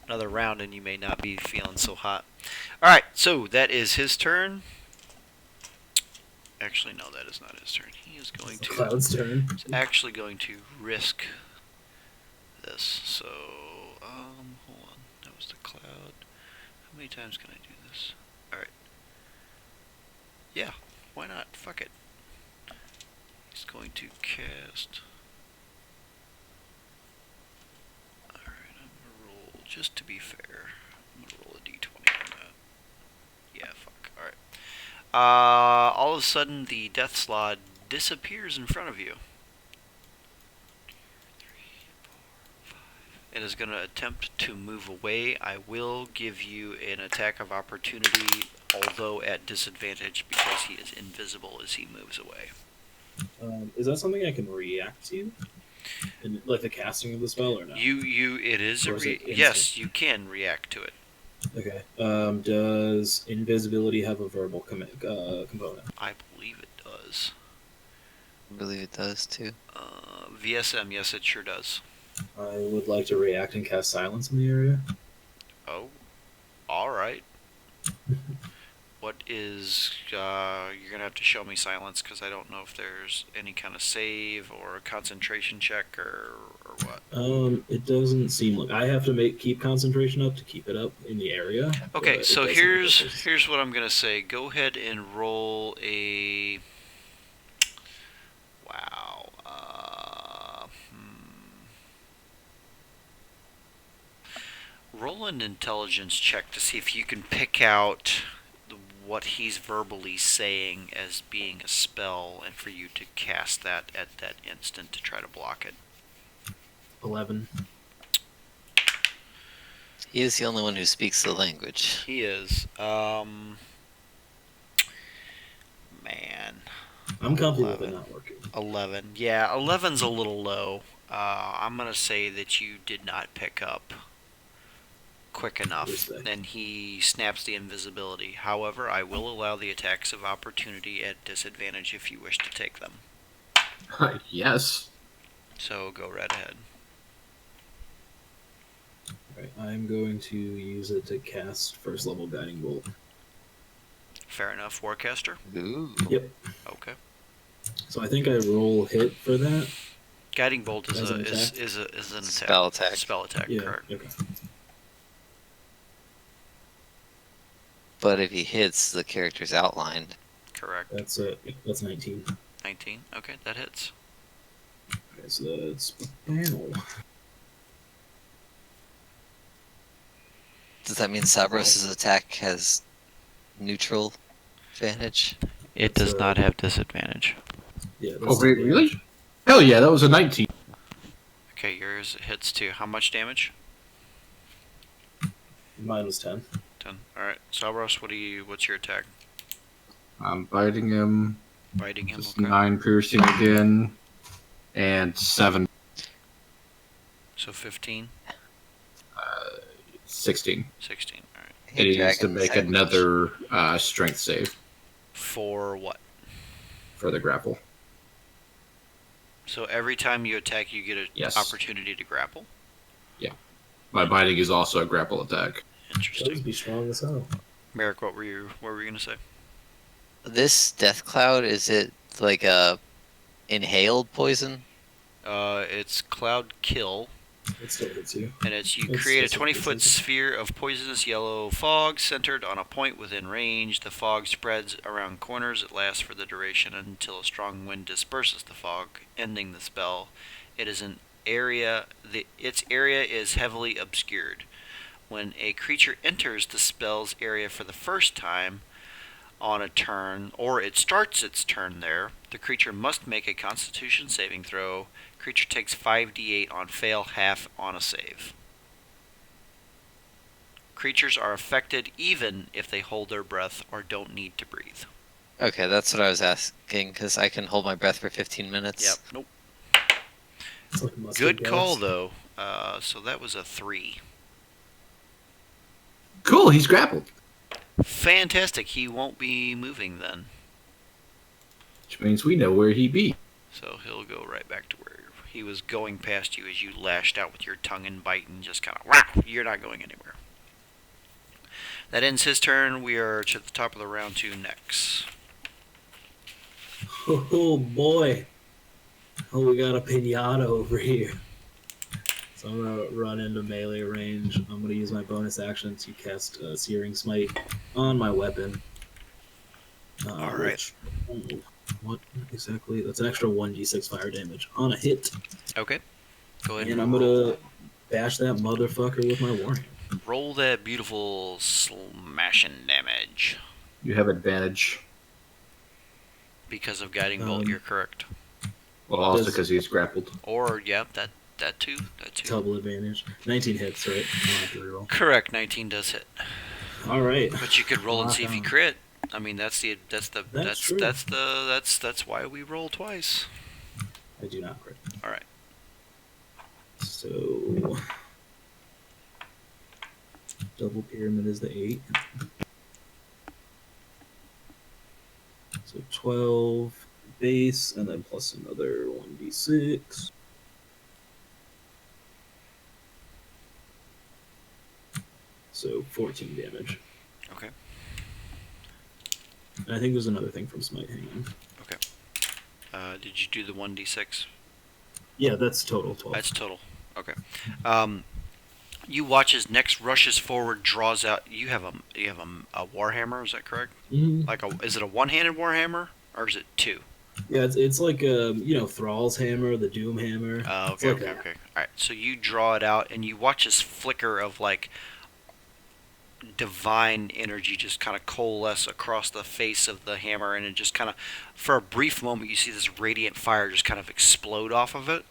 Another round and you may not be feeling so hot. Alright, so that is his turn. Actually, no, that is not his turn. He is going It's the to... cloud's turn. He's actually going to risk this. So, hold on. That was the cloud. How many times can I do this? Alright. Yeah, why not? Fuck it. He's going to cast... Alright, I'm gonna roll, just to be fair, I'm gonna roll a d20 on that. Yeah, fuck. Alright. All of a sudden, the Death Slod disappears in front of you. It is going to attempt to move away. I will give you an attack of opportunity, although at disadvantage because he is invisible as he moves away. Is that something I can react to? In, like the casting of the spell or not? It is a Or is it instant? yes, you can react to it. Okay. Does invisibility have a verbal component? I believe it does. I believe it does too. VSM, yes, it sure does. I would like to react and cast silence in the area. Oh, all right. what is you're gonna have to show me silence because I don't know if there's any kind of save or a concentration check or what. It doesn't seem like I have to keep concentration up to keep it up in the area. Okay, but it so doesn't look like here's what I'm gonna say. Go ahead and roll a. Wow. Roll an intelligence check to see if you can pick out what he's verbally saying as being a spell, and for you to cast that at that instant to try to block it. 11. He is the only one who speaks the language. He is. Man. I'm comfortable with it 11. not working. 11. Yeah, 11's a little low. I'm going to say that you did not pick up quick enough. Respect. And he snaps the invisibility. However, I will allow the attacks of opportunity at disadvantage if you wish to take them. Yes. So go right ahead. Alright, I'm going to use it to cast first level guiding bolt. Fair enough, Warcaster. Ooh. Yep. Okay. So I think I roll hit for that. Guiding bolt is As an an attack? attack. Spell attack. Spell attack, Yeah. correct. Okay. But if he hits, the character's outlined. Correct. That's 19. 19. Okay, that hits. Okay, so that's panel. Does that mean Sabros' attack has neutral advantage? It does does not not have disadvantage. Yeah. That's Oh, wait, the really? damage. Hell yeah, that was a 19. Okay, yours hits too. How much damage? Mine was 10. 10. Alright. Sabros, what's your attack? I'm biting him. Biting him, Just okay. 9 piercing again. And 7, So 15, 16. 16. Alright. And he needs to Dragon make sandwich. another strength save For what? for the grapple. So every time you attack, you get an Yes. opportunity to grapple? My biting is also a grapple attack. Those Interesting. be strong as hell. Merrick, what were you going to say? This death cloud, is it like a inhaled poison? It's Cloud Kill, It still hits you. and you It's- create a it's a 20-foot poison. sphere of poisonous yellow fog centered on a point within range. The fog spreads around corners. It lasts for the duration until a strong wind disperses the fog, ending the spell. It is an area. Its area is heavily obscured. When a creature enters the spell's area for the first time on a turn, or it starts its turn there, the creature must make a Constitution saving throw. Creature takes 5d8 on fail, half on a save. Creatures are affected even if they hold their breath or don't need to breathe. Okay, that's what I was asking, because I can hold my breath for 15 minutes. Yep. Nope. It's like mustard Good gas. call though. So that was a 3. Cool, he's grappled. Fantastic. He won't be moving then. Which means we know where he be. So he'll go right back to where he was going past you as you lashed out with your tongue and bite and just kind of, wow, you're not going anywhere. That ends his turn. We are to the top of the round 2 next. Oh boy. Oh, we got a pinata over here. So I'm gonna run into melee range. I'm gonna use my bonus action to cast Searing Smite on my weapon. All right. What exactly? That's an extra 1d6 fire damage on a hit. Okay. Go ahead And I'm gonna bash that motherfucker with my warhammer. roll that beautiful smashing damage. You have advantage. Because of Guiding Bolt, you're correct. Well, also Does- because he's grappled. Or, yeah, that too. That too. Double advantage. 19 hits, right? I don't have to reroll. Correct, 19 does hit. All right. But you could roll and see if you crit. I mean, that's true. why we roll twice. I do not crit. All right. So double pyramid is the 8. So 12 base, and then plus another 1d6. So 14 damage. Okay. And I think there's another thing from Smite. Hang on. Did you do the 1d6? Yeah, that's total 12. That's total. Okay. You watch as Nex rushes forward, draws out. You have a warhammer. Is that correct? Mhm. Is it a one-handed warhammer or is it two? Yeah, it's like Thrall's hammer, the Doom hammer. Oh, It's okay, like okay, that. okay. All right. So you draw it out, and you watch this flicker of like divine energy just kind of coalesce across the face of the hammer, and it just kind of, for a brief moment, you see this radiant fire just kind of explode off of it.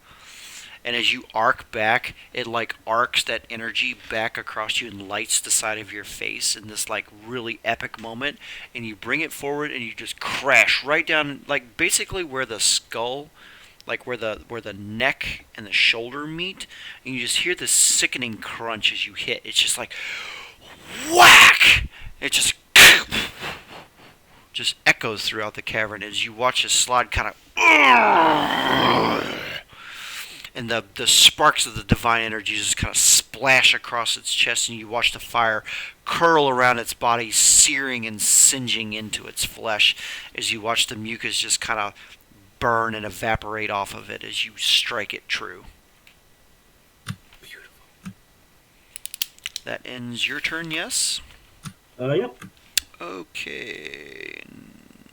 And as you arc back, it like arcs that energy back across you and lights the side of your face in this like really epic moment. And you bring it forward and you just crash right down, like basically where the skull, like where the neck and the shoulder meet. And you just hear this sickening crunch as you hit. It's just like whack. It just echoes throughout the cavern as you watch the slide kind of. And the sparks of the divine energy just kind of splash across its chest, and you watch the fire curl around its body, searing and singeing into its flesh as you watch the mucus just kind of burn and evaporate off of it as you strike it true. Beautiful. That ends your turn, yes? Yep. Okay.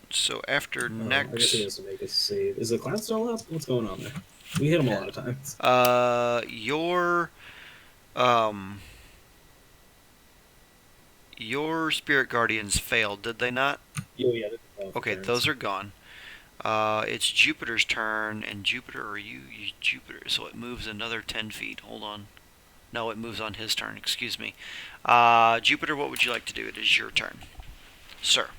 So after I guess next... he has to make a save. Is the clown still up? What's going on there? We hit him a lot of times. Your spirit guardians failed, did they not? Oh, yeah. Okay, those are gone. It's Jupiter's turn, and Jupiter, or you Jupiter, so it moves another 10 feet. Hold on. No, it moves on his turn, excuse me. Jupiter, what would you like to do? It is your turn. Sir.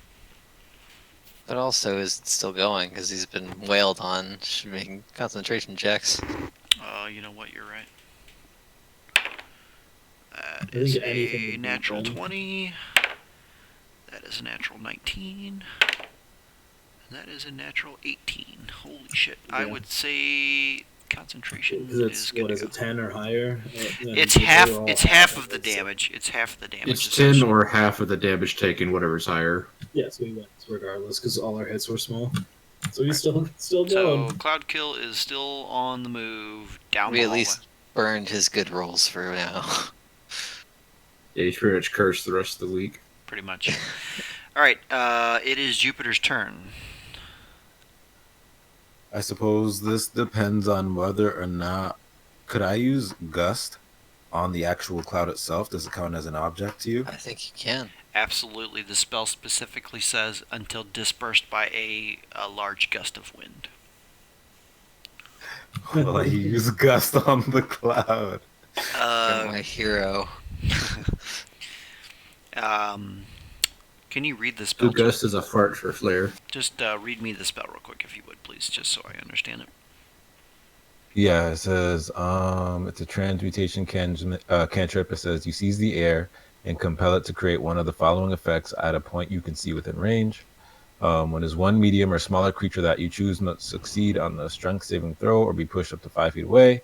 But also is still going because he's been wailed on, making concentration checks. You know what, you're right. That I think is anything a would be natural better. 20. That is a natural 19. And that is a natural 18. Holy shit. I Yeah. would say concentration Because is it's, good what to is go. it, 10 or higher? It's half of the damage. It's half the damage. It's 10 essentially. or half of the damage taken, whatever's higher. Yeah, so we went regardless because all our hits were small. So he's still So going. Cloud Kill is still on the move down We the at hallway. least burned his good rolls for now. Yeah, he's pretty much cursed the rest of the week. Pretty much. All right. It is Jupiter's turn. I suppose this depends on whether or not could I use gust on the actual cloud itself. Does it count as an object to you? I think you can. Absolutely. The spell specifically says until dispersed by a large gust of wind. Will I use gust on the cloud? You're my hero. Can you read the spell? Two gust is a fart for flair. Just read me the spell real quick, if you would, please, just so I understand it. Yeah, it says it's a transmutation cantrip. It says you seize the air and compel it to create one of the following effects at a point you can see within range. When is one medium or smaller creature that you choose must succeed on the strength saving throw or be pushed up to 5 feet away.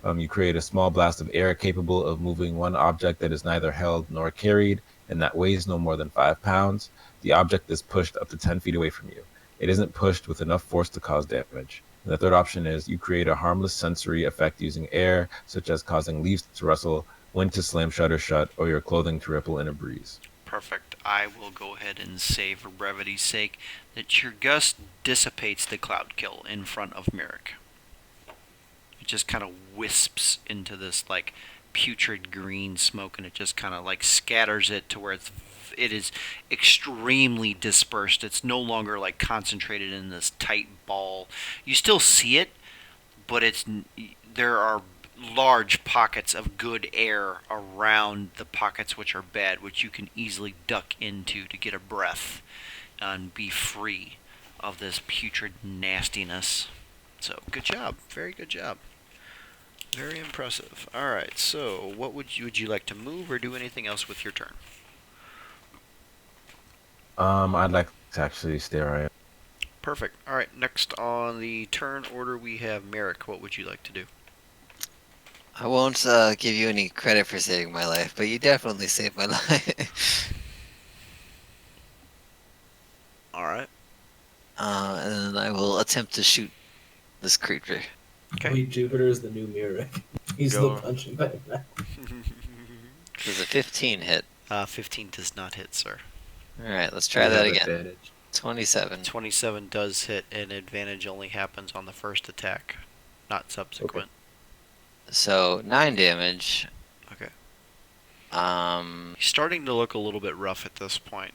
You create a small blast of air capable of moving one object that is neither held nor carried and that weighs no more than 5 pounds. The object is pushed up to 10 feet away from you. It isn't pushed with enough force to cause damage. And the third option is you create a harmless sensory effect using air, such as causing leaves to rustle, wind to slam shutters shut, or your clothing to ripple in a breeze. Perfect. I will go ahead and say, for brevity's sake, that your gust dissipates the Cloud Kill in front of Merrick. It just kind of wisps into this, like, putrid green smoke, and it just kind of, like, scatters it to where it is extremely dispersed. It's no longer, like, concentrated in this tight ball. You still see it, but there are large pockets of good air around the pockets which are bad, which you can easily duck into to get a breath and be free of this putrid nastiness. So, good job. Very good job. Very impressive. Alright, so what would you like to move or do anything else with your turn? I'd like to actually stay where I am. Perfect. Alright, next on the turn order we have Merrick. What would you like to do? I won't give you any credit for saving my life, but you definitely saved my life. Alright. attempt to shoot this creature. Okay. Wait, Jupiter is the new Mirror. He's Go. the punching bag now. Does a 15 hit? 15 does not hit, sir. All right, let's try You that have again. advantage. 27. 27 does hit, and advantage only happens on the first attack, not subsequent. So 9 damage. Okay. Um, He's starting to look a little bit rough at this point.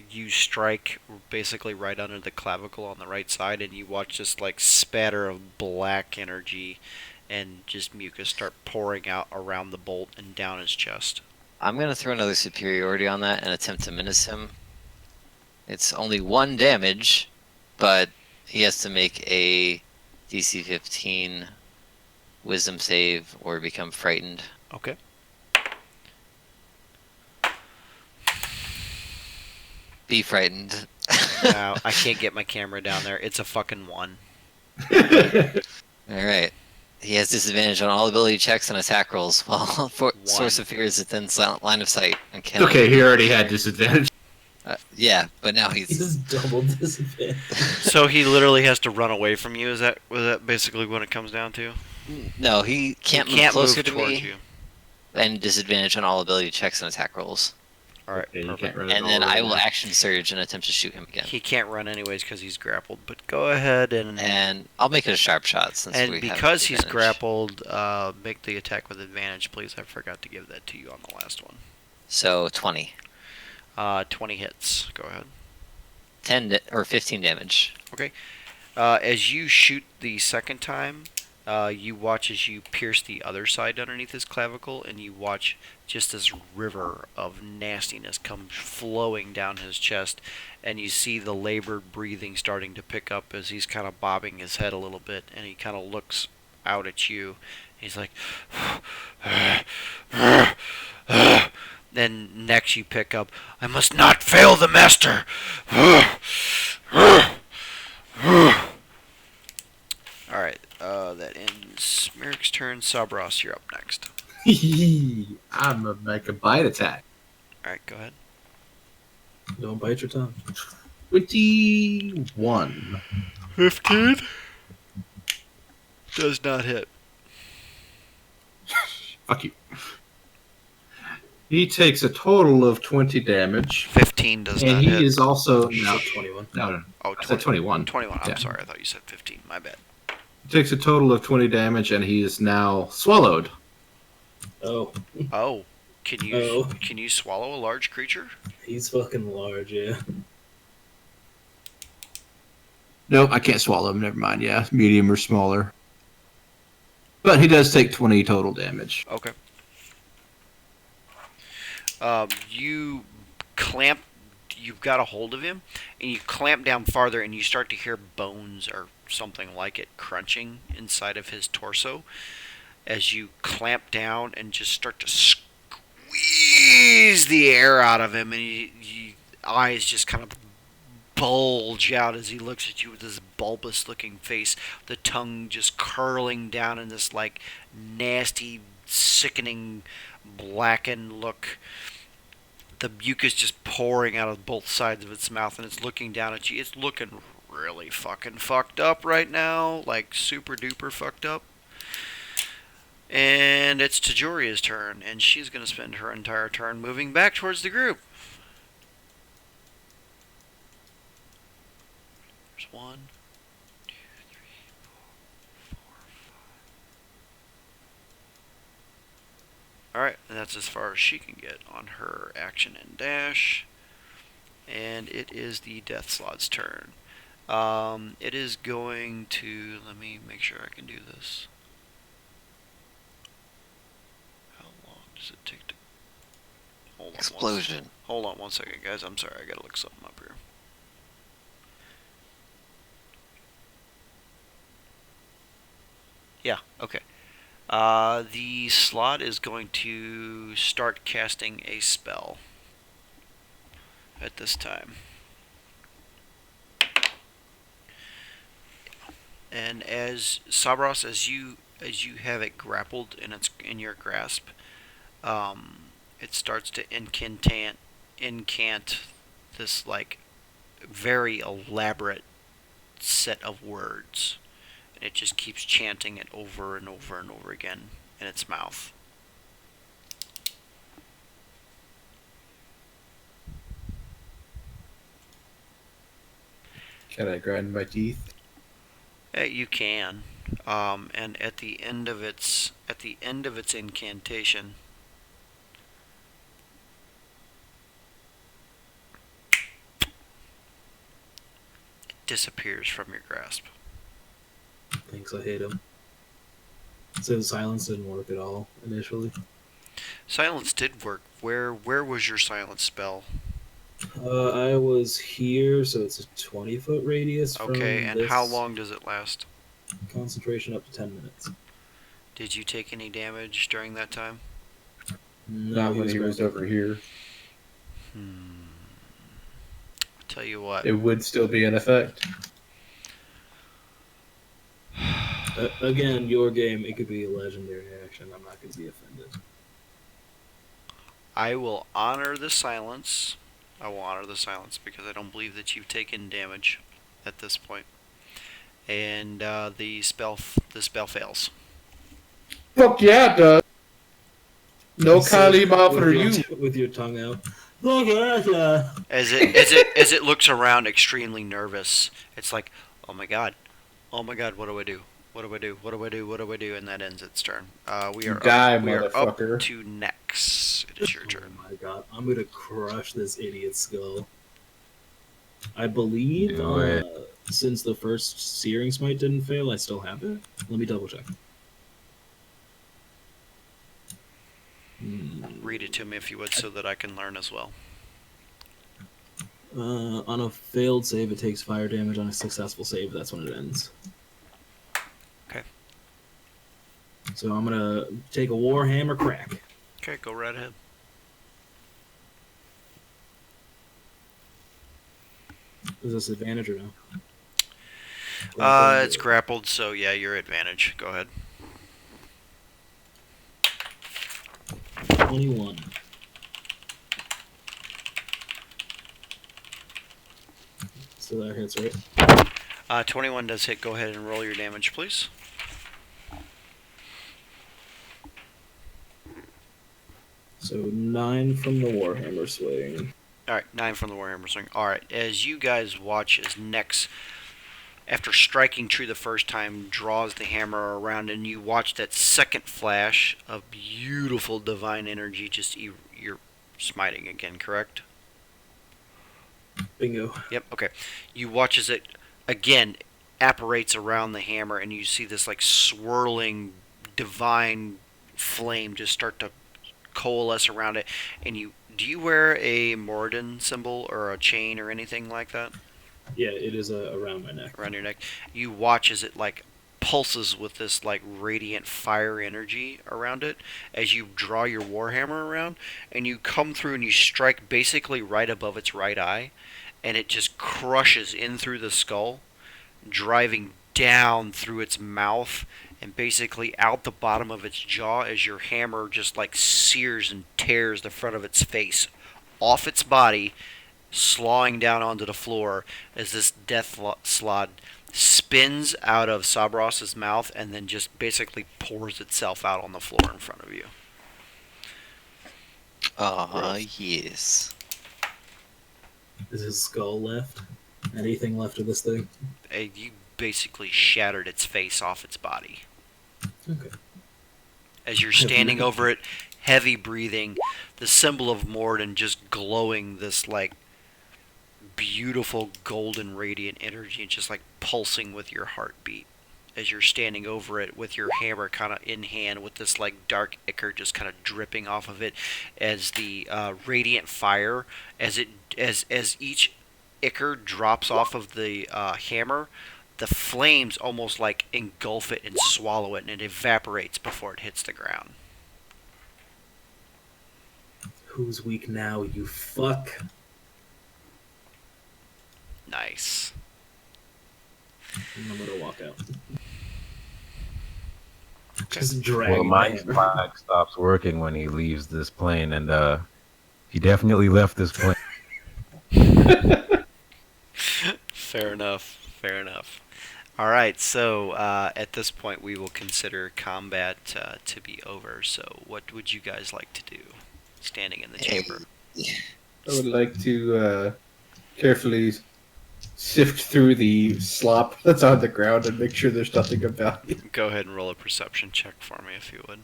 You strike basically right under the clavicle on the right side, and you watch this like spatter of black energy and just mucus start pouring out around the bolt and down his chest. I'm gonna throw another superiority on that and attempt to menace him. It's only 1 damage, but he has to make a DC 15 Wisdom save or become frightened. Okay. Be frightened. Now I can't get my camera down there. It's a fucking 1. All right. He has disadvantage on all ability checks and attack rolls while Source of Fear is within line of sight and can. Okay, he already had disadvantage. Yeah, but now He's he's. double disadvantage. So he literally has to run away from you. Was that basically what it comes down to? No, he can't He move can't closer move to towards me. you. And disadvantage on all ability checks and attack rolls. All right, Yeah, you perfect. can't run And it then all I will over. action surge and attempt to shoot him again. He can't run anyways because he's grappled. But go ahead And I'll make it a sharp shot since we have because he's advantage. grappled, make the attack with advantage, please. I forgot to give that to you on the last one. So 20. 20 hits. Go ahead. or 15 damage. As you shoot the second time, you watch as you pierce the other side underneath his clavicle, and you watch just this river of nastiness come flowing down his chest, and you see the labored breathing starting to pick up as he's kind of bobbing his head a little bit, and he kind of looks out at you. He's like, then next you pick up, I must not fail the master. Alright, that ends Merrick's turn. Sabros, you're up next. I'm gonna make a bite attack. Alright, go ahead. Don't bite your tongue. 21. 15? Does not hit. Fuck you. He takes a total of 20 damage. 15 does And not he hit. is also You now. said 21. No, Oh, I said 21. 21. I'm Yeah. sorry, I thought you said 15. My bad. Takes a total of 20 damage, and he is now swallowed. Oh, Oh, can you Oh. can you swallow a large creature? he's fucking large, yeah. Nope, I can't swallow him. Never mind. Yeah, medium or smaller. But he does take 20 total damage. Okay. You clamp. You've got a hold of him, and you clamp down farther, and you start to hear bones or something like it crunching inside of his torso. As you clamp down and just start to squeeze the air out of him, and eyes just kind of bulge out as he looks at you with his bulbous-looking face, the tongue just curling down in this like nasty, sickening, blackened look. The mucus just pouring out of both sides of its mouth, and it's looking down at you. It's looking really fucking fucked up right now, like super duper fucked up. And it's Tajoria's turn, and she's going to spend her entire turn moving back towards the group. There's 1, 2, 3, 4, 5. Alright, and that's as far as she can get on her action and dash. And it is the Death Slot's turn. It is going to... Let me make sure I can do this. How long does it take to... Hold on Explosion. Hold on 1 second, guys. I'm sorry, I gotta look something up here. Yeah, okay. The slot is going to start casting a spell at this time. And as Sabros, as you have it grappled and it's in your grasp, it starts to incant this like very elaborate set of words. And it just keeps chanting it over and over and over again in its mouth. Can I grind my teeth? You can. And at the end of its incantation, it disappears from your grasp. Thanks, I hate him. So silence didn't work at all initially. Silence did work. Where was your silence spell? I was here, so it's a 20-foot radius. Okay, from and this how long does it last? Concentration up to 10 minutes. Did you take any damage during that time? No, Not when he was grabbing. over here. Tell you what. It would still be in effect. Again, your game, it could be a legendary action. I'm not going to be offended. I will honor the silence. I will honor the silence because I don't believe that you've taken damage at this point. And the spell fails. Fuck yeah, it does. No So, Kalima for you. with your tongue out. Look at that. As it looks around, extremely nervous. It's like, oh my god, what do I do? What do I do? What do I do? What do I do? And that ends its turn. We are up motherfucker. to Nex. It is your turn. Oh my god, I'm going to crush this idiot's skull. I believe, Do it. since the first Searing Smite didn't fail, I still have it. Let me double check. Read it to me if you would, so that I can learn as well. On a failed save, it takes fire damage. On a successful save, that's when it ends. Okay. So I'm gonna take a Warhammer crack. Okay, go right ahead. Is this advantage or no? It's grappled, so yeah, your advantage. Go ahead. 21. So that hits, right? 21 does hit. Go ahead and roll your damage, please. So 9 from the Warhammer swing. Alright, 9 from the Warhammer swing. Alright, as you guys watch as Nex, after striking true the first time, draws the hammer around, and you watch that second flash of beautiful divine energy. You're smiting again, correct? Bingo. Yep, okay. You watch as it, again, apparates around the hammer, and you see this, like, swirling divine flame just start to coalesce around it. And do you wear a Moradin symbol or a chain or anything like that? Yeah, it is around my neck. Around your neck. You watch as it, like, pulses with this, like, radiant fire energy around it as you draw your warhammer around, and you come through and you strike basically right above its right eye, and it just crushes in through the skull, driving down through its mouth and basically out the bottom of its jaw as your hammer just, like, sears and tears the front of its face off its body, slawing down onto the floor as this death slod spins out of Sabros' mouth and then just basically pours itself out on the floor in front of you. Yes. Is his skull left? Anything left of this thing? You basically shattered its face off its body. Okay. As you're standing over it, heavy breathing, the symbol of Morden just glowing this, like, beautiful golden radiant energy, just like pulsing with your heartbeat as you're standing over it with your hammer kind of in hand, with this, like, dark ichor just kind of dripping off of it as the radiant fire, as each ichor drops off of the hammer, the flames almost like engulf it and swallow it, and it evaporates before it hits the ground. Who's weak now, you fuck? Nice. I'm gonna walk out. Okay. Just dragging Well, my my hammer. flag stops working when he leaves this plane, and he definitely left this plane. Fair enough. Fair enough. All right, so at this point, we will consider combat to be over. So, what would you guys like to do, standing in the Hey, chamber? I would like to carefully sift through the slop that's on the ground and make sure there's nothing of value. Go ahead and roll a perception check for me, if you would.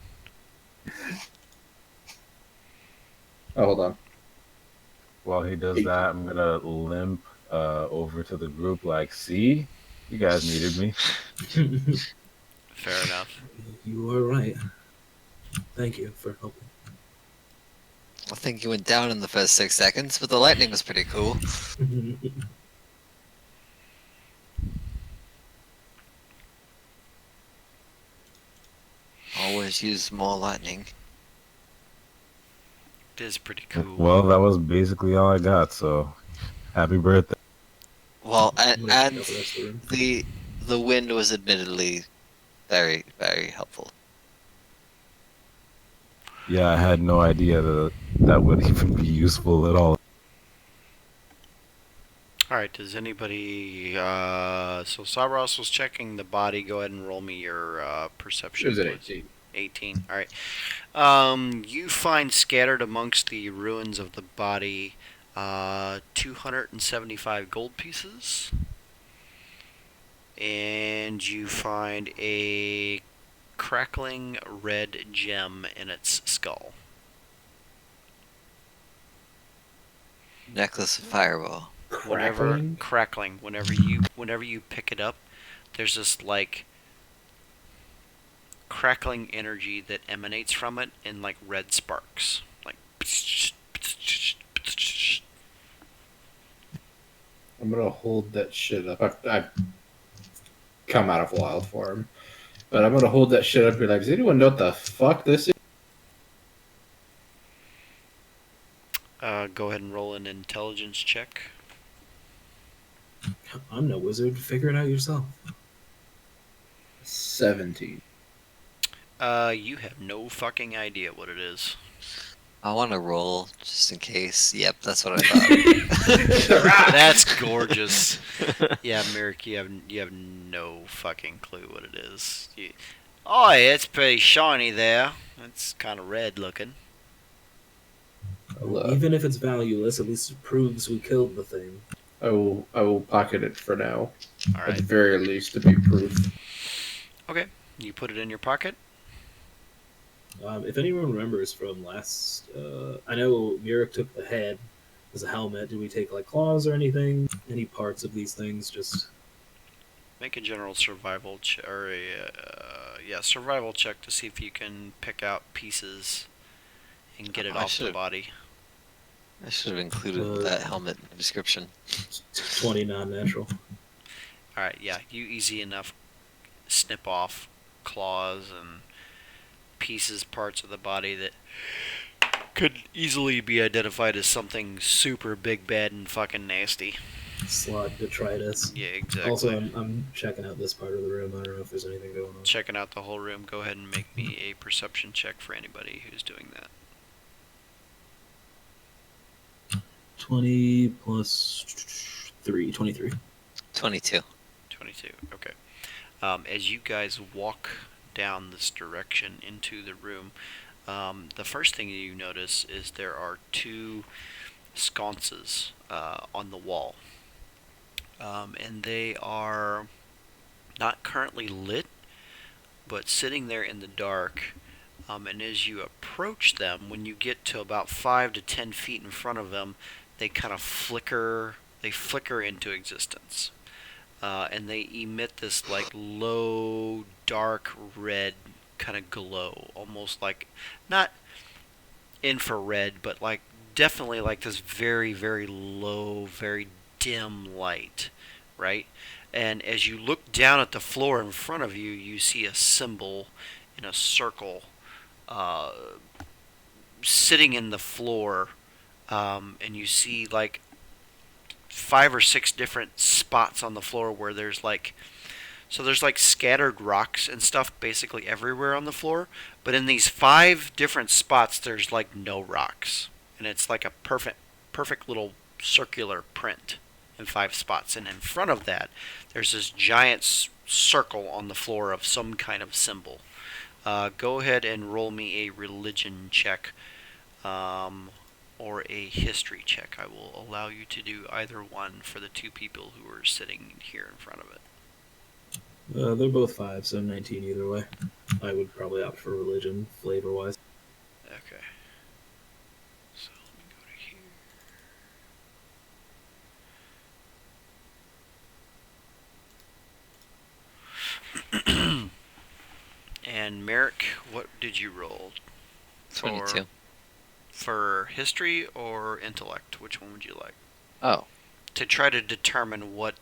Oh, hold on. While he does that, I'm gonna limp over to the group. Like, see, you guys needed me. Fair enough. You are right. Thank you for helping. I think you went down in the first 6 seconds, but the lightning was pretty cool. Always use more lightning. It is pretty cool. Well, that was basically all I got. So, happy birthday. Well, I'm and, gonna check and out the rest of the room. the wind was admittedly very, very helpful. Yeah, I had no idea that would even be useful at all. All right, does anybody... so Sabros was checking the body. Go ahead and roll me your perception. It was an please. 18. 18. All right. You find scattered amongst the ruins of the body 275 gold pieces. And you find a crackling red gem in its skull. Necklace of fireball. Crackling. Whenever you pick it up, there's this like crackling energy that emanates from it in like red sparks. Like I'm gonna hold that shit up. I've come out of wild form, but I'm gonna hold that shit up and be like, does anyone know what the fuck this is? go ahead and roll an intelligence check. I'm no wizard. Figure it out yourself. 17. You have no fucking idea what it is. I want to roll just in case. Yep, that's what I thought. That's gorgeous. Yeah, Merrick, you have no fucking clue what it is. Oh, yeah, it's pretty shiny there. It's kind of red looking. Even if it's valueless, at least it proves we killed the thing. I will pocket it for now. All At right. the very least, to be proof. Okay. You put it in your pocket. If anyone remembers from last, I know Murik took the head as a helmet. Did we take like claws or anything? Any parts of these things? Just Make a general survival survival check to see if you can pick out pieces and get it I off the should've- body. I should have included that helmet in the description. 20 non-natural. All right. Yeah, you easy enough snip off claws and parts of the body that could easily be identified as something super big, bad, and fucking nasty. Slot detritus. Yeah, exactly. Also, I'm checking out this part of the room. I don't know if there's anything going on. Checking out the whole room. Go ahead and make me a perception check for anybody who's doing that. 20 plus 3, 23. 22. 22. Okay. As you guys walk down this direction into the room, the first thing you notice is there are two sconces on the wall. And they are not currently lit, but sitting there in the dark. And as you approach them, when you get to about 5 to 10 feet in front of them, they kind of flicker. They flicker into existence. And they emit this like low, dark red kind of glow, almost like not infrared, but like definitely like this very, very low, very dim light, right? And as you look down at the floor in front of you, you see a symbol in a circle sitting in the floor, and you see like 5 or 6 different spots on the floor where there's like scattered rocks and stuff basically everywhere on the floor, but in these 5 different spots there's like no rocks, and it's like a perfect little circular print. and 5 spots. And in front of that, there's this giant circle on the floor of some kind of symbol. Go ahead and roll me a religion check or a history check. I will allow you to do either one for the 2 people who are sitting here in front of it. They're both 5, so 19 either way. I would probably opt for religion, flavor-wise. Okay. So let me go to here. And Merrick, what did you roll? 22. For history or intellect? Which one would you like? Oh. To try to determine what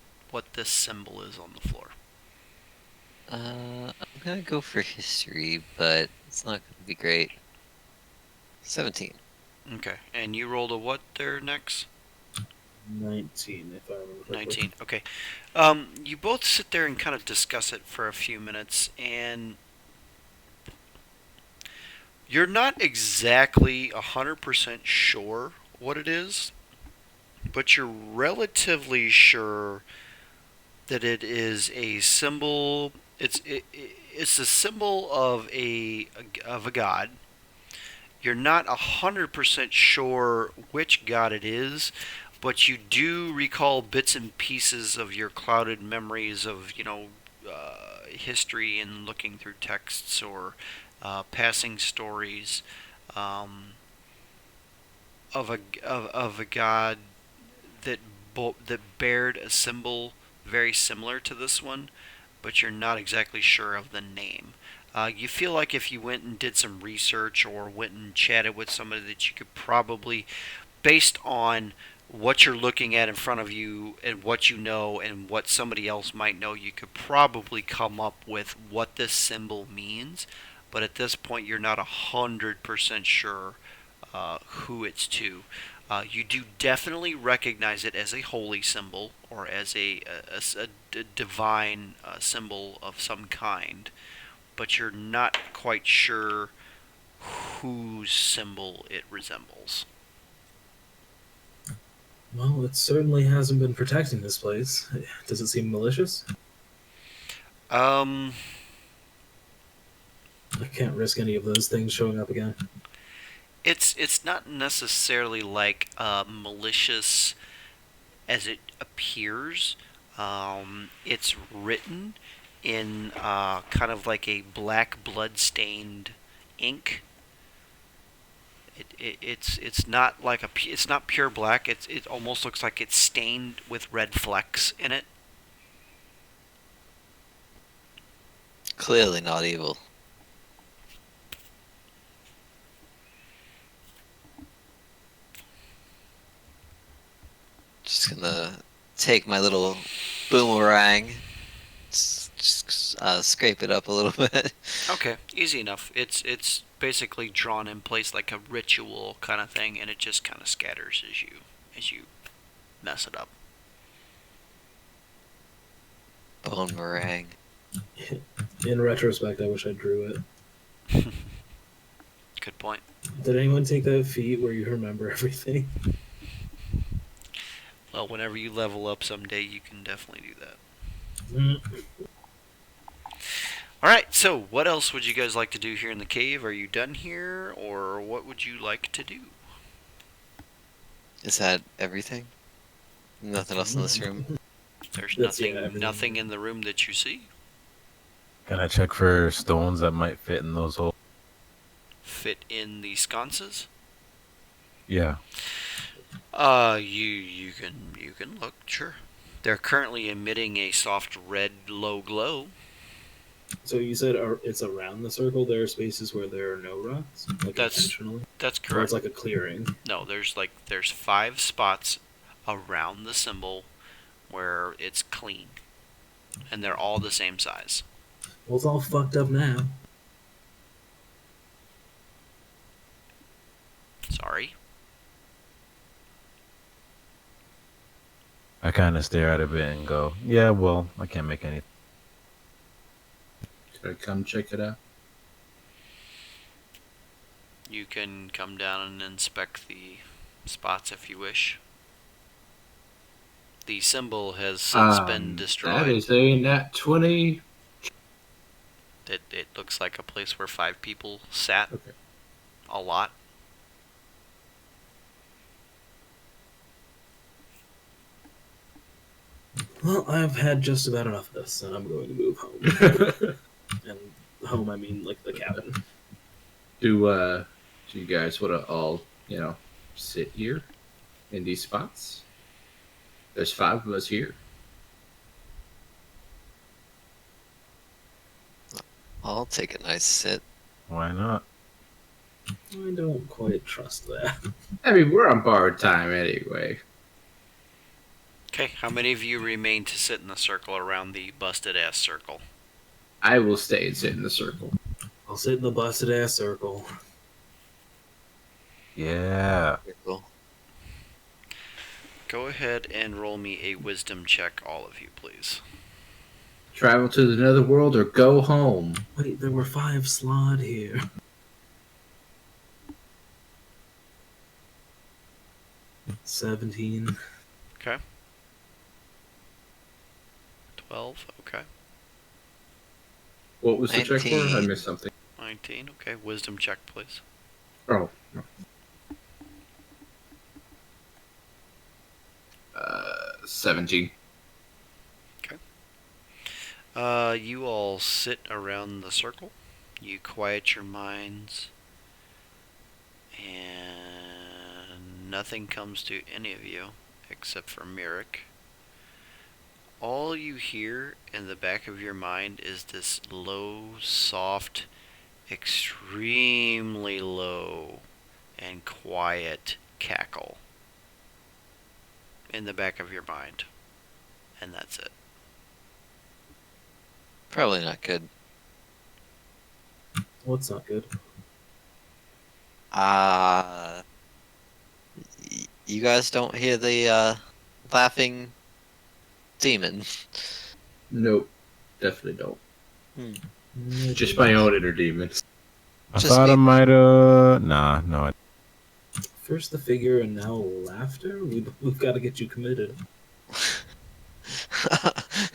this symbol is on the floor. I'm gonna go for history, but it's not gonna be great. 17. Okay. And you rolled a what there next? 19, if I remember correctly. 19. Okay. You both sit there and kind of discuss it for a few minutes, and you're not exactly 100% sure what it is, but you're relatively sure that it is a symbol. It's a symbol of a god. You're not 100% sure which god it is, but you do recall bits and pieces of your clouded memories of, history and looking through texts or passing stories of a god that that bared a symbol very similar to this one, but you're not exactly sure of the name. You feel like if you went and did some research or went and chatted with somebody that you could probably, based on what you're looking at in front of you and what you know and what somebody else might know, you could probably come up with what this symbol means. But at this point, you're not 100% sure who it's to. You do definitely recognize it as a holy symbol or as a divine symbol of some kind, but you're not quite sure whose symbol it resembles. Well, it certainly hasn't been protecting this place. Does it seem malicious? I can't risk any of those things showing up again. It's not necessarily like malicious as it appears. It's written in kind of like a black blood-stained ink. It's not like it's not pure black. It almost looks like it's stained with red flecks in it. Clearly not evil. Just gonna take my little boomerang, just scrape it up a little bit. Okay, easy enough. It's basically drawn in place like a ritual kind of thing, and it just kind of scatters as you mess it up. Boomerang. In retrospect, I wish I drew it. Good point. Did anyone take that feat where you remember everything? Well, whenever you level up someday, you can definitely do that. Alright, so what else would you guys like to do here in the cave? Are you done here, or what would you like to do? Is that everything? Nothing else in this room? There's That's, yeah, nothing everything. nothing in the room that you see. Can I check for stones that might fit in those holes? Fit in the sconces? Yeah. You can look, sure. They're currently emitting a soft red low glow. So you said it's around the circle. There are spaces where there are no rocks, like That's intentionally, That's or correct. it's like a clearing. No, there's 5 spots around the symbol where it's clean, and they're all the same size. Well, it's all fucked up now. Sorry. I kind of stare at it a bit and go, yeah, well, I can't make anything. Could I come check it out? You can come down and inspect the spots if you wish. The symbol has since been destroyed. That is a nat 20. It looks like a place where 5 people sat. Okay. A lot. Well, I've had just about enough of this, and I'm going to move home. And home, I mean like the cabin. Do you guys want to all, sit here in these spots? There's 5 of us here. I'll take a nice sit. Why not? I don't quite trust that. I mean, we're on borrowed time anyway. Okay, how many of you remain to sit in the circle around the busted ass circle? I will stay and sit in the circle. I'll sit in the busted ass circle. Yeah. Cool. Go ahead and roll me a wisdom check, all of you, please. Travel to the netherworld or go home. Wait, there were 5 slot here. $17. Okay. 12, okay. What was the check for? I 19. missed something. 19, okay. Wisdom check, please. Oh. No. 17. You all sit around the circle. You quiet your minds. And nothing comes to any of you except for Mirek. All you hear in the back of your mind is this low, soft, extremely low and quiet cackle in the back of your mind. And that's it. Probably not good. What's not good? You guys don't hear the laughing demon. Nope. Definitely don't. Mm, Just my own inner demons. I Just thought me. I might have. Nah, no. First the figure and now laughter? We've got to get you committed.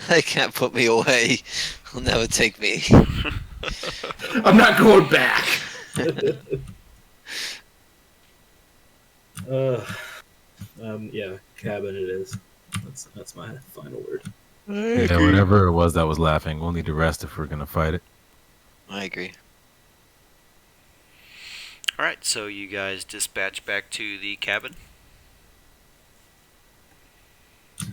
They can't put me away. They'll never take me. I'm not going back! Yeah, cabin it is. That's my final word. Yeah, whatever it was that was laughing, we'll need to rest if we're gonna fight it. I agree. Alright, so you guys dispatch back to the cabin.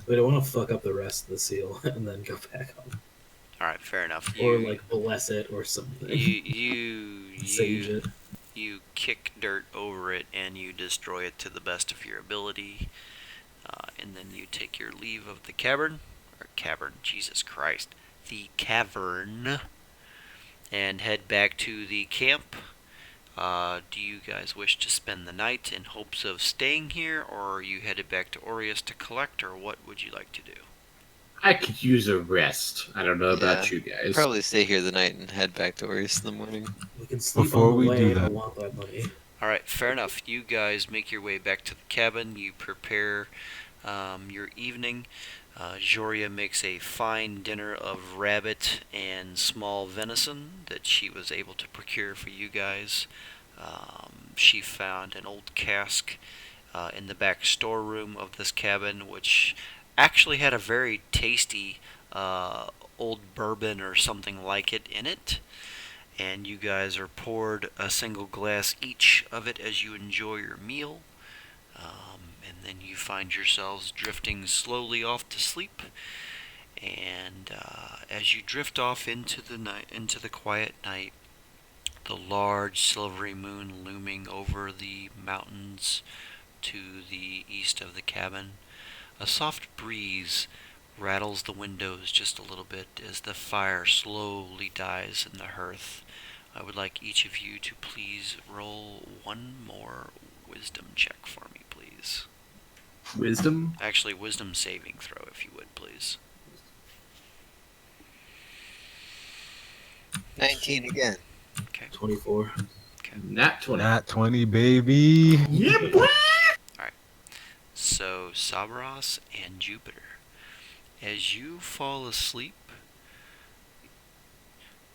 We don't want to fuck up the rest of the seal and then go back home. Alright, fair enough. Or like bless it or something. Sage it. You kick dirt over it and you destroy it to the best of your ability. And then you take your leave of the cavern. Or cavern, Jesus Christ. The cavern. And head back to the camp. Do you guys wish to spend the night in hopes of staying here? Or are you headed back to Aureus to collect? Or what would you like to do? I could use a rest. I don't know about Yeah, you guys. Probably stay here the night and head back to Orius in the morning. We can sleep Before on the we way. do I that- don't want that money. Alright, fair enough. You guys make your way back to the cabin. You prepare your evening. Joria makes a fine dinner of rabbit and small venison that she was able to procure for you guys. She found an old cask in the back storeroom of this cabin, which actually had a very tasty old bourbon or something like it in it. And you guys are poured a single glass each of it as you enjoy your meal. And then you find yourselves drifting slowly off to sleep. And as you drift off into the night, into the quiet night, the large silvery moon looming over the mountains to the east of the cabin, a soft breeze rattles the windows just a little bit as the fire slowly dies in the hearth. I would like each of you to please roll one more wisdom check for me, please. Wisdom? Actually, wisdom saving throw, if you would, please. 19 again. Okay. 24. Nat 20. Nat 20, baby. Yeah, boy! So So, Sabros and Jupiter, as you fall asleep,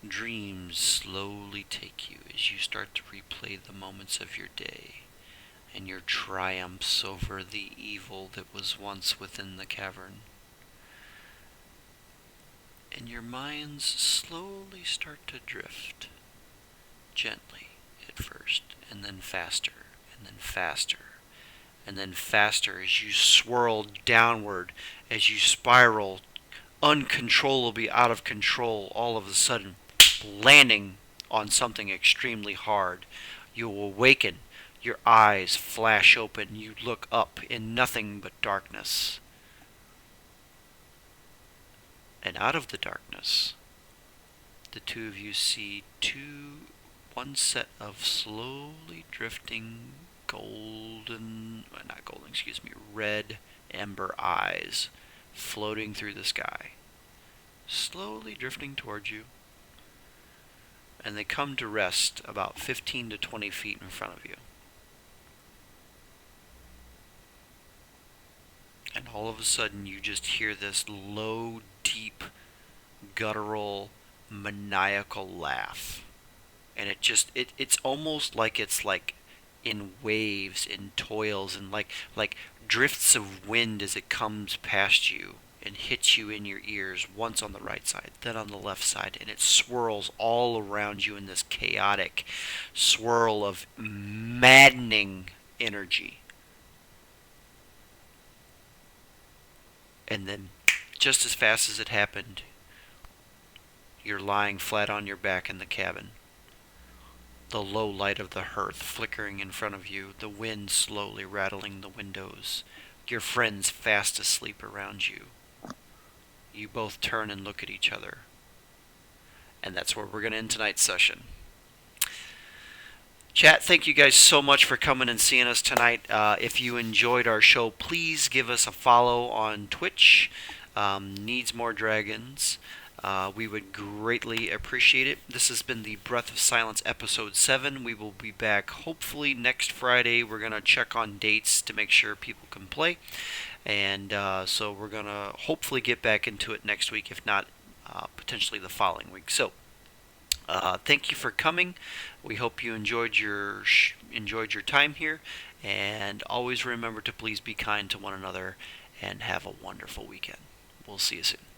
dreams slowly take you as you start to replay the moments of your day and your triumphs over the evil that was once within the cavern. And your minds slowly start to drift, gently at first, and then faster, and then faster, and then faster as you swirl downward, as you spiral uncontrollably out of control, all of a sudden landing on something extremely hard. You awaken, your eyes flash open, you look up in nothing but darkness. And out of the darkness, the two of you see one set of slowly drifting red amber eyes floating through the sky, slowly drifting towards you. And they come to rest about 15 to 20 feet in front of you. And all of a sudden you just hear this low, deep, guttural, maniacal laugh. And it's almost like it's like in waves, in toils, and like drifts of wind as it comes past you and hits you in your ears, once on the right side, then on the left side, and it swirls all around you in this chaotic swirl of maddening energy. And then, just as fast as it happened, you're lying flat on your back in the cabin. The low light of the hearth flickering in front of you, the wind slowly rattling the windows, your friends fast asleep around you. You both turn and look at each other. And that's where we're going to end tonight's session. Chat, thank you guys so much for coming and seeing us tonight. If you enjoyed our show, please give us a follow on Twitch. Needs More Dragons. We would greatly appreciate it. This has been the Breath of Silence episode 7. We will be back hopefully next Friday. We're going to check on dates to make sure people can play. And so we're going to hopefully get back into it next week, if not potentially the following week. So thank you for coming. We hope you enjoyed your time here. And always remember to please be kind to one another and have a wonderful weekend. We'll see you soon.